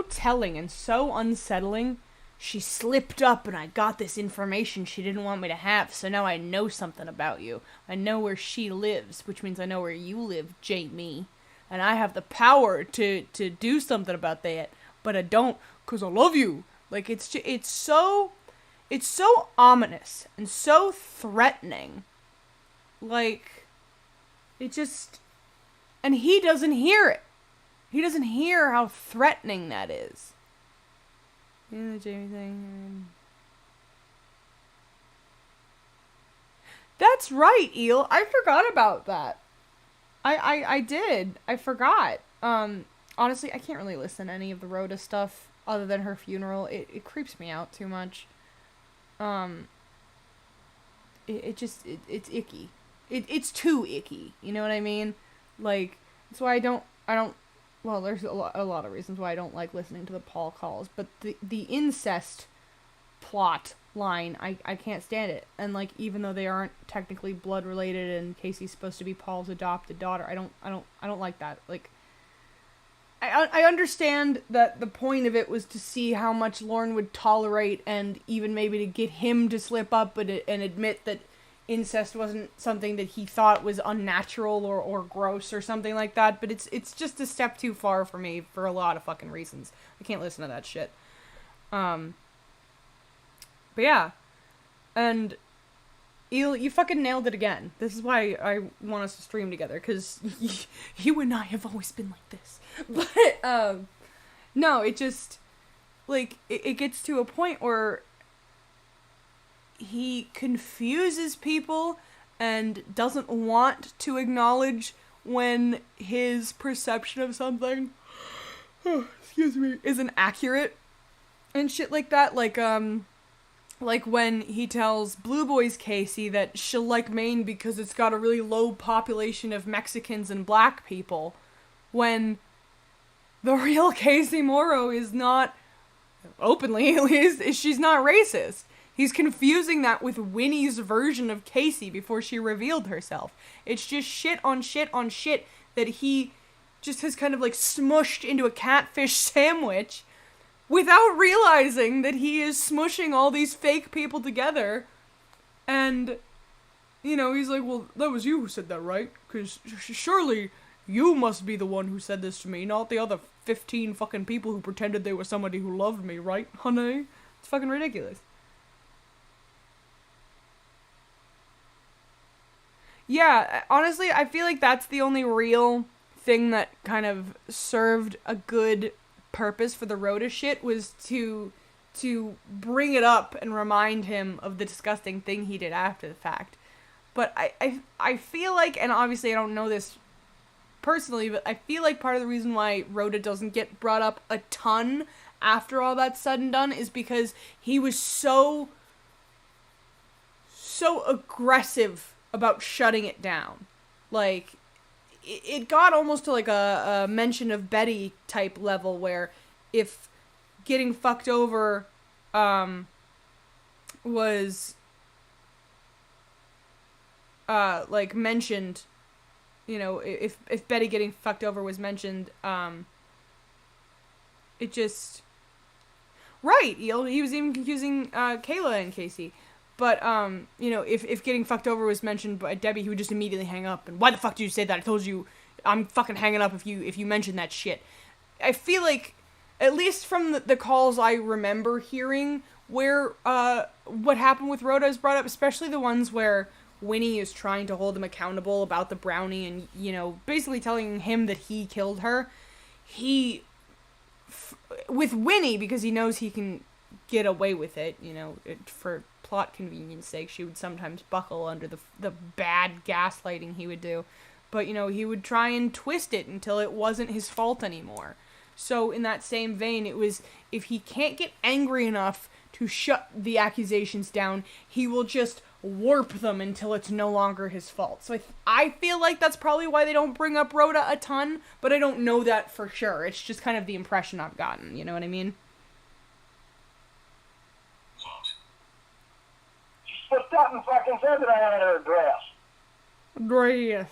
telling and so unsettling. She slipped up and I got this information she didn't want me to have, so now I know something about you. I know where she lives, which means I know where you live, Jamie. And I have the power to do something about that, but I don't, 'cause I love you. Like, it's so ominous and so threatening. Like, it just... And he doesn't hear it. He doesn't hear how threatening that is. You know the Jamie thing? That's right, Eel. I forgot about that. I did. I forgot. Honestly, I can't really listen to any of the Rhoda stuff other than her funeral. It creeps me out too much. It's icky. It's too icky. You know what I mean? Like, that's why I don't, well, there's a lot of reasons why I don't like listening to the Paul calls, but the incest plot line, I can't stand it. And, like, even though they aren't technically blood related and Casey's supposed to be Paul's adopted daughter, I don't like that. Like, I understand that the point of it was to see how much Lauren would tolerate and even maybe to get him to slip up and admit that incest wasn't something that he thought was unnatural or gross or something like that, but it's just a step too far for me for a lot of fucking reasons. I can't listen to that shit. But yeah. And you fucking nailed it again. This is why I want us to stream together, because you and I have always been like this. But, no, it just, like, it gets to a point where he confuses people and doesn't want to acknowledge when his perception of something, excuse me, isn't accurate and shit like that. Like when he tells Blue Boys Casey that she'll like Maine because it's got a really low population of Mexicans and black people, when the real Casey Morrow is not, openly at least, she's not racist. He's confusing that with Winnie's version of Casey before she revealed herself. It's just shit on shit on shit that he just has kind of like smushed into a catfish sandwich without realizing that he is smushing all these fake people together. And, you know, he's like, well, that was you who said that, right? Because surely you must be the one who said this to me, not the other 15 fucking people who pretended they were somebody who loved me, right, honey? It's fucking ridiculous. Yeah, honestly, I feel like that's the only real thing that kind of served a good purpose for the Rhoda shit was to bring it up and remind him of the disgusting thing he did after the fact. But I feel like, and obviously I don't know this personally, but I feel like part of the reason why Rhoda doesn't get brought up a ton after all that's said and done is because he was so aggressive about shutting it down. Like, it got almost to like a mention of Betty type level, where if getting fucked over was like mentioned, you know, if Betty getting fucked over was mentioned, it just right, he was even confusing Kayla and Casey. But, you know, if getting fucked over was mentioned by Debbie, he would just immediately hang up. And why the fuck did you say that? I told you I'm fucking hanging up if you mention that shit. I feel like, at least from the calls I remember hearing, where what happened with Rhoda is brought up, especially the ones where Winnie is trying to hold him accountable about the brownie and, you know, basically telling him that he killed her. With Winnie, because he knows he can get away with it, you know, for plot convenience sake, she would sometimes buckle under the bad gaslighting he would do. But, you know, he would try and twist it until it wasn't his fault anymore. So, in that same vein, it was, if he can't get angry enough to shut the accusations down, he will just warp them until it's no longer his fault. So I feel like that's probably why they don't bring up Rhoda a ton, but I don't know that for sure. It's just kind of the impression I've gotten, you know what I mean? What? She slipped up and fucking said that I had her address. Address.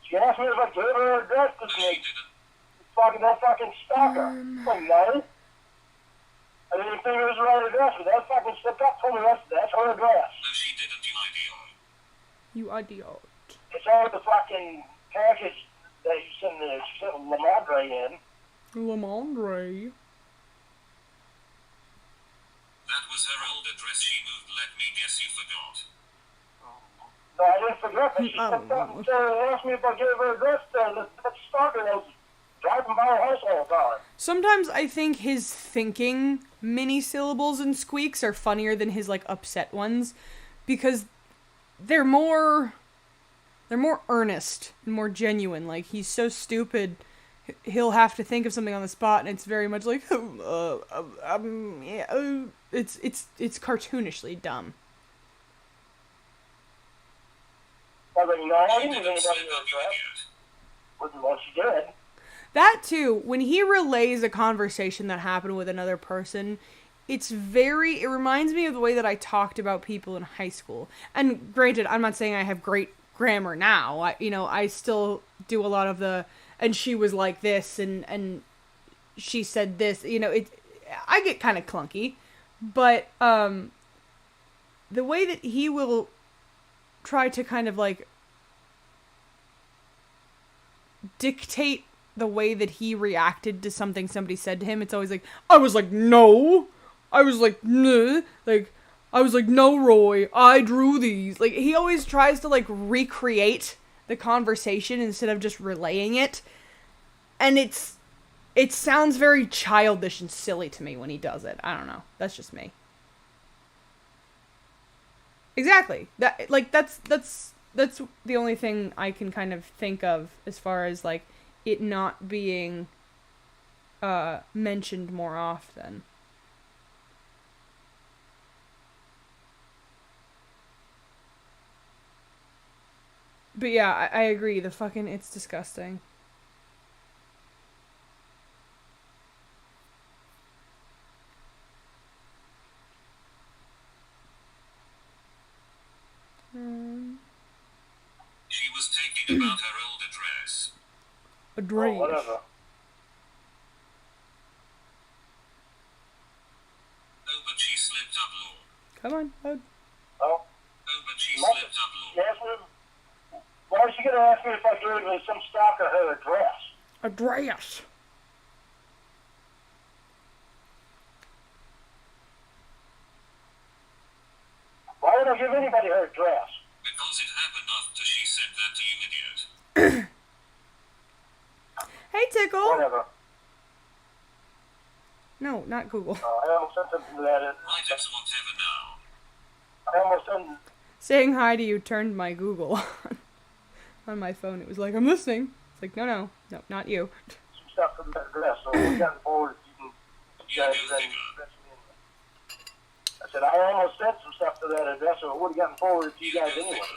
She asked me if I gave her her address to She me. didn't. Fucking that fucking stalker. Like, no. I didn't think it was the right address, but that fucking slipped up, told me that's her address. No, she didn't, you idiot. You idiot. It's all the fucking package that you sent Lamadre in. Lamondre. That was her old address she moved. Let me guess you forgot. No, I didn't forget that. She slipped up and asked me if I gave her her address to that stalker that was driving by her house all the time. Sometimes I think his thinking mini-syllables and squeaks are funnier than his, like, upset ones, because they're more earnest and more genuine. Like, he's so stupid, he'll have to think of something on the spot, and it's very much like, it's cartoonishly dumb. I was like, no, I She didn't give didn't anybody slip her up, you address. idiot. Well, she did. That too, when he relays a conversation that happened with another person, it reminds me of the way that I talked about people in high school. And granted, I'm not saying I have great grammar now. I still do a lot of the, and she was like this, and she said this, I get kind of clunky. But, the way that he will try to kind of, like, dictate the way that he reacted to something somebody said to him, it's always like, I was like, no. I was like, nah. Like, I was like, no, Roy, I drew these. Like, he always tries to, like, recreate the conversation instead of just relaying it. And it sounds very childish and silly to me when he does it. I don't know. That's just me. Exactly. That's the only thing I can kind of think of as far as, like, it not being mentioned more often. But yeah, I agree. It's disgusting. She was taking about her old address. Address. Oh, whatever. Oh, but she slipped up, Lord. Come on, bud. Oh, Oh, but she slipped up, she Lord. asked me, why is she going to ask me if I gave some stalker her address? Address. Why would I give anybody her address? Because it happened after she said that to you, idiot. Hey, Tickle. Whatever. No, not Google. I almost sent something to that. Right, it's whatever now. I almost sent Saying hi to you turned my Google on my phone. It was like, I'm listening. It's like, no, not you. some stuff from that address, so we're getting forward. You You can go then figure. fetch me in. I said, I almost sent some stuff to that address, so it would have gotten forwarded to you guys go anyway. figure.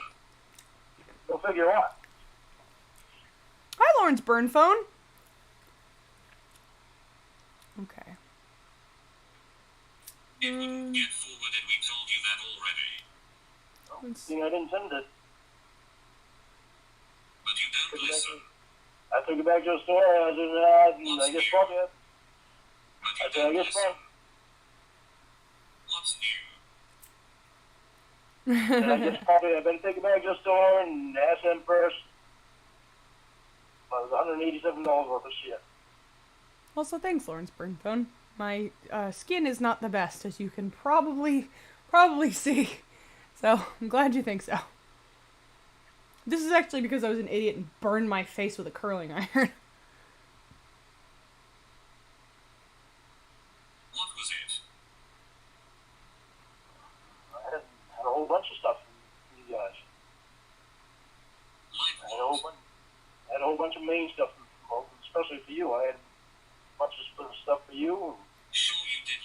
Go figure what? Hi, Lawrence Burn phone. Okay. It wouldn't get forwarded, we told you that already. See, I didn't send it. But you don't listen. I took it back to the store, and I guess probably, But I you said, I don't guess listen. probably, What's new? and I guess probably I better take it back to the store and ask them first. Well, it was $187 worth of shit. Also, thanks, Lawrence Burn phone. My skin is not the best, as you can probably see. So, I'm glad you think so. This is actually because I was an idiot and burned my face with a curling iron. What was it? I had a whole bunch of stuff from you guys. Like I had a whole bunch of main stuff, especially for you. I had a bunch of stuff for you. Sure you did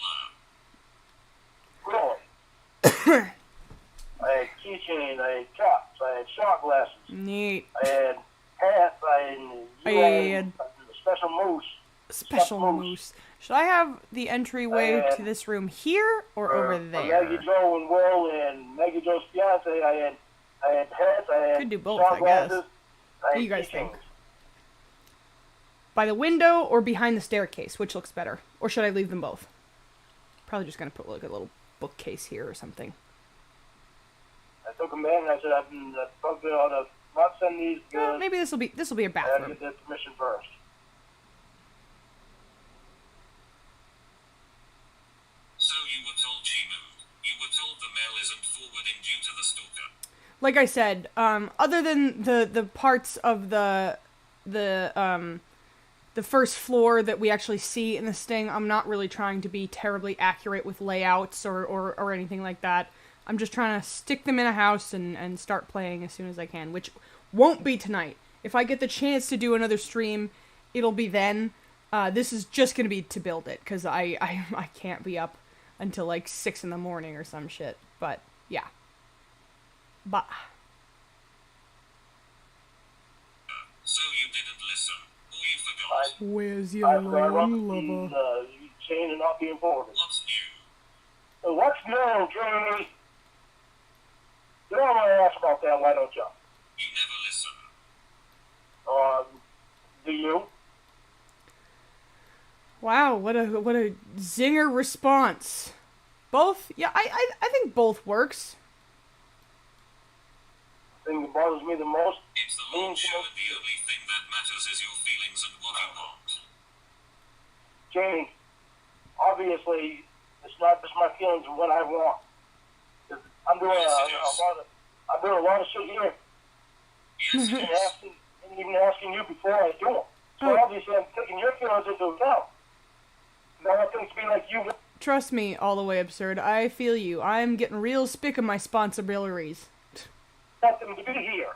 Really? learn. I had keychains, I had cups, I had shot glasses, Neat. I had hats, I had had- a special moose. Special Moose. moose. Should I have the entryway to this room here or over For there? Maggie Joe and Will and Maggie Joe's fiance, I had hats, I had Could do both, shot I guess. glasses, I What had do you guys keychains. think? By the window or behind the staircase? Which looks better? Or should I leave them both? Probably just gonna put like a little bookcase here or something. I took them in and I said, I probably ought to not send these Well, because maybe this will be a I have to bathroom. get their permission first. So you were told she moved. You were told the mail isn't forwarding due to the stalker. Like I said, other than the parts of the first floor that we actually see in this thing, I'm not really trying to be terribly accurate with layouts or anything like that. I'm just trying to stick them in a house and start playing as soon as I can, which won't be tonight. If I get the chance to do another stream, it'll be then. This is just gonna be to build it, because I can't be up until like 6 in the morning or some shit. But, yeah. Bah. So you didn't listen. Or you forgot. Where's I your forgot about long lover? the chain and not being forwarded. What's new? So what's new, Jamie? Get on my ass about that, why don't you? You never listen. Do you? Wow, what a zinger response. Both? Yeah, I think both works. The thing that bothers me the most, It's the launch show and the only thing that matters is your feelings and what you want. Jamie, obviously, it's not just my feelings and what I want. 'Cause I'm doing a lot of shit here, Yes, it and is. even asking you before I do them. So Oh. obviously, I'm taking your feelings into account. Now I want things to be like you. Trust me, all the way absurd. I feel you. I'm getting real spick of my sponsibilities. Want them to be here.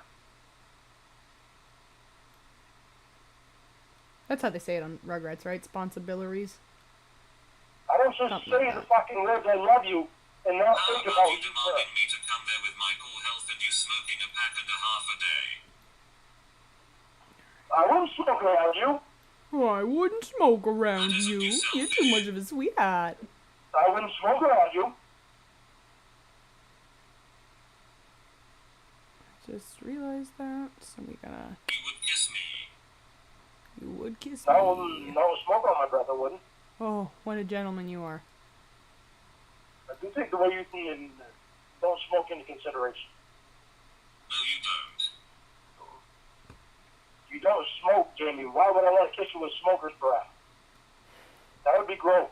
That's how they say it on Rugrats, right? Sponsibilities. I don't just Something say like the that. fucking words I love you and not How think about about you you demanding first. me to come there with my poor health and you smoking a pack and a half a day? I wouldn't smoke around you. Oh, I wouldn't smoke around That isn't you. you You're selfish. too much of a sweetheart. I wouldn't smoke around you. Just realized that, so we gotta... You would kiss me. You would kiss No, me. no smoke on my breath, I wouldn't. Oh, what a gentleman you are. I do take the way you can and don't smoke into consideration. No, you don't. You don't smoke, Jamie. Why would I want to kiss you with smoker's breath? That would be gross.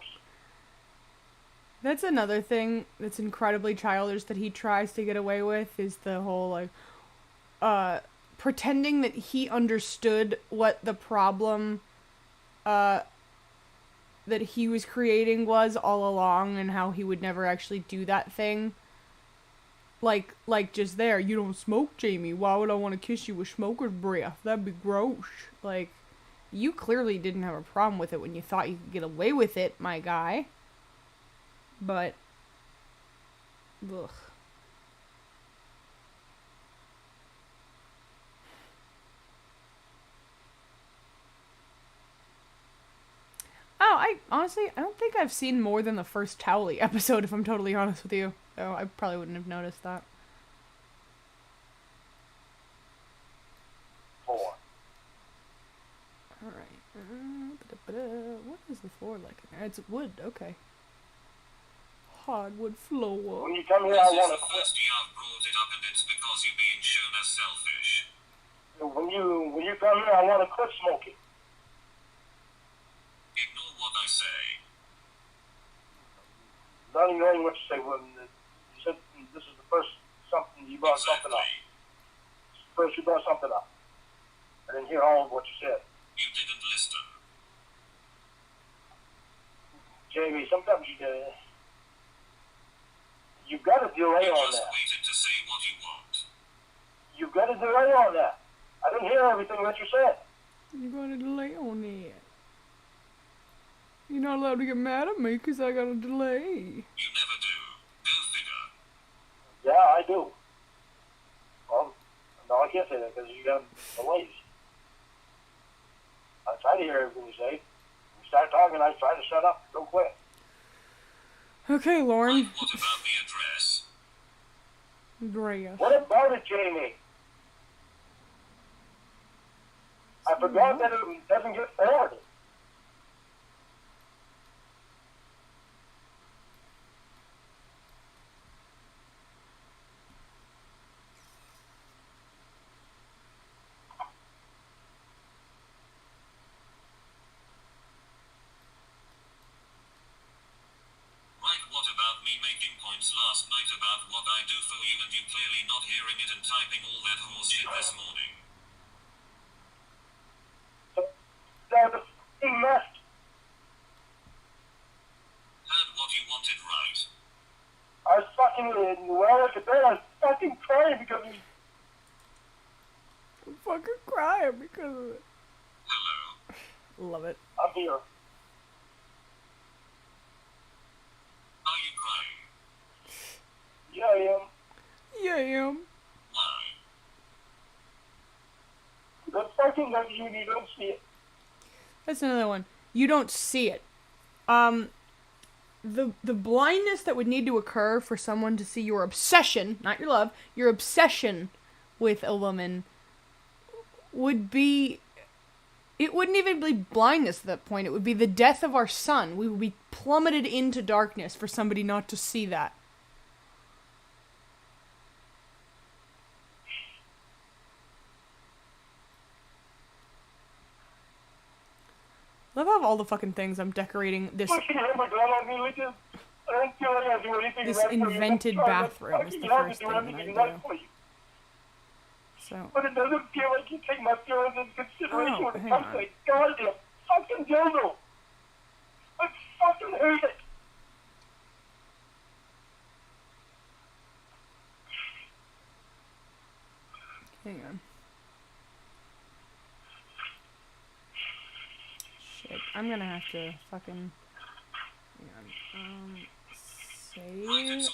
That's another thing that's incredibly childish that he tries to get away with, is the whole, like, pretending that he understood what the problem, that he was creating was all along, and how he would never actually do that thing. Like just there, you don't smoke, Jamie. Why would I want to kiss you with smoker's breath? That'd be gross. Like, you clearly didn't have a problem with it when you thought you could get away with it, my guy. But, ugh. Oh, I don't think I've seen more than the first Towley episode, if I'm totally honest with you. So I probably wouldn't have noticed that. 4. Alright. What is the floor like in there? It's wood, okay. Hardwood floor. When you come here, This I is want the to quit. first you've brought it up, and it's because you're being shown as selfish. When you come here, I want to quit smoking. Ignore what I say. Not ignoring what you say. When you said this is the first something you brought something up. Exactly. First you brought something up. I didn't hear all of what you said. You didn't listen. Jamie, sometimes you've got a delay You on just that. waited to say what you want. You've got a delay on that. I didn't hear everything that you said. You got a delay on it. You're not allowed to get mad at me because I got a delay. You never do. Go figure. Yeah, I do. Well, no, I can't say that because you got delays. I try to hear everything you say. You start talking, I try to shut up real quick. Okay, Lauren. Like, what about the address? Drea. What about it, Jamie? I forgot that it doesn't get forwarded. Like, what about me making points last night about what I do for you and you clearly not hearing it and typing all that horse shit this morning? That was he messed. Heard what you wanted right. I was fucking, well, like I said, I was fucking crying because he, I'm fucking crying because of it. Hello. Love it. I'm here. Are you crying? Yeah, I am. Yeah, I am. Why? That's fucking that you don't see it. That's another one. You don't see it. The blindness that would need to occur for someone to see your obsession, not your love, your obsession with a woman would be... It wouldn't even be blindness at that point. It would be the death of our sun. We would be plummeted into darkness for somebody not to see that. Love how all the fucking things I'm decorating this Fucking hell, my God, I mean, like this. I don't feel like I do anything This right for you. invented I'm trying to bathroom is the fucking first do thing that everything I right do. for you. so But it doesn't feel like you take my feelings into consideration Oh, when it hang comes on. to a goddamn fucking dildo. I fucking hate it. hang on. Shit, I'm gonna have to fucking hang on. Save as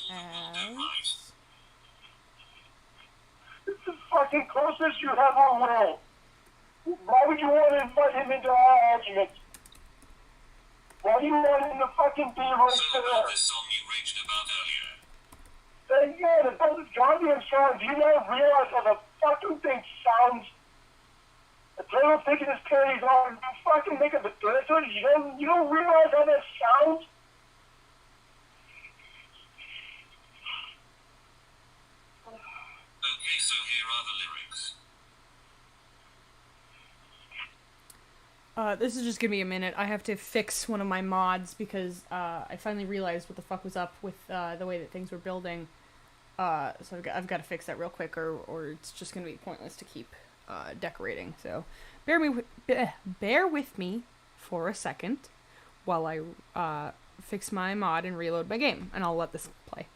It's the fucking closest you have on world. Why would you want to invite him into our argument? Why do you want him to fucking be right So there? about this song you raged about earlier. Yeah, the goddamn sound. Do you not realize how the fucking thing sounds? The turtle taking his panties off and you fucking making the dirt to it. You don't realize how that sounds? Okay, so here are the lyrics. This is just gonna be a minute. I have to fix one of my mods because I finally realized what the fuck was up with the way that things were building. So I've got to fix that real quick, or it's just gonna be pointless to keep decorating. So bear with me for a second while I fix my mod and reload my game, and I'll let this play.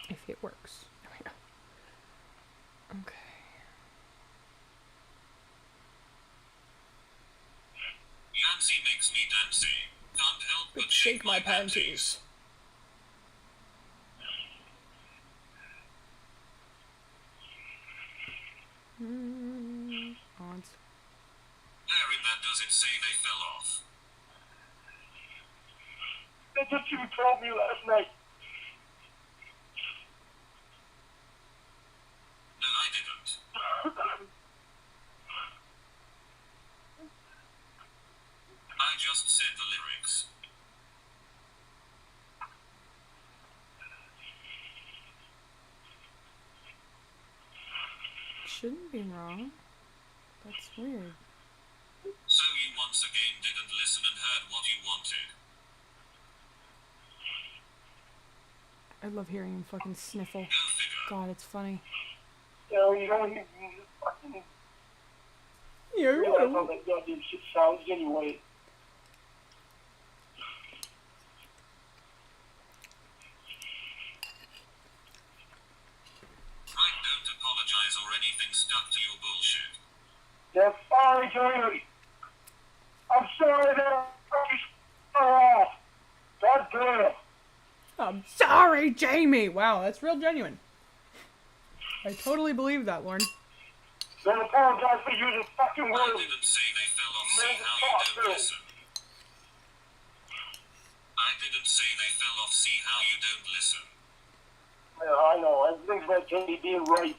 If it works. There we go. Okay. Yancy makes me dancy. Can't help but shake my panties. Odds. Larry, man, does it say they fell off? That's what you told me last night. No, I didn't. I just said the lyrics. Shouldn't be wrong. That's weird. So you once again didn't listen and heard what you wanted. I love hearing him fucking sniffle. Go figure. God, it's funny. You know, you don't even fucking Yeah, realize how that goddamn shit sounds anyway. Right, don't apologize or anything, stuck to your bullshit. Yeah, sorry, Jamie. I'm sorry that I fucking fell off. God damn. I'm sorry, Jamie! Wow, that's real genuine. I totally believe that, Lauren. Don't apologize for using fucking I words. didn't say they fell off, see Man, how fuck you don't you. listen. I didn't say they fell off, see how you don't listen. Yeah, I know. Everything's about Jamie being right.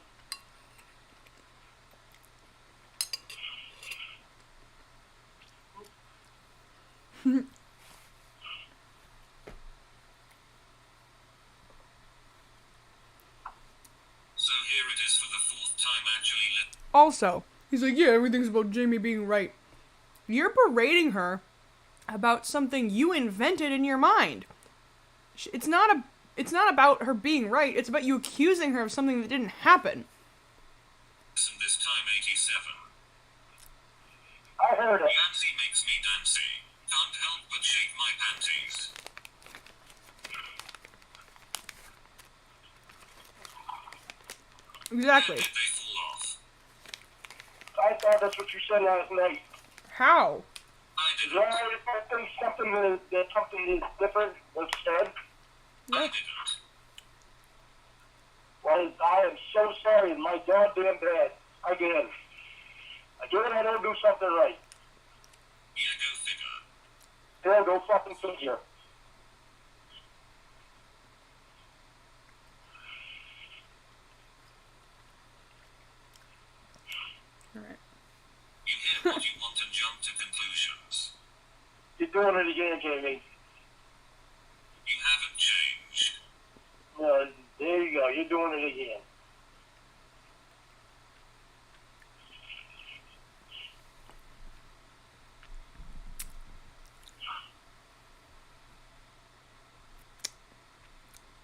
So here it is for the fourth time actually Also, he's like, yeah, everything's about Jamie being right. You're berating her about something you invented in your mind. It's not about her being right. It's about you accusing her of something that didn't happen. listen this time 87. I heard it. Yancy makes me dancy. Can't help but shake my panties. Exactly. Did they fall off? I thought that's what you said last night. How? I Is didn't. there always something that something is different instead? I didn't. Well, I am so sorry. My goddamn bad. Again. Again, I don't do something right. Yeah, go figure. There, go fucking figure. Alright. You hear what you want and jump to conclusions. You're doing it again, Jamie. You haven't changed. There you go. You're doing it again.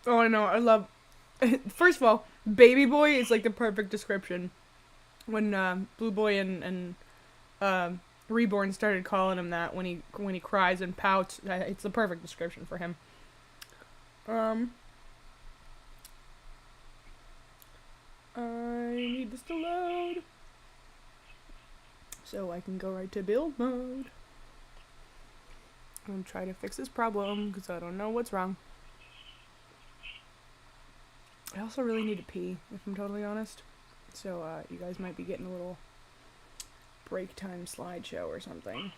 Oh, I know. I love. First of all, baby boy is like the perfect description. When Blue Boy and Reborn started calling him that when he cries and pouts, it's the perfect description for him. I need this to load so I can go right to build mode. I'm gonna try to fix this problem because I don't know what's wrong. I also really need to pee, if I'm totally honest. So, you guys might be getting a little break time slideshow or something.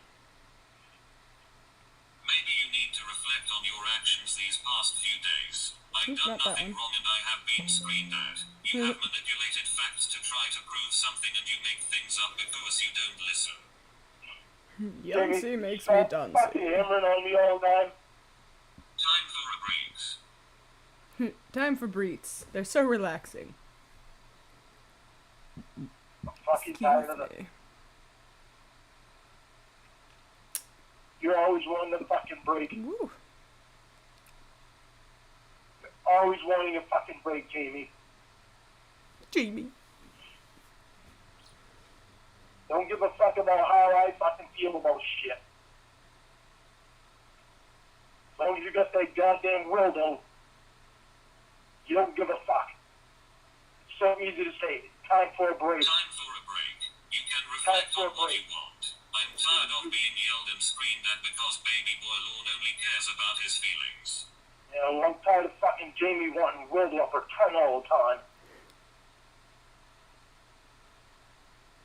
Maybe you need to reflect on your actions these past few days. I've Oops, done not that nothing one. wrong and I have been screened at. You have manipulated facts to try to prove something and you make things up because you don't listen. Yancy makes me Stop dance. fucking hammering on me all the time. Time for a breeze. Time for breeds. They're so relaxing. I'm fucking tired of it. Excuse me. You're always wanting to fucking break. Woo. Always wanting a fucking break, Jamie. Jamie. Don't give a fuck about how I fucking feel about shit. As long as you got that goddamn will, though, you don't give a fuck. It's so easy to say. Time for a break. Time for a break. You can reflect on what you want. I'm tired of being yelled and screamed at because baby boy Lorne only cares about his feelings. You know, I'm tired of fucking Jamie wanting Will to return all the time.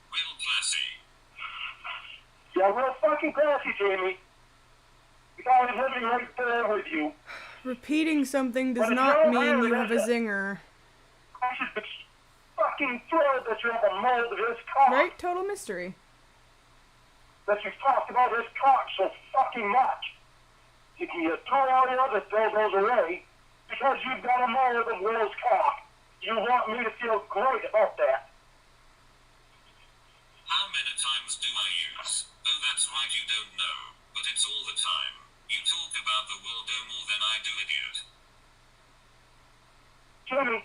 Real classy. Yeah, real fucking classy, Jamie. The guy is living right there with you. Repeating something does But it's not no mean you higher have a than that. zinger. I should be fucking thrilled that you have a mold of his cock. Right? Total mystery. That you've talked about his cock so fucking much. You can get throw all the other throw those away because you've got a mold of Will's cock. You want me to feel great about that. How many times do I use? Oh, that's right, you don't know. But it's all the time. You talk about the Wildo more than I do, idiot. Jimmy,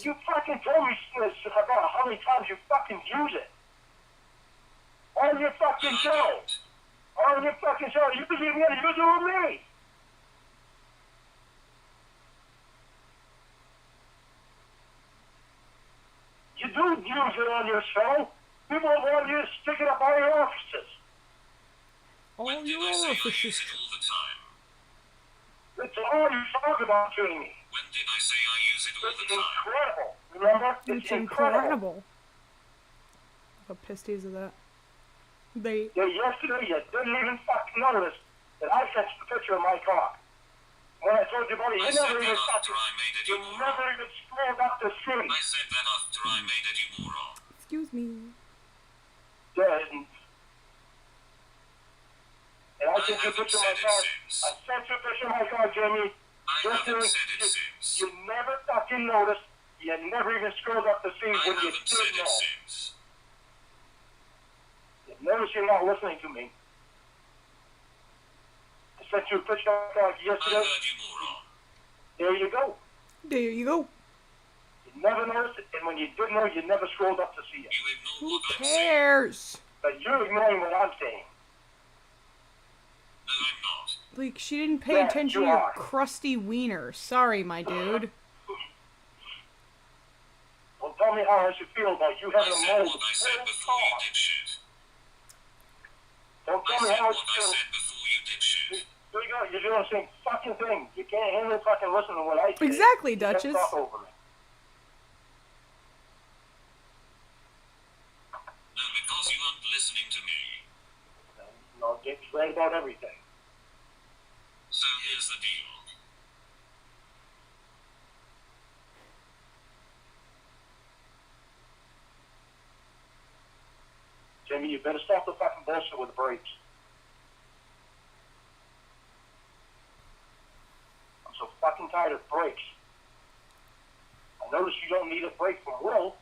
you fucking told me about how many times you fucking use it. On your fucking I show. don't. On your fucking show. You believe me to use it with me. You do use it on your show. People want you to stick it up all your offices. All When did your I say I use orifices. it all the time? It's all you talk about, Jamie. When did I say I use it all It's the time? incredible. Remember? It's incredible. How pissed he is at that. They. Yeah, yesterday you didn't even fucking notice that I sent you the picture of my cock. When I told you about it, I you said never that even after fucking, I made it, you you never moron. even scrolled up to see. I said that after I made it, you moron. Excuse me. Yeah, and I I sent you a haven't picture of said my it cock. since. I sent you a picture of my cock, Jamie. I haven't said it since. You never fucking noticed. You never even scrolled up to see I when you haven't did said it know. since. You notice you're not listening to me. I sent you a picture of my cock I yesterday. heard you, moron. There you go. There you go. You never noticed it, and when you did know, you never scrolled up to see it. You ignore Who what I'm saying. cares? But you're ignoring what I'm saying. No, I'm not. Like, she didn't pay Yeah, attention you to your are. crusty wiener. Sorry, my dude. Well, tell me how I should feel about you I having a said mold. what I said before you did shit. Don't I tell me said how I what should I feel. said before you did shit. There you go. You're doing the same fucking thing. You can't handle fucking listen to what I say. Exactly, You just Duchess. talk over me. No, because you aren't listening to me. No, Dick's right about everything. So here's the deal. Jimmy, you better stop the fucking bullshit with the brakes. I'm so fucking tired of brakes. I notice you don't need a break from Will.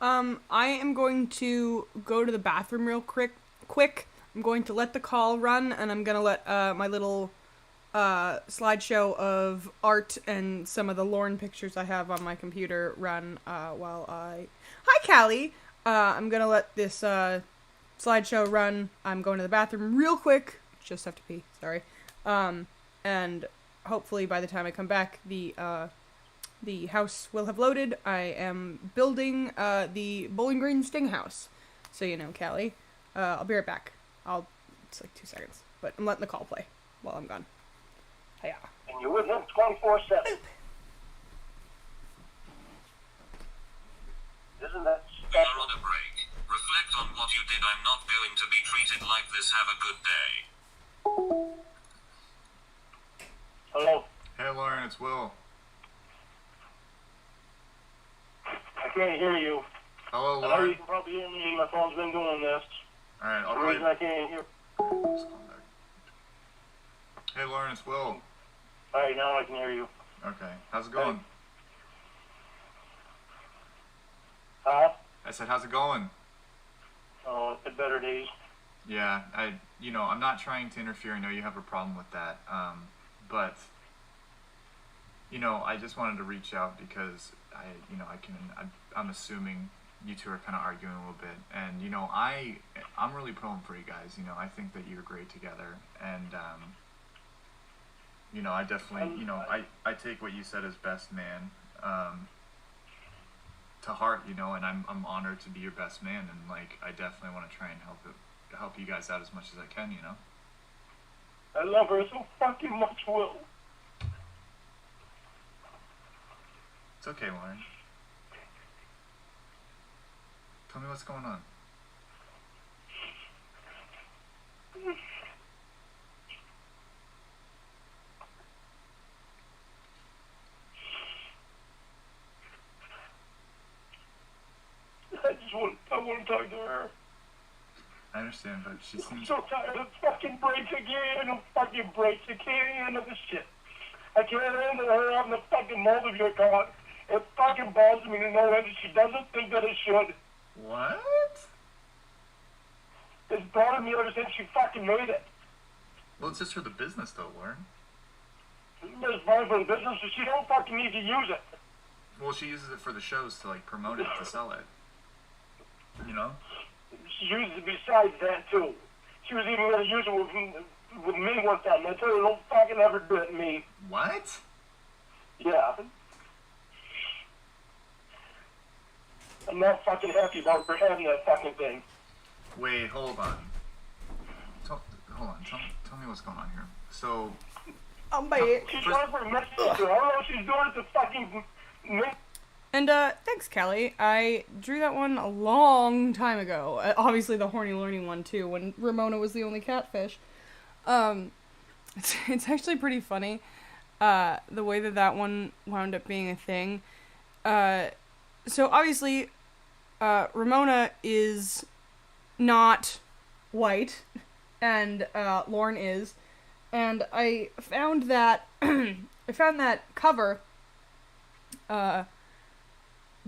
I am going to go to the bathroom real quick. I'm going to let the call run, and I'm gonna let my little slideshow of art and some of the Lorne pictures I have on my computer run while I... Hi, Callie! I'm gonna let this slideshow run. I'm going to the bathroom real quick. Just have to pee, sorry. And hopefully by the time I come back, the house will have loaded. I am building the Bowling Green Sting house. So you know, Callie. I'll be right back. It's like 2 seconds. But I'm letting the call play while I'm gone. Hiya. And you're with him 24/7. Isn't that We are special? on a break. Reflect on what you did. I'm not going to be treated like this. Have a good day. Hello? Hey, Lauren, it's Will. I can't hear you. Hello, I know you Lauren. can probably hear me. My phone's been doing this. All right, I'll For call some reason you. I can't hear. Just call back. Hey, Lauren, it's Will. Alright, now I can hear you. Okay, how's it going? Huh? I said, how's it going? Oh, it's been better days. Yeah, I'm not trying to interfere. I know you have a problem with that. But you know, I just wanted to reach out because I'm assuming you two are kind of arguing a little bit, and you know, I'm really pulling for you guys. You know, I think that you're great together, and you know, I definitely, you know, I take what you said as best man to heart, you know, and I'm honored to be your best man, and like I definitely want to try and help you guys out as much as I can, you know. I love her so fucking much, Will. It's okay, Lauren. Tell me what's going on. I want to talk to her. I understand, but she I'm seems... so tired of fucking breaks again and fucking breaks. I can't handle this shit. I can't handle her having the fucking mold of your car. It fucking bothers me to know that she doesn't think that it should. What? It's bothered me ever since she fucking made it. Well, it's just for the business, though, Lauren. It's fine for the business, but she don't fucking need to use it. Well, she uses it for the shows to, like, promote it, to sell it. You know? She uses it besides that, too. She was even going to use it with me one time. I told her, don't fucking ever do it to me. What? Yeah. I'm not fucking happy about her having that fucking thing. Wait, hold on. Tell me what's going on here. So... I'm bad. She's trying for a message to her. I don't know if she's doing it to fucking me. And thanks, Kelly. I drew that one a long time ago. Obviously, the horny learning one too, when Ramona was the only catfish. It's actually pretty funny, the way that one wound up being a thing. So obviously, Ramona is not white, and Lauren is, and I found that cover,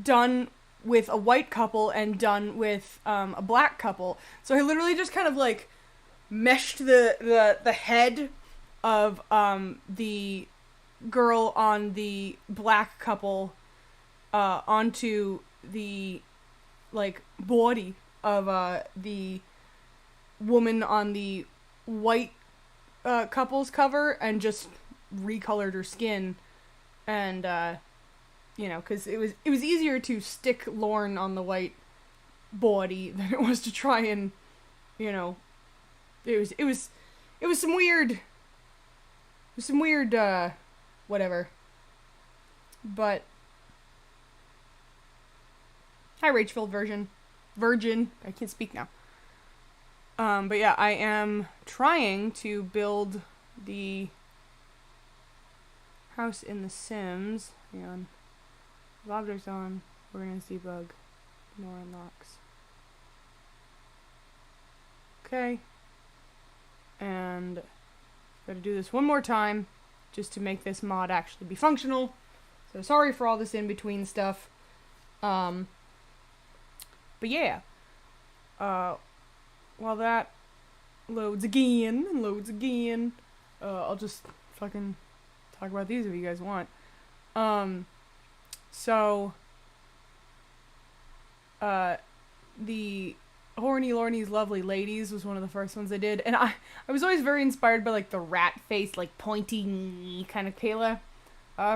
done with a white couple and done with a black couple. So I literally just kind of like meshed the head of the girl on the black couple onto the like body of the woman on the white couple's cover, and just recolored her skin, and you know, because it was easier to stick Lauren on the white body than it was to try and, you know, it was some weird whatever. But hi, Rachel Virgin. I can't speak now. But yeah, I am trying to build the house in The Sims. Hang on. With objects on, we're gonna debug. More unlocks. Okay. And gotta do this one more time just to make this mod actually be functional. So sorry for all this in between stuff. But yeah. While that loads again, I'll just fucking talk about these if you guys want. So, the Horny Lorny's Lovely Ladies was one of the first ones I did, and I was always very inspired by, like, the rat face, like, pointy kind of Kayla,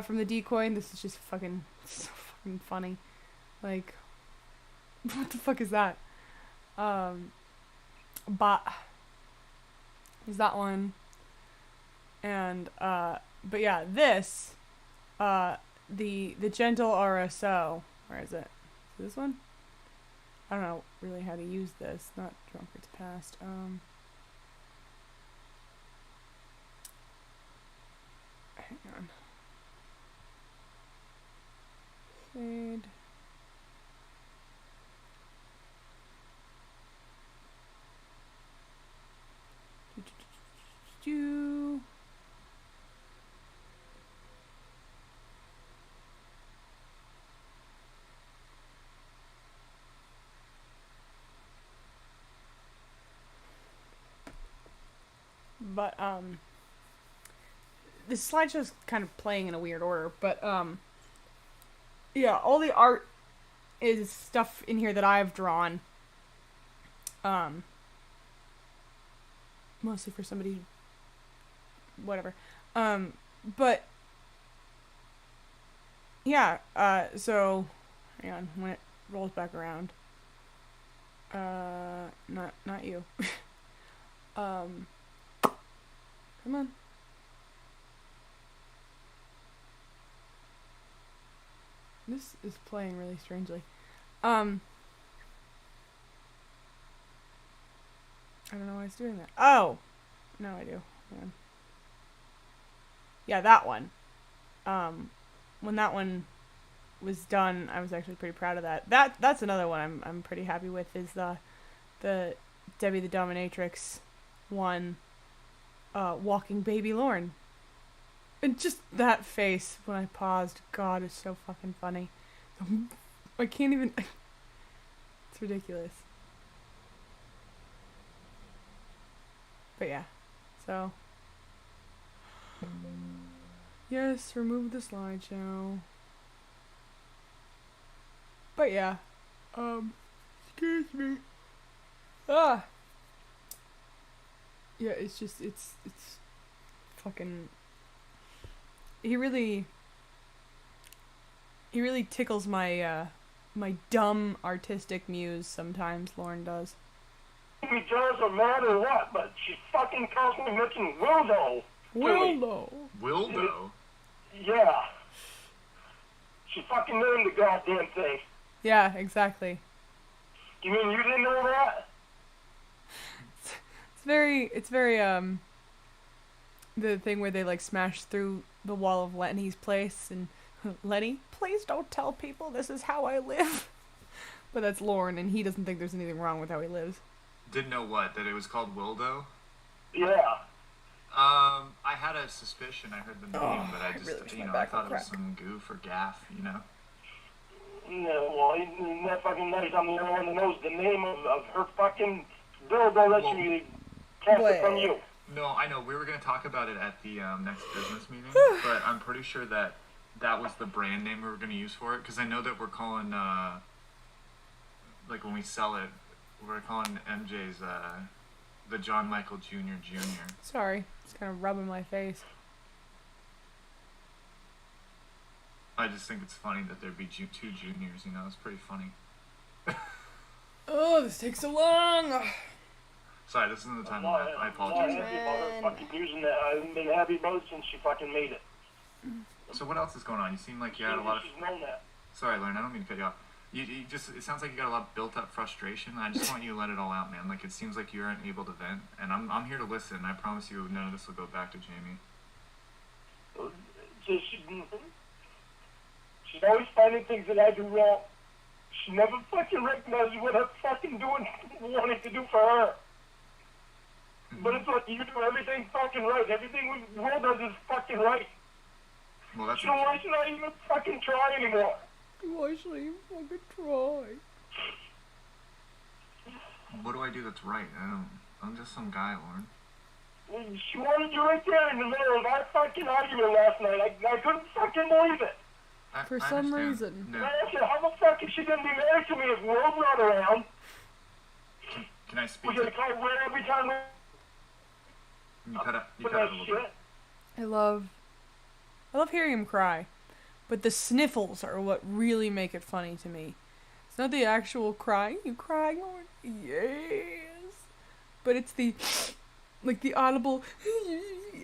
from the Decoy, and this is just fucking, so fucking funny. Like, what the fuck is that? But, is that one, and, but yeah, this, the Gentle RSO. Where is it? Is this one? I don't know really how to use this. Not Drunkard's Past. Hang on. Fade. But this slideshow's kind of playing in a weird order, but yeah, all the art is stuff in here that I've drawn. Mostly for somebody, whatever. But yeah, so hang on, when it rolls back around. Not you. Come on. This is playing really strangely. I don't know why it's doing that. Oh! No, I do. Hang on. Yeah, that one. When that one was done, I was actually pretty proud of that. That's another one I'm pretty happy with, is the Debbie the Dominatrix one, walking baby Lorne. And just that face when I paused, God, it's so fucking funny. I can't even... It's ridiculous. But yeah, so... Yes, remove the slideshow. But yeah, excuse me. Ah! Yeah, it's just, it's fucking... He really tickles my, my dumb artistic muse sometimes, Lorne does. He does or mad or what, but she fucking constantly mentioning Wildo. Wildo. Wildo? Yeah. She fucking named the goddamn thing. Yeah, exactly. You mean you didn't know that? It's very, the thing where they, like, smash through the wall of Lenny's place, and Lenny, please don't tell people this is how I live. But that's Lorne, and he doesn't think there's anything wrong with how he lives. Didn't know what? That it was called Wildo? Yeah. I had a suspicion. I heard the name, but I just, really I thought it was some goof or gaff, you know? No, well, isn't that fucking nice? I'm the only one that knows the name of her fucking dildo that she casted from you. No, I know. We were going to talk about it at the next business meeting, but I'm pretty sure that was the brand name we were going to use for it, because I know that we're calling, like when we sell it, we're calling MJ's, the John Michael Jr. Jr. Sorry, it's kind of rubbing my face. I just think it's funny that there'd be two juniors, you know, it's pretty funny. Oh, this takes so long! Sorry, this isn't the time. I apologize. I'm not happy about her fucking using that. I haven't been happy about it since she fucking made it. So what else is going on? You seem like you had a lot of... She's known that. Sorry, Lauren, I don't mean to cut you off. You just, it sounds like you got a lot of built up frustration. I just want you to let it all out, man. Like, it seems like you aren't able to vent, and I'm here to listen. I promise you none of this will go back to Jamie. So she's always finding things that I do wrong. She never fucking recognizes what I'm fucking wanting to do for her. But it's like, you do everything fucking right. Everything Will does is fucking right. Well, that's... So why should I even fucking try anymore? Why should I even fucking try? What do I do that's right? I'm just some guy, Lauren. She wanted you right there in the middle of our fucking argument last night. I couldn't fucking believe it. For some reason. No. I said, how the fuck is she gonna be married to me if Will's not around? Can I speak We're gonna call Will every time we... You cut out a little bit. I love hearing him cry, but the sniffles are what really make it funny to me. It's not the actual crying. You cry, Lord? Yes. But it's the, like, the audible...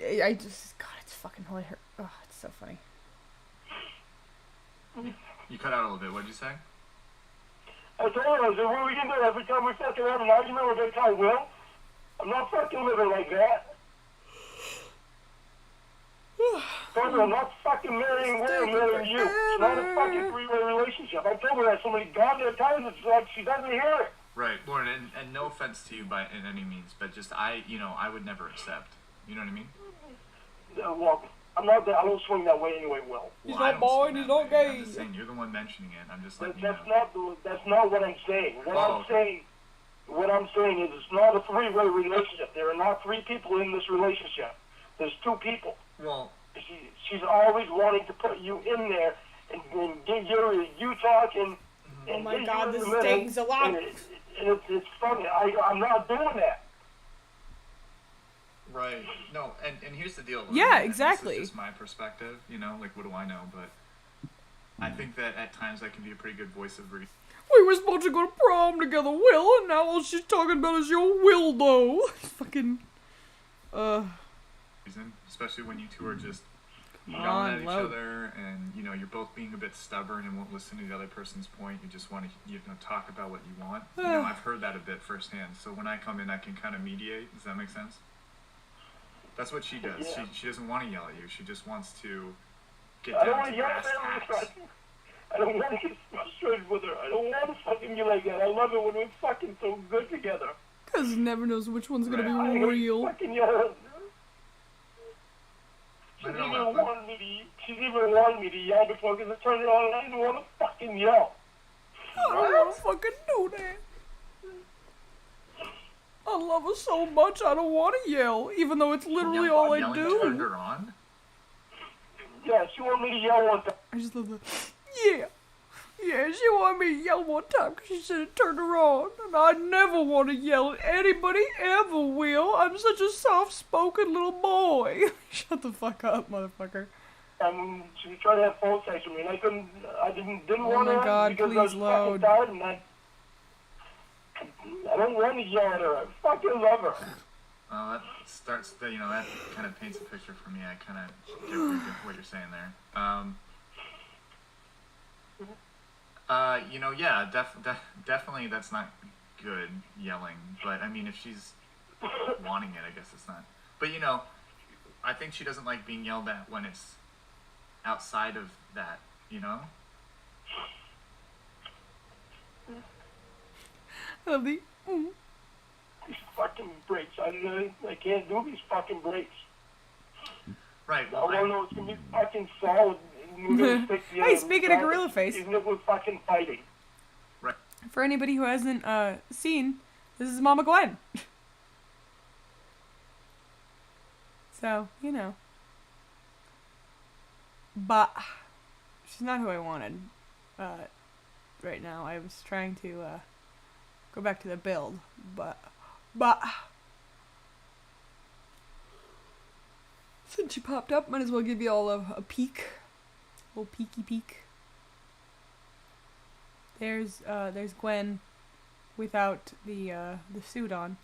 I just... God, it's fucking hilarious. Oh, it's so funny. You cut out a little bit. What'd you say? I told her, I said, what are we gonna do? Every time we fucking have an argument, we're gonna call Will? I'm not fucking living like that. I'm not fucking marrying Will, I'm marrying you. It's not a fucking three-way relationship. I told her that so many goddamn times, it's like she doesn't hear it. Right, Lauren, and no offense to you in any means, but just I would never accept. You know what I mean? Well, I'm not that, I don't swing that way anyway, Will. He's Well, not born, he's not gay. I'm just saying, you're the one mentioning it. I'm just letting you That's know. that's not what I'm saying. What I'm saying is it's not a three-way relationship. There are not three people in this relationship. There's two people. Well, She's always wanting to put you in there and get you talking. Oh And my get God, you in this the is middle, taking so long. and it's funny. I'm not doing that. Right. No, and here's the deal. Yeah, and exactly. This is just my perspective, you know, like what do I know? But I think that at times I can be a pretty good voice of reason. We were supposed to go to prom together, Will, and now all she's talking about is your Wildo. Fucking, Especially when you two are just Come yelling on, at each Lo. other, and you know you're both being a bit stubborn and won't listen to the other person's point. You just want to, talk about what you want. You know, I've heard that a bit firsthand. So when I come in, I can kind of mediate. Does that make sense? That's what she does. Yeah. She doesn't want to yell at you. She just wants to get I don't down want to to yell brass at her. tacks. I don't want to get frustrated with her. I don't want to fucking be like that. I love it when we're fucking so good together. Cause never knows which one's gonna I be hate real. fucking yelling. She's even wanted me to yell before because I turned it on and I didn't want to fucking yell. I don't wanna fucking do that. I love her so much, I don't wanna yell, even though it's literally all I Yelling turned do. her on? Yeah, she wanted me to yell one time. I just love the, yeah. Yeah, she wanted me to yell one time because she said it turned her on. And I never want to yell at anybody ever, Will. I'm such a soft-spoken little boy. Shut the fuck up, motherfucker. She was trying to have phone sex with me, and I didn't Oh want my to God, because I was please load. fucking tired, and I don't want to yell at her. I fucking love her. That starts, that kind of paints a picture for me. I kind of get what you're saying there. Yeah, definitely that's not good, yelling. But, I mean, if she's wanting it, I guess it's not. But, I think she doesn't like being yelled at when it's outside of that, I love the, These fucking breaks. I can't do these fucking breaks. Right, I well, want to know it's going to be fucking solid. And we're gonna stick together Hey, speaking of Gorilla Face. Even if we're fucking fighting. for anybody who hasn't seen, this is Mama Gwen. So, But she's not who I wanted right now. I was trying to go back to the build, but since she popped up, might as well give you all a peek. A little peeky peek. There's Gwen without the suit on.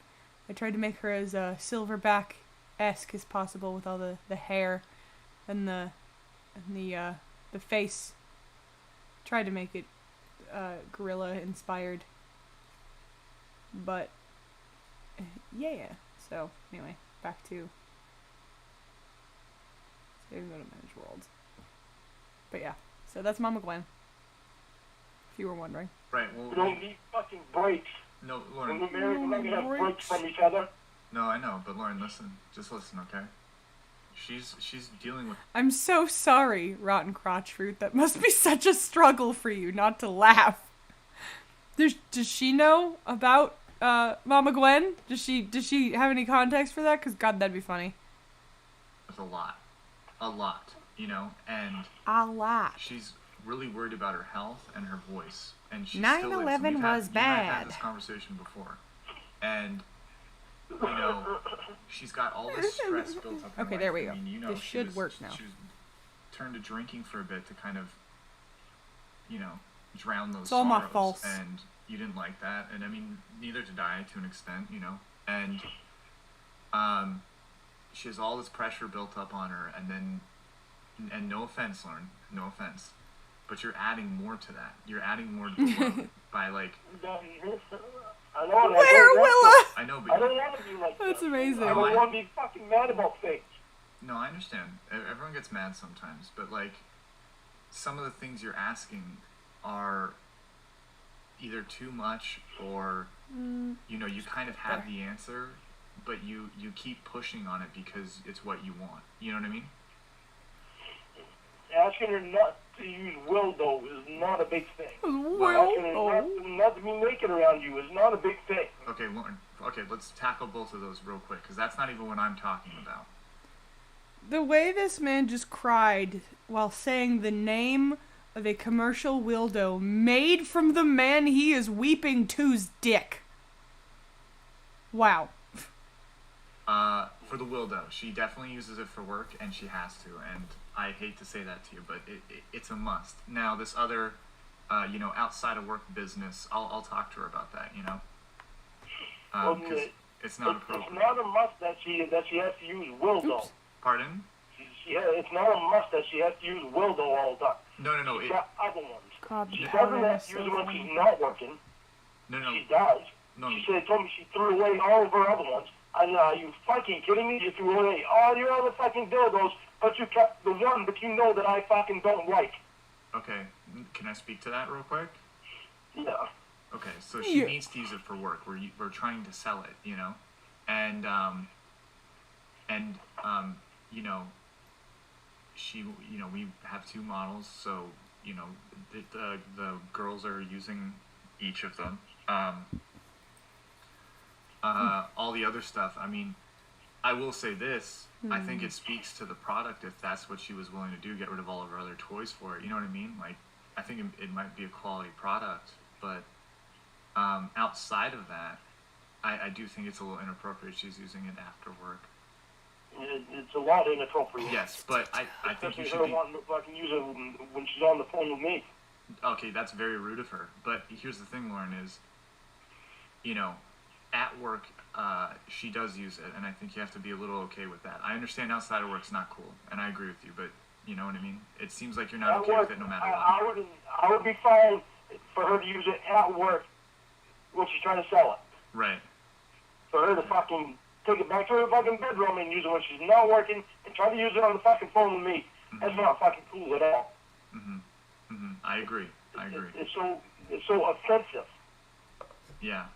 I tried to make her as Silverback-esque as possible with all the hair and the face. Tried to make it gorilla inspired. But yeah. So anyway, back to so you can go to Manage Worlds. But yeah, so that's Mama Gwen. If you were wondering. right, well, We don't need fucking breaks. no, When Lauren, we're married, we're not going to have breaks Breaks. from each other. no, I know, but Lauren, listen, just listen, okay? She's dealing with, I'm so sorry, Rotten Crotch Fruit. That must be such a struggle for you not to laugh. Does she know about Mama Gwen? Does she have any context for that? Because God, that'd be funny. a lot, and A lot. she's really worried about her health and her voice, and she 9/11 still is. And we've was I've bad. had this conversation before, and she's got all this stress built up. In her Okay, life. there we I go. mean, This she should was- work now. She was turned to drinking for a bit to kind of, drown those It's all my sorrows, fault. and you didn't like that, and I mean, neither did I to an extent, and she has all this pressure built up on her, and then, and no offense, Lauren, no offense, but you're adding more to that. You're adding more to the load by like, I know. Where, Willa? I know, but I don't want to be like That's that. amazing. I don't want to be fucking mad about things. no, I understand. Everyone gets mad sometimes, but like, some of the things you're asking are either too much or, you kind of have the answer, but you keep pushing on it because it's what you want. You know what I mean? Asking her not to use will, though, is not a big thing. Well, Asking her not to be naked around you is not a big thing. Okay, Lauren. Okay, let's tackle both of those real quick, because that's not even what I'm talking about. The way this man just cried while saying the name of a commercial dildo made from the man he is weeping to's dick. Wow. For the dildo, she definitely uses it for work, and she has to. And I hate to say that to you, but it's a must. Now, this other, outside of work business, I'll talk to her about that. Because it's not appropriate. It's not a must that she has to use dildo. Oops. Pardon? It's not a must that she has to use dildo all the time. No. She's got other ones. God, She that doesn't is have to use so it when funny. she's not working. No. She does. No. She told me she threw away all of her other ones. Are you fucking kidding me? You threw away all your other fucking dildos, but you kept the one that you know that I fucking don't like. Okay. Can I speak to that real quick? Yeah. Okay, so she Yeah. needs to use it for work. We're trying to sell it, and she, we have 2 models, so the girls are using each of them. All the other stuff. I mean, I will say this. I think it speaks to the product if that's what she was willing to do. Get rid of all of her other toys for it. You know what I mean? Like, I think it might be a quality product, but outside of that, I do think it's a little inappropriate she's using it after work. It's a lot inappropriate. Yes, but I think you Especially should her be... wanting to fucking use it when she's on the phone with me. Okay, that's very rude of her. But here's the thing, Lauren, is, at work, she does use it, and I think you have to be a little okay with that. I understand outside of work's not cool, and I agree with you, but you know what I mean? It seems like you're not okay with it no matter what. I would be fine for her to use it at work when she's trying to sell it. Right. For her to fucking take it back to her fucking bedroom and use it when she's not working and try to use it on the fucking phone with me. That's not fucking cool at all. I agree. It's so offensive. Yeah.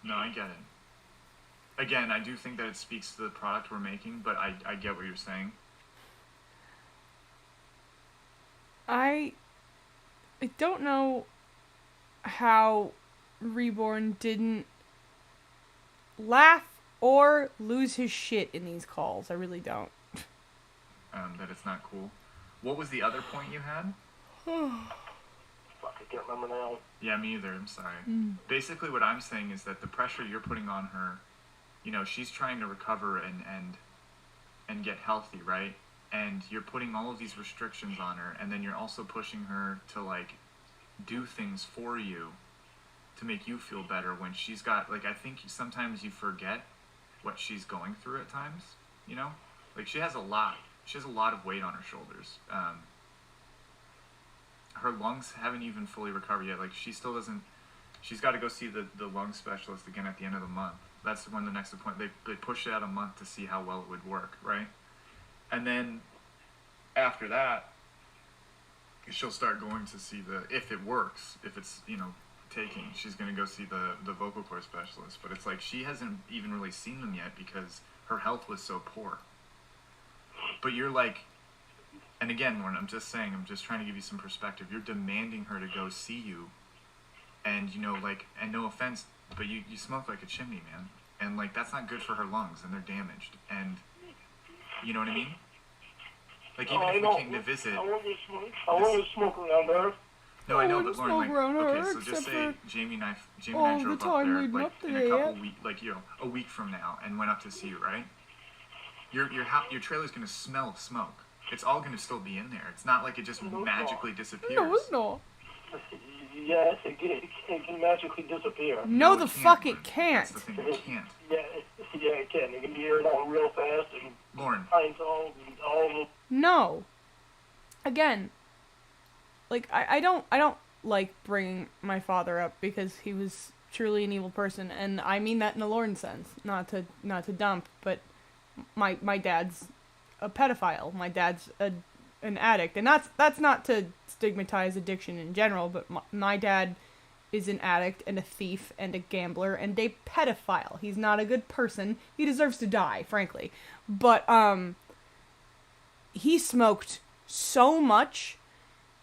No, I get it. Again, I do think that it speaks to the product we're making, but I get what you're saying. I don't know how Reborn didn't laugh or lose his shit in these calls. I really don't. That it's not cool. What was the other point you had? Fuck, I can't remember now. Yeah, me either. I'm sorry. Basically, what I'm saying is that the pressure you're putting on her, she's trying to recover and get healthy, right? And you're putting all of these restrictions on her, and then you're also pushing her to, like, do things for you to make you feel better when she's got, like, I think sometimes you forget what she's going through at times, Like, she has a lot of weight on her shoulders. Her lungs haven't even fully recovered yet. Like, she still doesn't, she's got to go see the lung specialist again at the end of the month. That's when the next appointment, they push it out a month to see how well it would work, right? And then after that, she'll start going to see if it works, if it's, taking, she's going to go see the vocal cord specialist. But it's like she hasn't even really seen them yet because her health was so poor. But you're like, and again, Lauren, I'm just trying to give you some perspective. You're demanding her to go see you. And, and no offense, but you smoke like a chimney, man. And, like, that's not good for her lungs, and they're damaged. And, you know what I mean? Like, even if we came to visit... I want you to smoke around there. No, I know, wouldn't but Lauren, smoke around okay, her, so just say except Jamie and I all the drove up time there, leading like, up to in a that. couple weeks, like, a week from now, and went up to see you, right? Your trailer's gonna smell of smoke. It's all gonna still be in there. It's not like it just magically disappears. No, it's not. Yes, it can magically disappear. No, it the can't, fuck Lauren. it can't. That's the thing, it can't. Yeah, it can. It can be here all real fast and Lauren, pints all No. Again, like, I don't like bringing my father up because he was truly an evil person, and I mean that in a Lauren sense, not to dump, but my dad's a pedophile. My dad's an addict, and that's not to stigmatize addiction in general, but my dad is an addict and a thief and a gambler and a pedophile. He's not a good person. He deserves to die, frankly. But he smoked so much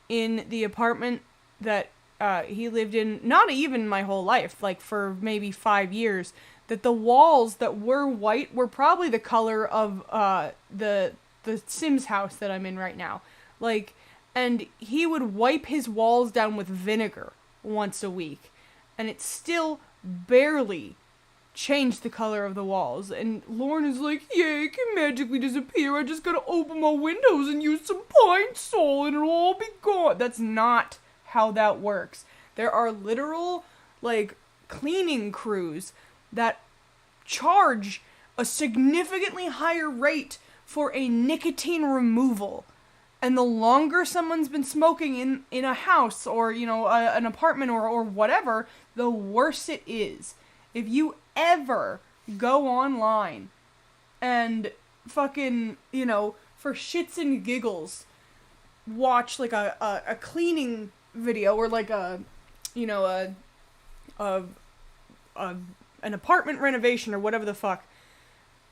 in the apartment that he lived in, not even my whole life, like for maybe 5 years, that the walls that were white were probably the color of the the Sims house that I'm in right now. Like, and he would wipe his walls down with vinegar once a week, and it still barely changed the color of the walls. And Lauren is like, yeah, it can magically disappear. I just gotta open my windows and use some Pine Sol and it'll all be gone. That's not how that works. There are literal, like, cleaning crews that charge a significantly higher rate for a nicotine removal. And the longer someone's been smoking in a house or, you know, an apartment or whatever, the worse it is. If you ever go online and fucking, you know, for shits and giggles, watch like a cleaning video or like a, you know, an apartment renovation or whatever the fuck,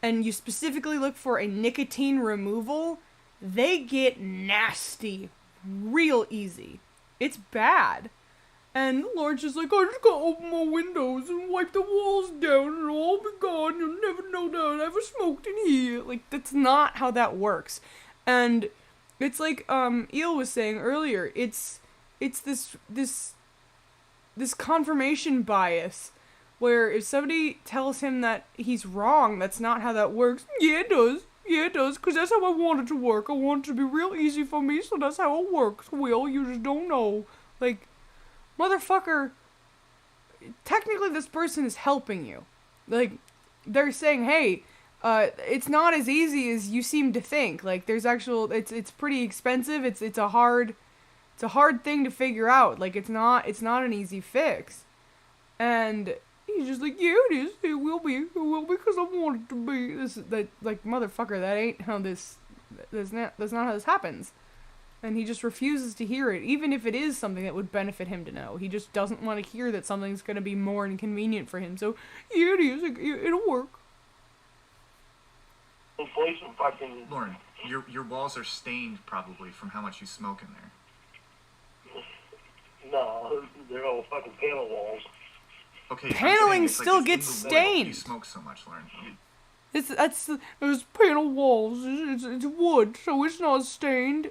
and you specifically look for a nicotine removal, they get nasty real easy. It's bad. And Lauren's just like, I just gotta open my windows and wipe the walls down and it'll all be gone. You'll never know that I ever smoked in here. Like, that's not how that works. And it's like Eel was saying earlier, it's this confirmation bias where if somebody tells him that he's wrong, that's not how that works. Yeah, it does. Yeah, it does, because that's how I want it to work. I want it to be real easy for me, so that's how it works. Will, you just don't know. Like, motherfucker, technically this person is helping you. Like, they're saying, hey, it's not as easy as you seem to think. Like, there's actual, it's pretty expensive. It's a hard thing to figure out. Like, it's not an easy fix. And he's just like, yeah, it is. It will be because I want it to be. Like, motherfucker, that ain't how that's not how this happens. And he just refuses to hear it, even if it is something that would benefit him to know. He just doesn't want to hear that something's going to be more inconvenient for him. So, yeah, it is. It'll work. Inflation fucking... Lauren, your walls are stained probably from how much you smoke in there. No, they're all fucking panel walls. Okay, I'm Paneling saying it's still like gets it's in the wood. stained. You smoke so much, Lauren. There's panel walls. It's wood, so it's not stained.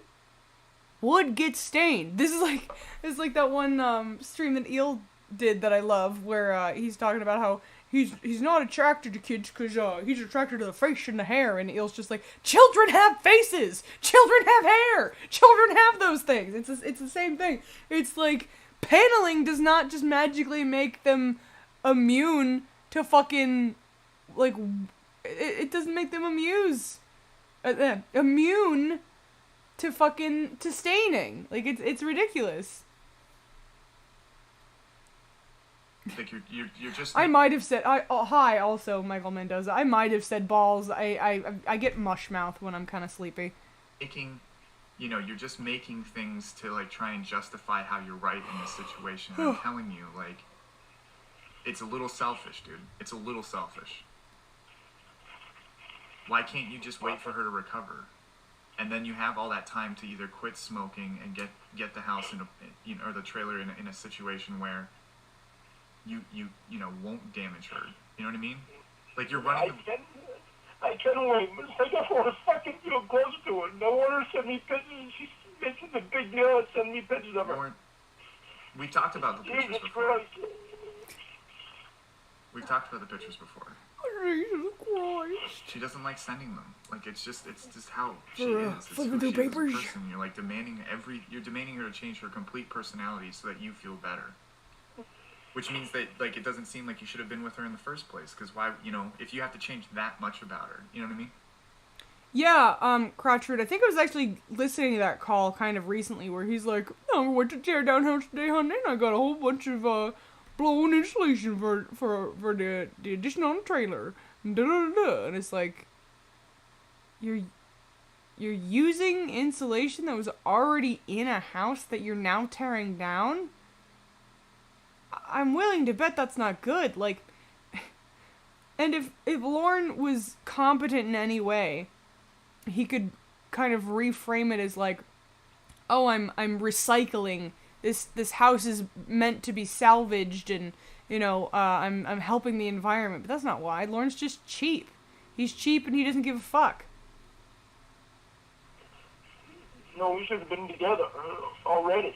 Wood gets stained. This is like that one stream that Eel did that I love, where he's talking about how he's not attracted to kids because he's attracted to the face and the hair, and Eel's just like, children have faces, children have hair, children have those things. It's the same thing. It's like paneling does not just magically make them immune to fucking, like, it doesn't make them immune to fucking, to staining. Like, it's ridiculous. Like you're just. I might have said, hi, also, Michael Mendoza. I might have said balls. I get mush mouth when I'm kind of sleepy. You're just making things to, like, try and justify how you're right in this situation. I'm telling you, like, it's a little selfish, dude. It's a little selfish. Why can't you just wait for her to recover? And then you have all that time to either quit smoking and get the house or the trailer in a situation where you won't damage her. You know what I mean? Like, you're running. I can't wait. I just want to fucking feel close to it. No one send me pictures. She's making a big deal and send me pictures of her. We talked about the pictures Jesus before. Christ. We've talked about the pictures before. Jesus Christ. She doesn't like sending them. Like, it's just how she is. It's for who the she is as a papers. person. You're like you're demanding her to change her complete personality so that you feel better. Which means that, like, it doesn't seem like you should have been with her in the first place. Because why, if you have to change that much about her, you know what I mean? Yeah, Crotchford, I think I was actually listening to that call kind of recently where he's like, I went to tear down house today, honey, and I got a whole bunch of, blown insulation for the addition on the trailer. Da-da-da-da. And it's like, you're using insulation that was already in a house that you're now tearing down? I'm willing to bet that's not good. Like, and if Lauren was competent in any way, he could kind of reframe it as like, oh, I'm recycling. This house is meant to be salvaged, and I'm helping the environment. But that's not why. Lauren's just cheap. He's cheap and he doesn't give a fuck. No, we should have been together already.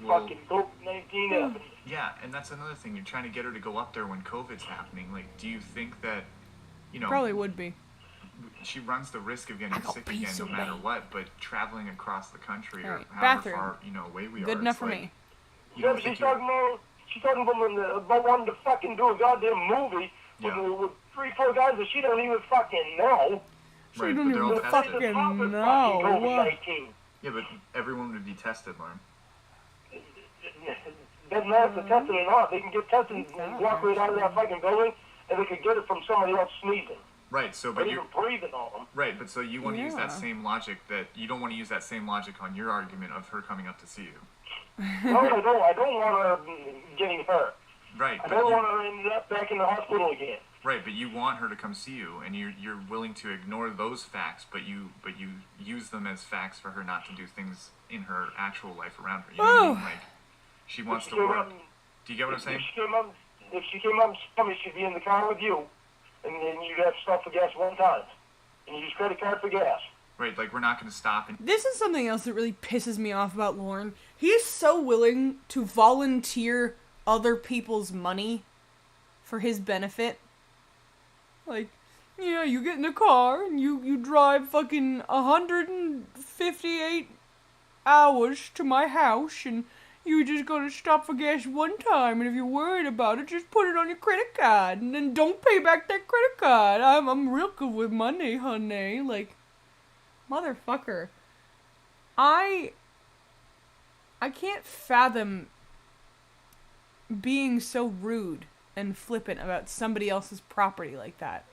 Well, Fucking COVID-19 happened. yeah, and that's another thing. You're trying to get her to go up there when COVID's happening. Like, do you think that, you know, Probably would be. she runs the risk of getting I got sick again peace no matter away. what? But traveling across the country or Alright, however bathroom. far away we are, Good enough it's for like, me. You Yeah, don't but think she's you're- talking about wanting to fucking do a goddamn movie Yeah. with 3-4 guys that she don't even fucking know. She Right, don't but they're all even tested. fucking Fucking know. COVID-19. Yeah, but everyone would be tested, Lauren. Doesn't matter if they're tested or not. They can get tested and walk right out of that fucking building, and they could get it from somebody else sneezing Right. So, or but even you breathing on them. right, but so you want to use that Yeah. same logic that you don't want to use that same logic on your argument of her coming up to see you. No, I don't. I don't want her getting hurt. Right. I But don't you, want her ending up back in the hospital again. right, but you want her to come see you, and you're willing to ignore those facts, but you use them as facts for her not to do things in her actual life around her. You know what I mean? Like, she wants to work. Do you get what I'm saying? If she came up and saw me, she'd be in the car with you, and then you'd have to stop for gas one time, and you use credit card for gas. Right, like we're not going to stop and This is something else that really pisses me off about Lauren. He is so willing to volunteer other people's money for his benefit. Like, yeah, you get in a car and you drive fucking 158 hours to my house and you just gotta stop for gas one time, and if you're worried about it, just put it on your credit card and then don't pay back that credit card. I'm real good with money, honey. Like, motherfucker. I can't fathom being so rude and flippant about somebody else's property like that.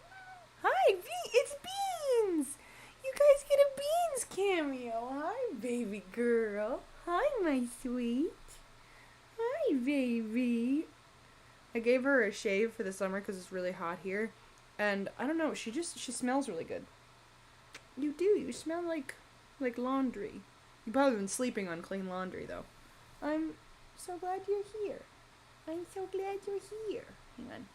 Hi, it's Beans! You guys get a Beans cameo. Hi, baby girl. Hi, my sweet. Hi, baby. I gave her a shave for the summer because it's really hot here. And I don't know, she smells really good. You do. You smell like laundry. You've probably been sleeping on clean laundry, though. I'm so glad you're here. I'm so glad you're here. Hang on.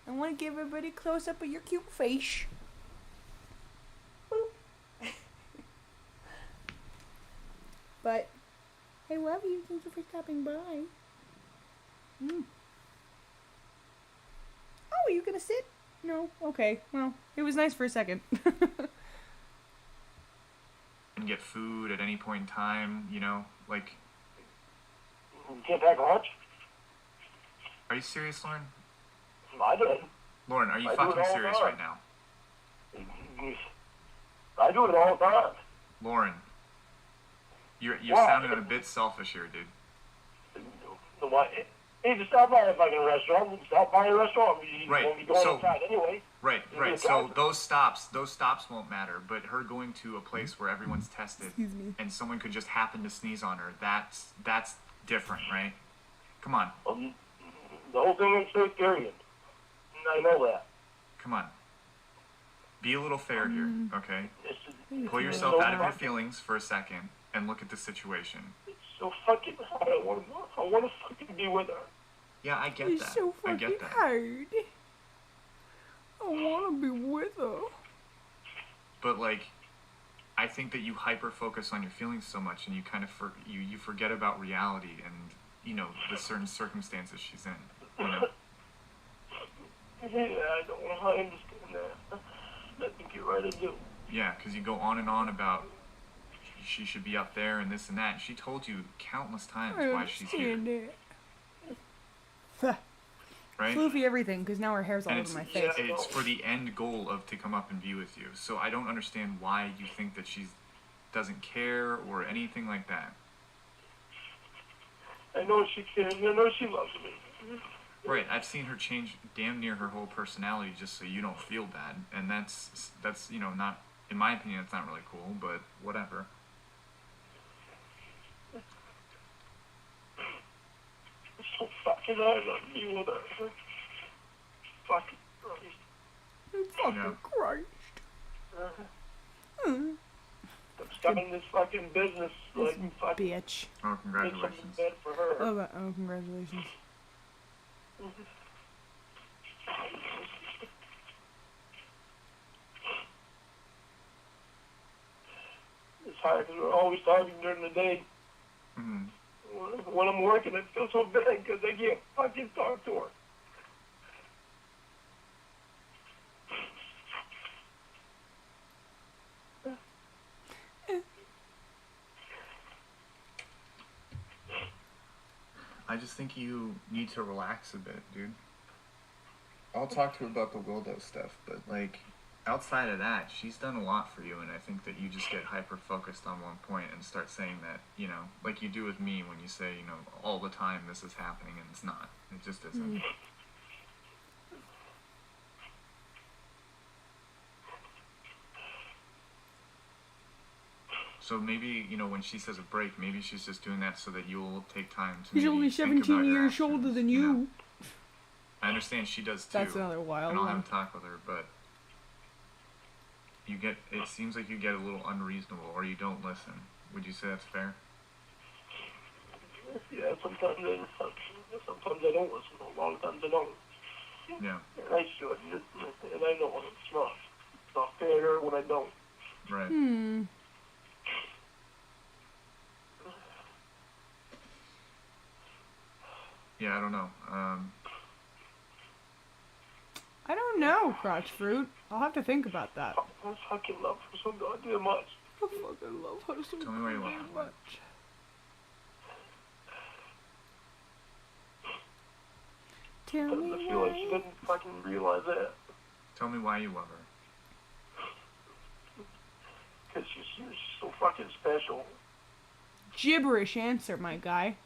I want to give everybody a close-up of your cute face. Boop. But I love you. Thank you for stopping by. Oh, are you going to sit? No? Okay. Well, it was nice for a second. get food at any point in time, you know? Like, You can't pack a lunch? are you serious, Lauren? I did. Lauren, are you I do fucking it all serious the right time. now? I do it all the time. Lauren, you're What? sounding a bit selfish here, dude. What? Hey, just stop by a fucking restaurant. Stop by a restaurant. You Right, won't be going so- inside anyway. Right, You're right. gonna So drive. those stops won't matter. But her going to a place where everyone's tested Excuse me. and someone could just happen to sneeze on her, that's different, right? Come on, The whole thing ain't safe, period. I know that. come on. Be a little fair here, okay? It's Pull yourself out of your feelings for a second and look at the situation. so fucking hard. I want to fucking be with her. Yeah, I get It's that. so I fucking get that. hard. I want to be with her. But like, I think that you hyper focus on your feelings so much, and you kind of you forget about reality and the certain circumstances she's in. You know? Yeah, I understand that. Let me get right into it. Yeah, because you go on and on about she should be up there and this and that. She told you countless times I why she's here, understand it. right? Floofy everything, because now her hair's all And over it's, my face. it's for the end goal of to come up and be with you. So I don't understand why you think that she doesn't care or anything like that. I know she cares. I know she loves me. Right, I've seen her change damn near her whole personality just so you don't feel bad, and that's not, in my opinion, it's not really cool, but whatever. So fucking hard on me with her. Fucking Christ. Fucking Yeah. Christ. I'm starting this fucking business like fucking Bitch. Oh, make something congratulations. bad for her. Oh, congratulations. This tired because we're always talking during the day. Mm-hmm. When I'm working, I feel so bad because I can't fucking talk to her. I just think you need to relax a bit, dude. I'll talk to her about the Wildo stuff, but like outside of that, she's done a lot for you, and I think that you just get hyper focused on one point and start saying that, you know, like you do with me when you say, you know, all the time this is happening, and it's not. It just isn't. So maybe, you know, when she says a break, maybe she's just doing that so that you'll take time to. He's maybe only think about 17 your years actions, older than know? you. I understand she does too. That's another wild and I'll one. have a talk with her, but you get. It seems like you get a little unreasonable, or you don't listen. Would you say that's fair? Yeah, sometimes I don't listen. A lot of times I don't. Yeah. And I should. And I know it's not fair when I don't. Right. Yeah, I don't know. I don't know, Crotch Fruit. I'll have to think about that. I fucking love her so goddamn much. I fucking love her so Tell me why you love goddamn her. much. Tell Sometimes me I feel like she why. didn't fucking realize that. Tell me why you love her. Because she's so fucking special. Gibberish answer, my guy.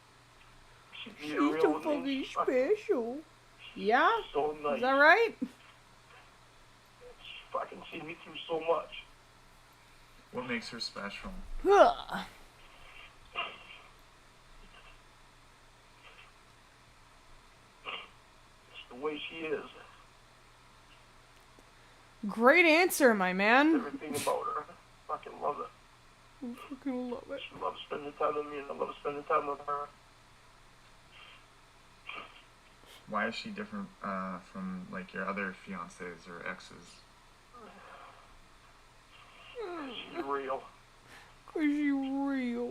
She's She's real so and fucking she's fucking special. Yeah? so nice. Is that right? She fucking seen me through so much. What makes her special? Ugh. It's the way she is. Great answer, my man. Everything about her. Fucking love it. I fucking love it. She loves spending time with me and I love spending time with her. Why is she different from like your other fiancés or exes? She's real. Cause you real.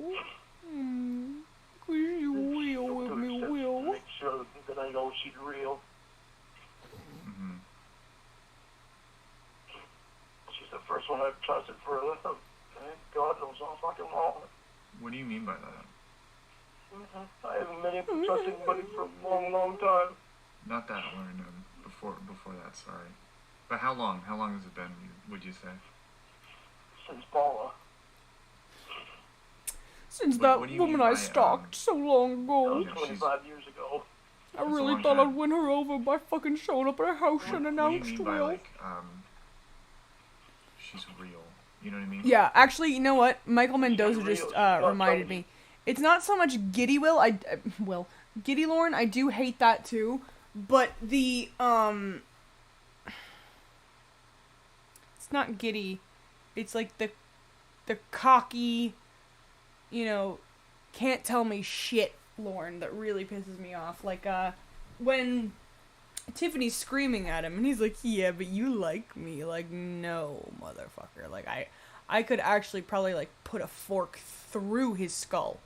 Cause you real with me, Will. Make sure that I know she's real. Mm-hmm. She's the first one I've trusted for God knows how fucking long. What do you mean by that? I haven't been able to trust anybody for a long, long time. Not that long, before that, sorry. But how long? How long has it been, would you say? Since Paula. Since What that do you woman mean I by, stalked so long That ago. was Yeah, 25 years ago. I That's a really long thought time. I'd win her over by fucking showing up at her house What do you unannounced, mean by Will. like, she's real? You know what I mean? Yeah, actually, you know what? Michael Mendoza real. just Not reminded me. It's not so much Giddy Will. Giddy Lauren. I do hate that too. But the it's not Giddy. It's like the cocky, you know, can't tell me shit Lauren that really pisses me off. Like when Tiffany's screaming at him and he's like, "Yeah, but you like me." Like, no, motherfucker. Like I could actually probably like put a fork through his skull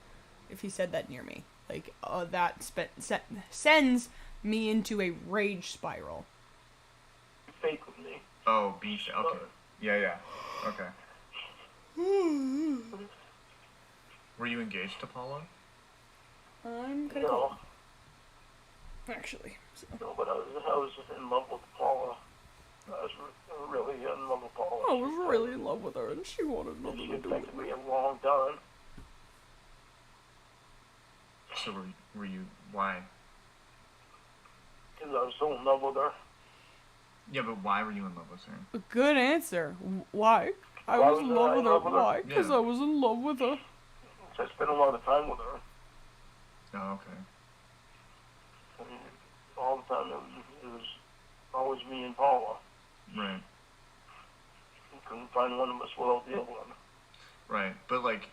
if he said that near me. Like, that sends me into a rage spiral. Fake with me. Oh, beef. Okay. Yeah. Okay. Were you engaged to Paula? I'm kind of No, actually. So. no, but I was in love with Paula. I was really in love with Paula. I was really in love with her, and she wanted And nothing she to do with affected me. me a long time. So were you? Why? Because I was so in love with her. Yeah, but why were you in love with her? A good answer. Why? I Why was in was love I with in her. love with her? Why? Because Yeah. I was in love with her. So I spent a lot of time with her. Oh, okay. And all the time it was always me and Paula. Right. I couldn't find one of us without the other one. Right. But like,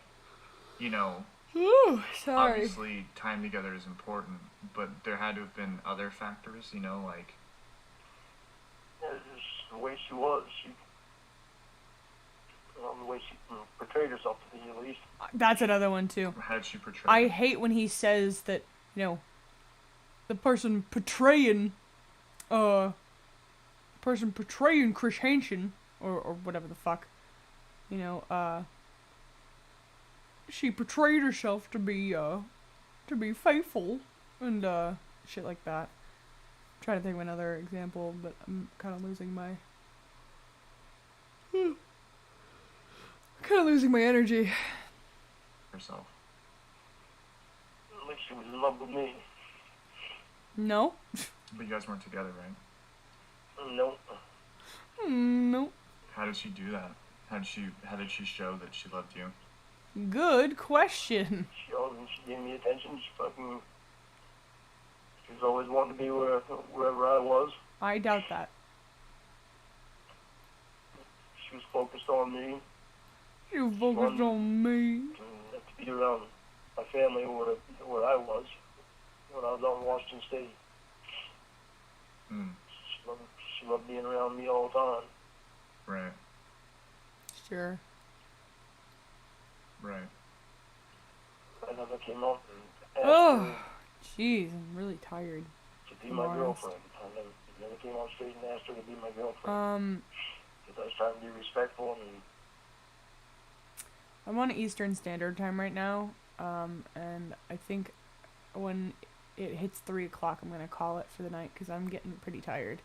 you know, Ooh, sorry. obviously time together is important, but there had to have been other factors, you know, like. It was just the way she was. The way she portrayed portrayed herself to be, at least. That's another one too. How did she portray? I hate when he says that, you know, the person portraying Chris Hansen, or whatever the fuck, you know, she portrayed herself to be faithful, and, shit like that. I'm trying to think of another example, but I'm kind of losing my... energy. herself. Like she was in love with me. No? But you guys weren't together, right? No. No. How did she do that? How did she show that she loved you? Good question. She gave me attention. She was always wanting to be wherever I was. I doubt that. She was focused on me. You focused on me. And to be around my family where I was when I was out in Washington State. Mm. She loved being around me all the time. Right. Sure. Right. I never came out and asked Oh, jeez, I'm really tired. her to be my girlfriend. I never came out straight and asked her to be my girlfriend. Because I was trying to be respectful and... I'm on Eastern Standard Time right now, and I think when it hits 3 o'clock, I'm gonna call it for the night because I'm getting pretty tired.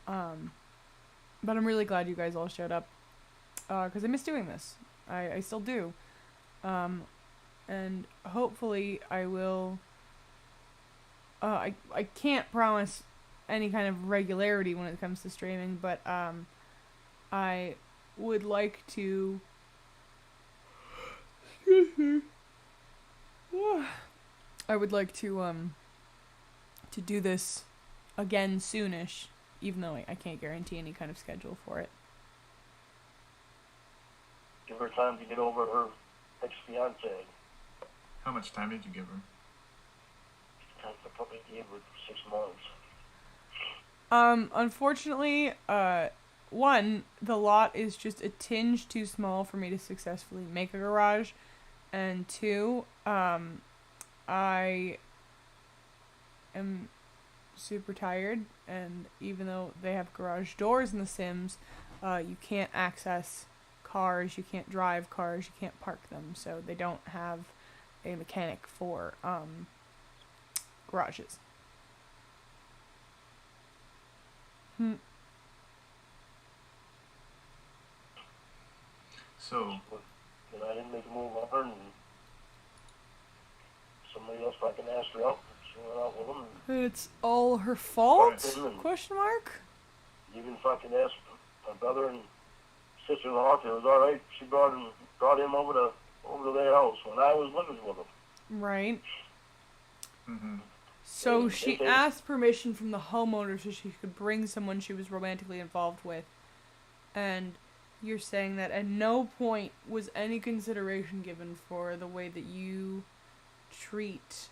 But I'm really glad you guys all showed up, because I miss doing this. I still do. And hopefully I will... I can't promise any kind of regularity when it comes to streaming, but I would like to... I would like to do this again soonish, even though I can't guarantee any kind of schedule for it. give her time to get over her ex-fiance. How much time did you give her? I probably gave her 6 months. Unfortunately, one, the lot is just a tinge too small for me to successfully make a garage, and two, I am super tired, and even though they have garage doors in The Sims, you can't access cars, you can't drive cars, you can't park them, so they don't have a mechanic for, garages. So, And I didn't make a move on her, and somebody else fucking asked her out. She went out with him, and It's all her fault? Alright. Question mark? even fucking asked my brother and sister-in-law if it was alright. She brought him over to their house when I was living with them. Right. mm-hmm. So she asked permission from the homeowner so she could bring someone she was romantically involved with. And you're saying that at no point was any consideration given for the way that you treat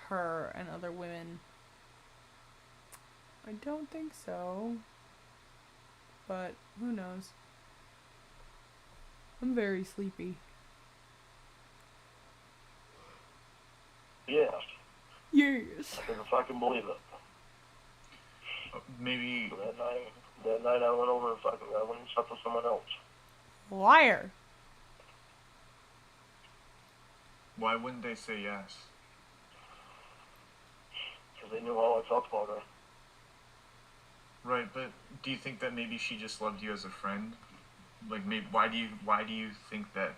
her and other women. I don't think so. But who knows? I'm very sleepy. Yes. Yes. I couldn't fucking believe it. Maybe, So that night I went over and I went and slept with someone else. Liar. why wouldn't they say yes? Because they knew how I felt about her. Right, but do you think that maybe she just loved you as a friend? Like, maybe why do you think that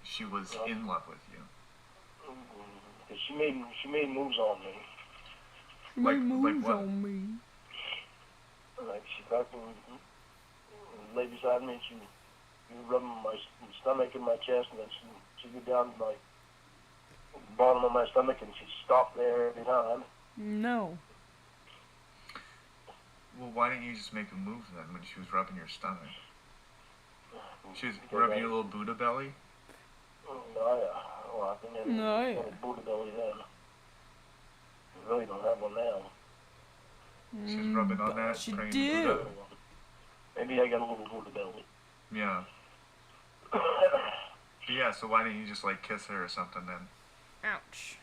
she was in love with you? Because she made moves on me. Like moves what? on me. Like she fucking lay beside me and she rubbed my stomach and my chest, and then she'd go down to my bottom of my stomach and she'd stop there every time. No. Well, why didn't you just make a move then when she was rubbing your stomach? She was Because rubbing your little Buddha belly? Oh, yeah. Well, I think I had Oh, yeah. a Buddha belly then. I really don't have one now. She was rubbing on that, she praying did. to Buddha? Maybe I got a little Buddha belly. Yeah. Yeah, so why didn't you just, like, kiss her or something then? Ouch.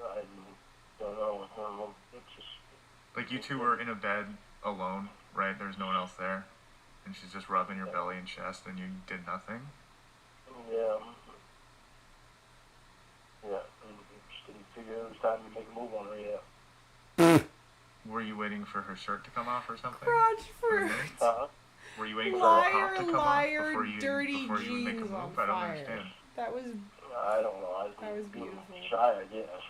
I don't know. It's just, Like, you two were in a bed alone, right? There's no one else there. And she's just rubbing your belly and chest, and you did nothing? yeah. Yeah. Just didn't figure it was time to make a move on her yet. Were you waiting for her shirt to come off or something? Crotch For a for minute? Uh-huh. Were you waiting for her top liar, to come liar, off before you dirty would make a jeans move? on I don't fire. understand. That was, I don't know. I That was being beautiful. shy, I guess.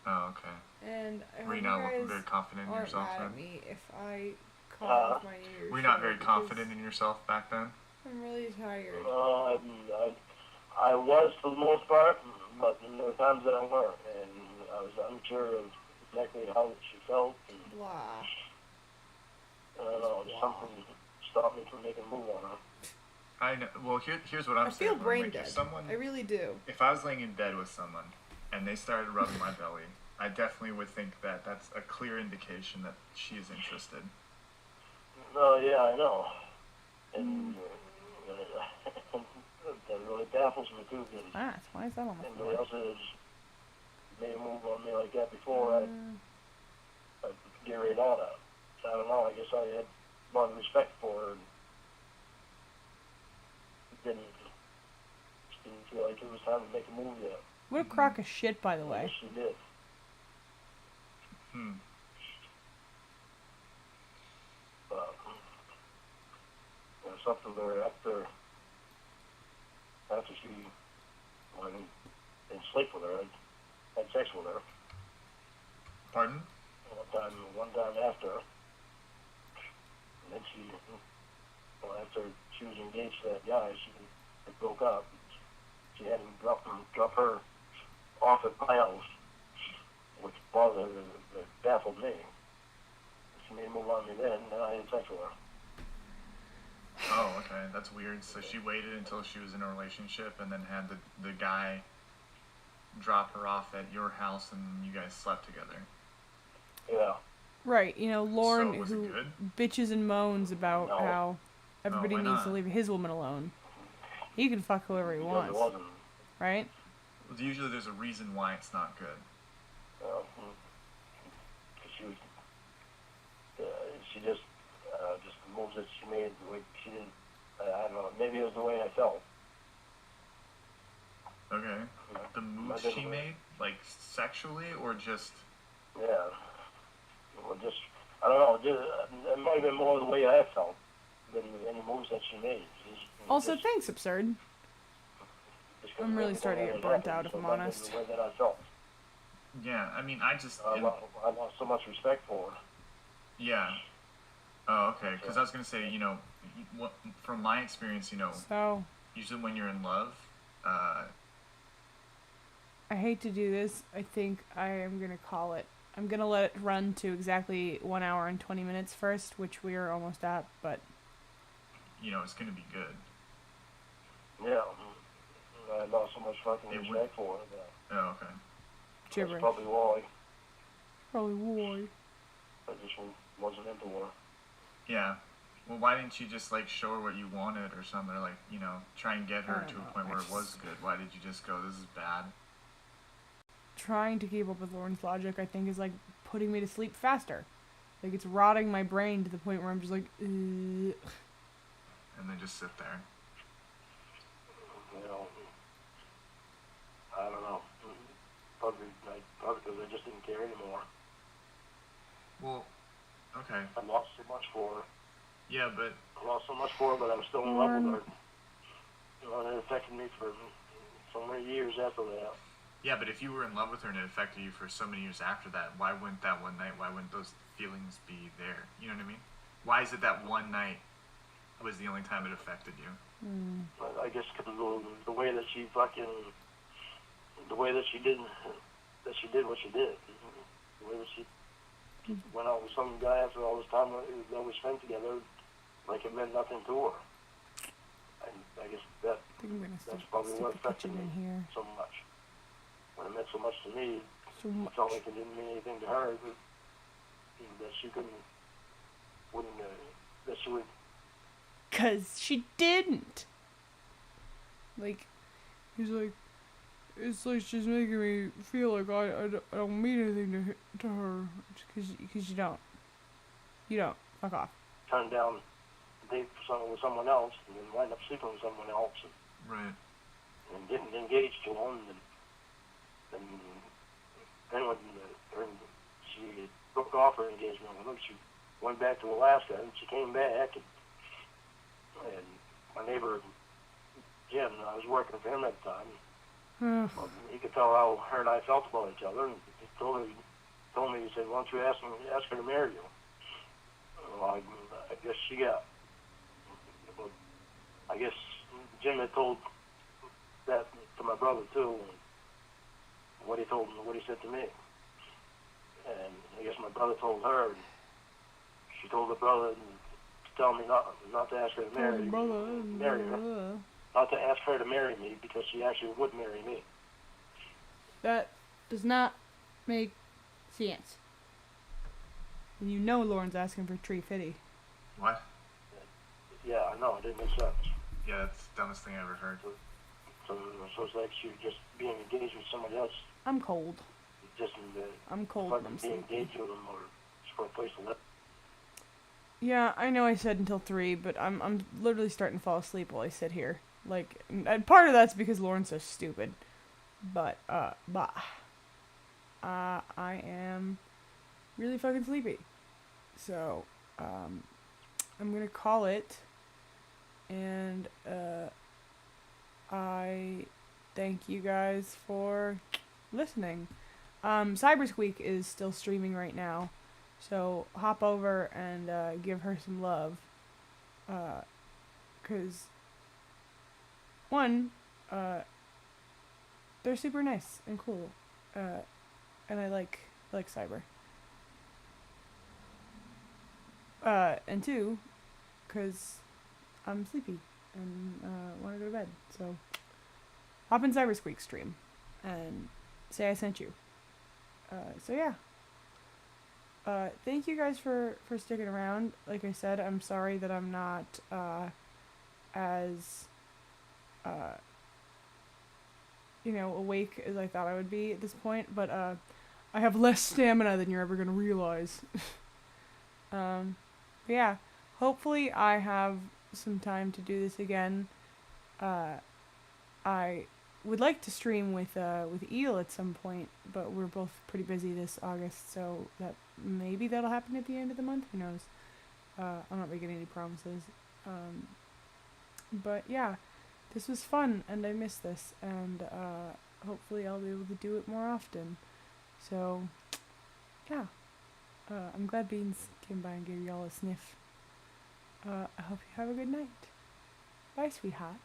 Oh, okay. and I Were hope you you not looking guys very confident in aren't yourself mad then? at me if I cut off my ears. Were you not short very because confident in yourself back then? I'm really tired. I was for the most part, but there were times that I weren't, and I was unsure of exactly how she felt, and Blah. I don't know, something stopped me from making a move on her. I know. Well, here's what I'm I saying. feel brain Like, dead. if someone, I really do. if I was laying in bed with someone and they started rubbing my belly, I definitely would think that that's a clear indication that she is interested. Oh, yeah, I know. And that really baffles me, too, because Ah, why is that on the anybody floor? else has made a move on me like that before, I'd get right on it. I don't know, I guess I had a lot of respect for her, and just didn't feel like it was time to make a move yet. What a crock of shit, by the way. Yes, she did. But something there after she went and sleep with her, I had sex with her. Pardon? One time after, and then after she was engaged to that guy, they broke up. She had him drop her off at my house, which bothered her, that baffled me. She made a move on me then, and I had sex with her. Oh, okay. That's weird. So she waited until she was in a relationship and then had the guy drop her off at your house and you guys slept together. Yeah. Right, you know, Lauren, So, was it who good? bitches and moans about No. how everybody why needs to not? leave his woman alone. He can fuck whoever he Because wants, it wasn't. right? Well, usually there's a reason why it's not good. Because she was, she just the moves that she made, the way she didn't, I don't know, maybe it was the way I felt. Okay. Yeah. The moves she made, like sexually or just... Yeah. Well, just, I don't know, it might have been more the way I felt than any moves that she made. Also, thanks, Absurd. I'm really starting to get burnt out, if I'm honest. The way that I felt. Yeah, I mean, I just... I lost so much respect for her. Yeah. Oh, okay. Because I was going to say, you know, from my experience, you know, So, usually when you're in love, I hate to do this. I think I am going to call it. I'm going to let it run to exactly 1 hour and 20 minutes first, which we are almost at, but... you know, it's going to be good. Yeah. I lost so much fucking It would- respect for her. Oh, okay. That's Gibberish. probably why Probably why. I just wasn't into her. Yeah. Well, why didn't you just, like, show her what you wanted or something? Or, like, you know, try and get I her don't to know, a point I where it just- was good? Why did you just go, this is bad? Trying to keep up with Lauren's logic, I think, is like putting me to sleep faster. Like, it's rotting my brain to the point where I'm just like, ugh. And then just sit there. You know, I don't know. Probably because I just didn't care anymore. Well, okay. I lost so much for her. Yeah, but... I lost so much for her, but I was still in love with her. You know, and it affected me for so many years after that. Yeah, but if you were in love with her and it affected you for so many years after that, why wouldn't that one night, why wouldn't those feelings be there? You know what I mean? Why is it that one night was the only time it affected you? I guess because the way that she fucking, the way that she did what she did, the way that she went out with some guy after all this time that we spent together, like it meant nothing to her. I guess I think I'm gonna that's probably stick what the affected kitchen me in here. so much. When it meant so much to me, So it much. felt like it didn't mean anything to her. That she that she would. 'Cause she didn't. Like, he's like, it's like she's making me feel like I don't mean anything to her. Because you don't. You don't. Fuck off. Turned down a date with someone else, and then wind up sleeping with someone else, Right. and didn't engage to one, and then when she broke off her engagement with him, she went back to Alaska, and she came back, and my neighbor Jim, I was working for him at the time. He could tell how her and I felt about each other, and he told me, he said, "Why don't you ask her to marry you?" Well, I guess she got. Well, I guess Jim had told that to my brother too, and what he said to me, and I guess my brother told her, and she told the brother to tell me not to ask her to marry her. Not to ask her to marry me because she actually would marry me. That does not make sense. And you know Lauren's asking for Tree Fitty. What? Yeah, I know, it didn't make sense. Yeah, that's the dumbest thing I ever heard. So it's like she was just being engaged with somebody else. I'm cold. Just I'm cold and I'm being sleepy. engaged with them or just for a place to live. Yeah, I know I said until 3, but I'm literally starting to fall asleep while I sit here. Like, and part of that's because Lauren's so stupid. But, I am really fucking sleepy. So, I'm gonna call it. And, I thank you guys for listening. Cybersqueak is still streaming right now. So, hop over and, give her some love. 'Cause, one, they're super nice and cool. And I like Cyber. And 2, 'cause I'm sleepy and want to go to bed. So hop in Cybersqueak stream and say I sent you. So yeah. Thank you guys for sticking around. Like I said, I'm sorry that I'm not as awake as I thought I would be at this point, but I have less stamina than you're ever gonna realize. But yeah, hopefully I have some time to do this again. I would like to stream with Eel at some point, but we're both pretty busy this August, so that maybe that'll happen at the end of the month. Who knows? I'm not making any promises. But yeah, this was fun, and I miss this, and hopefully I'll be able to do it more often. So yeah, I'm glad Beans came by and gave y'all a sniff. I hope you have a good night. Bye, sweetheart.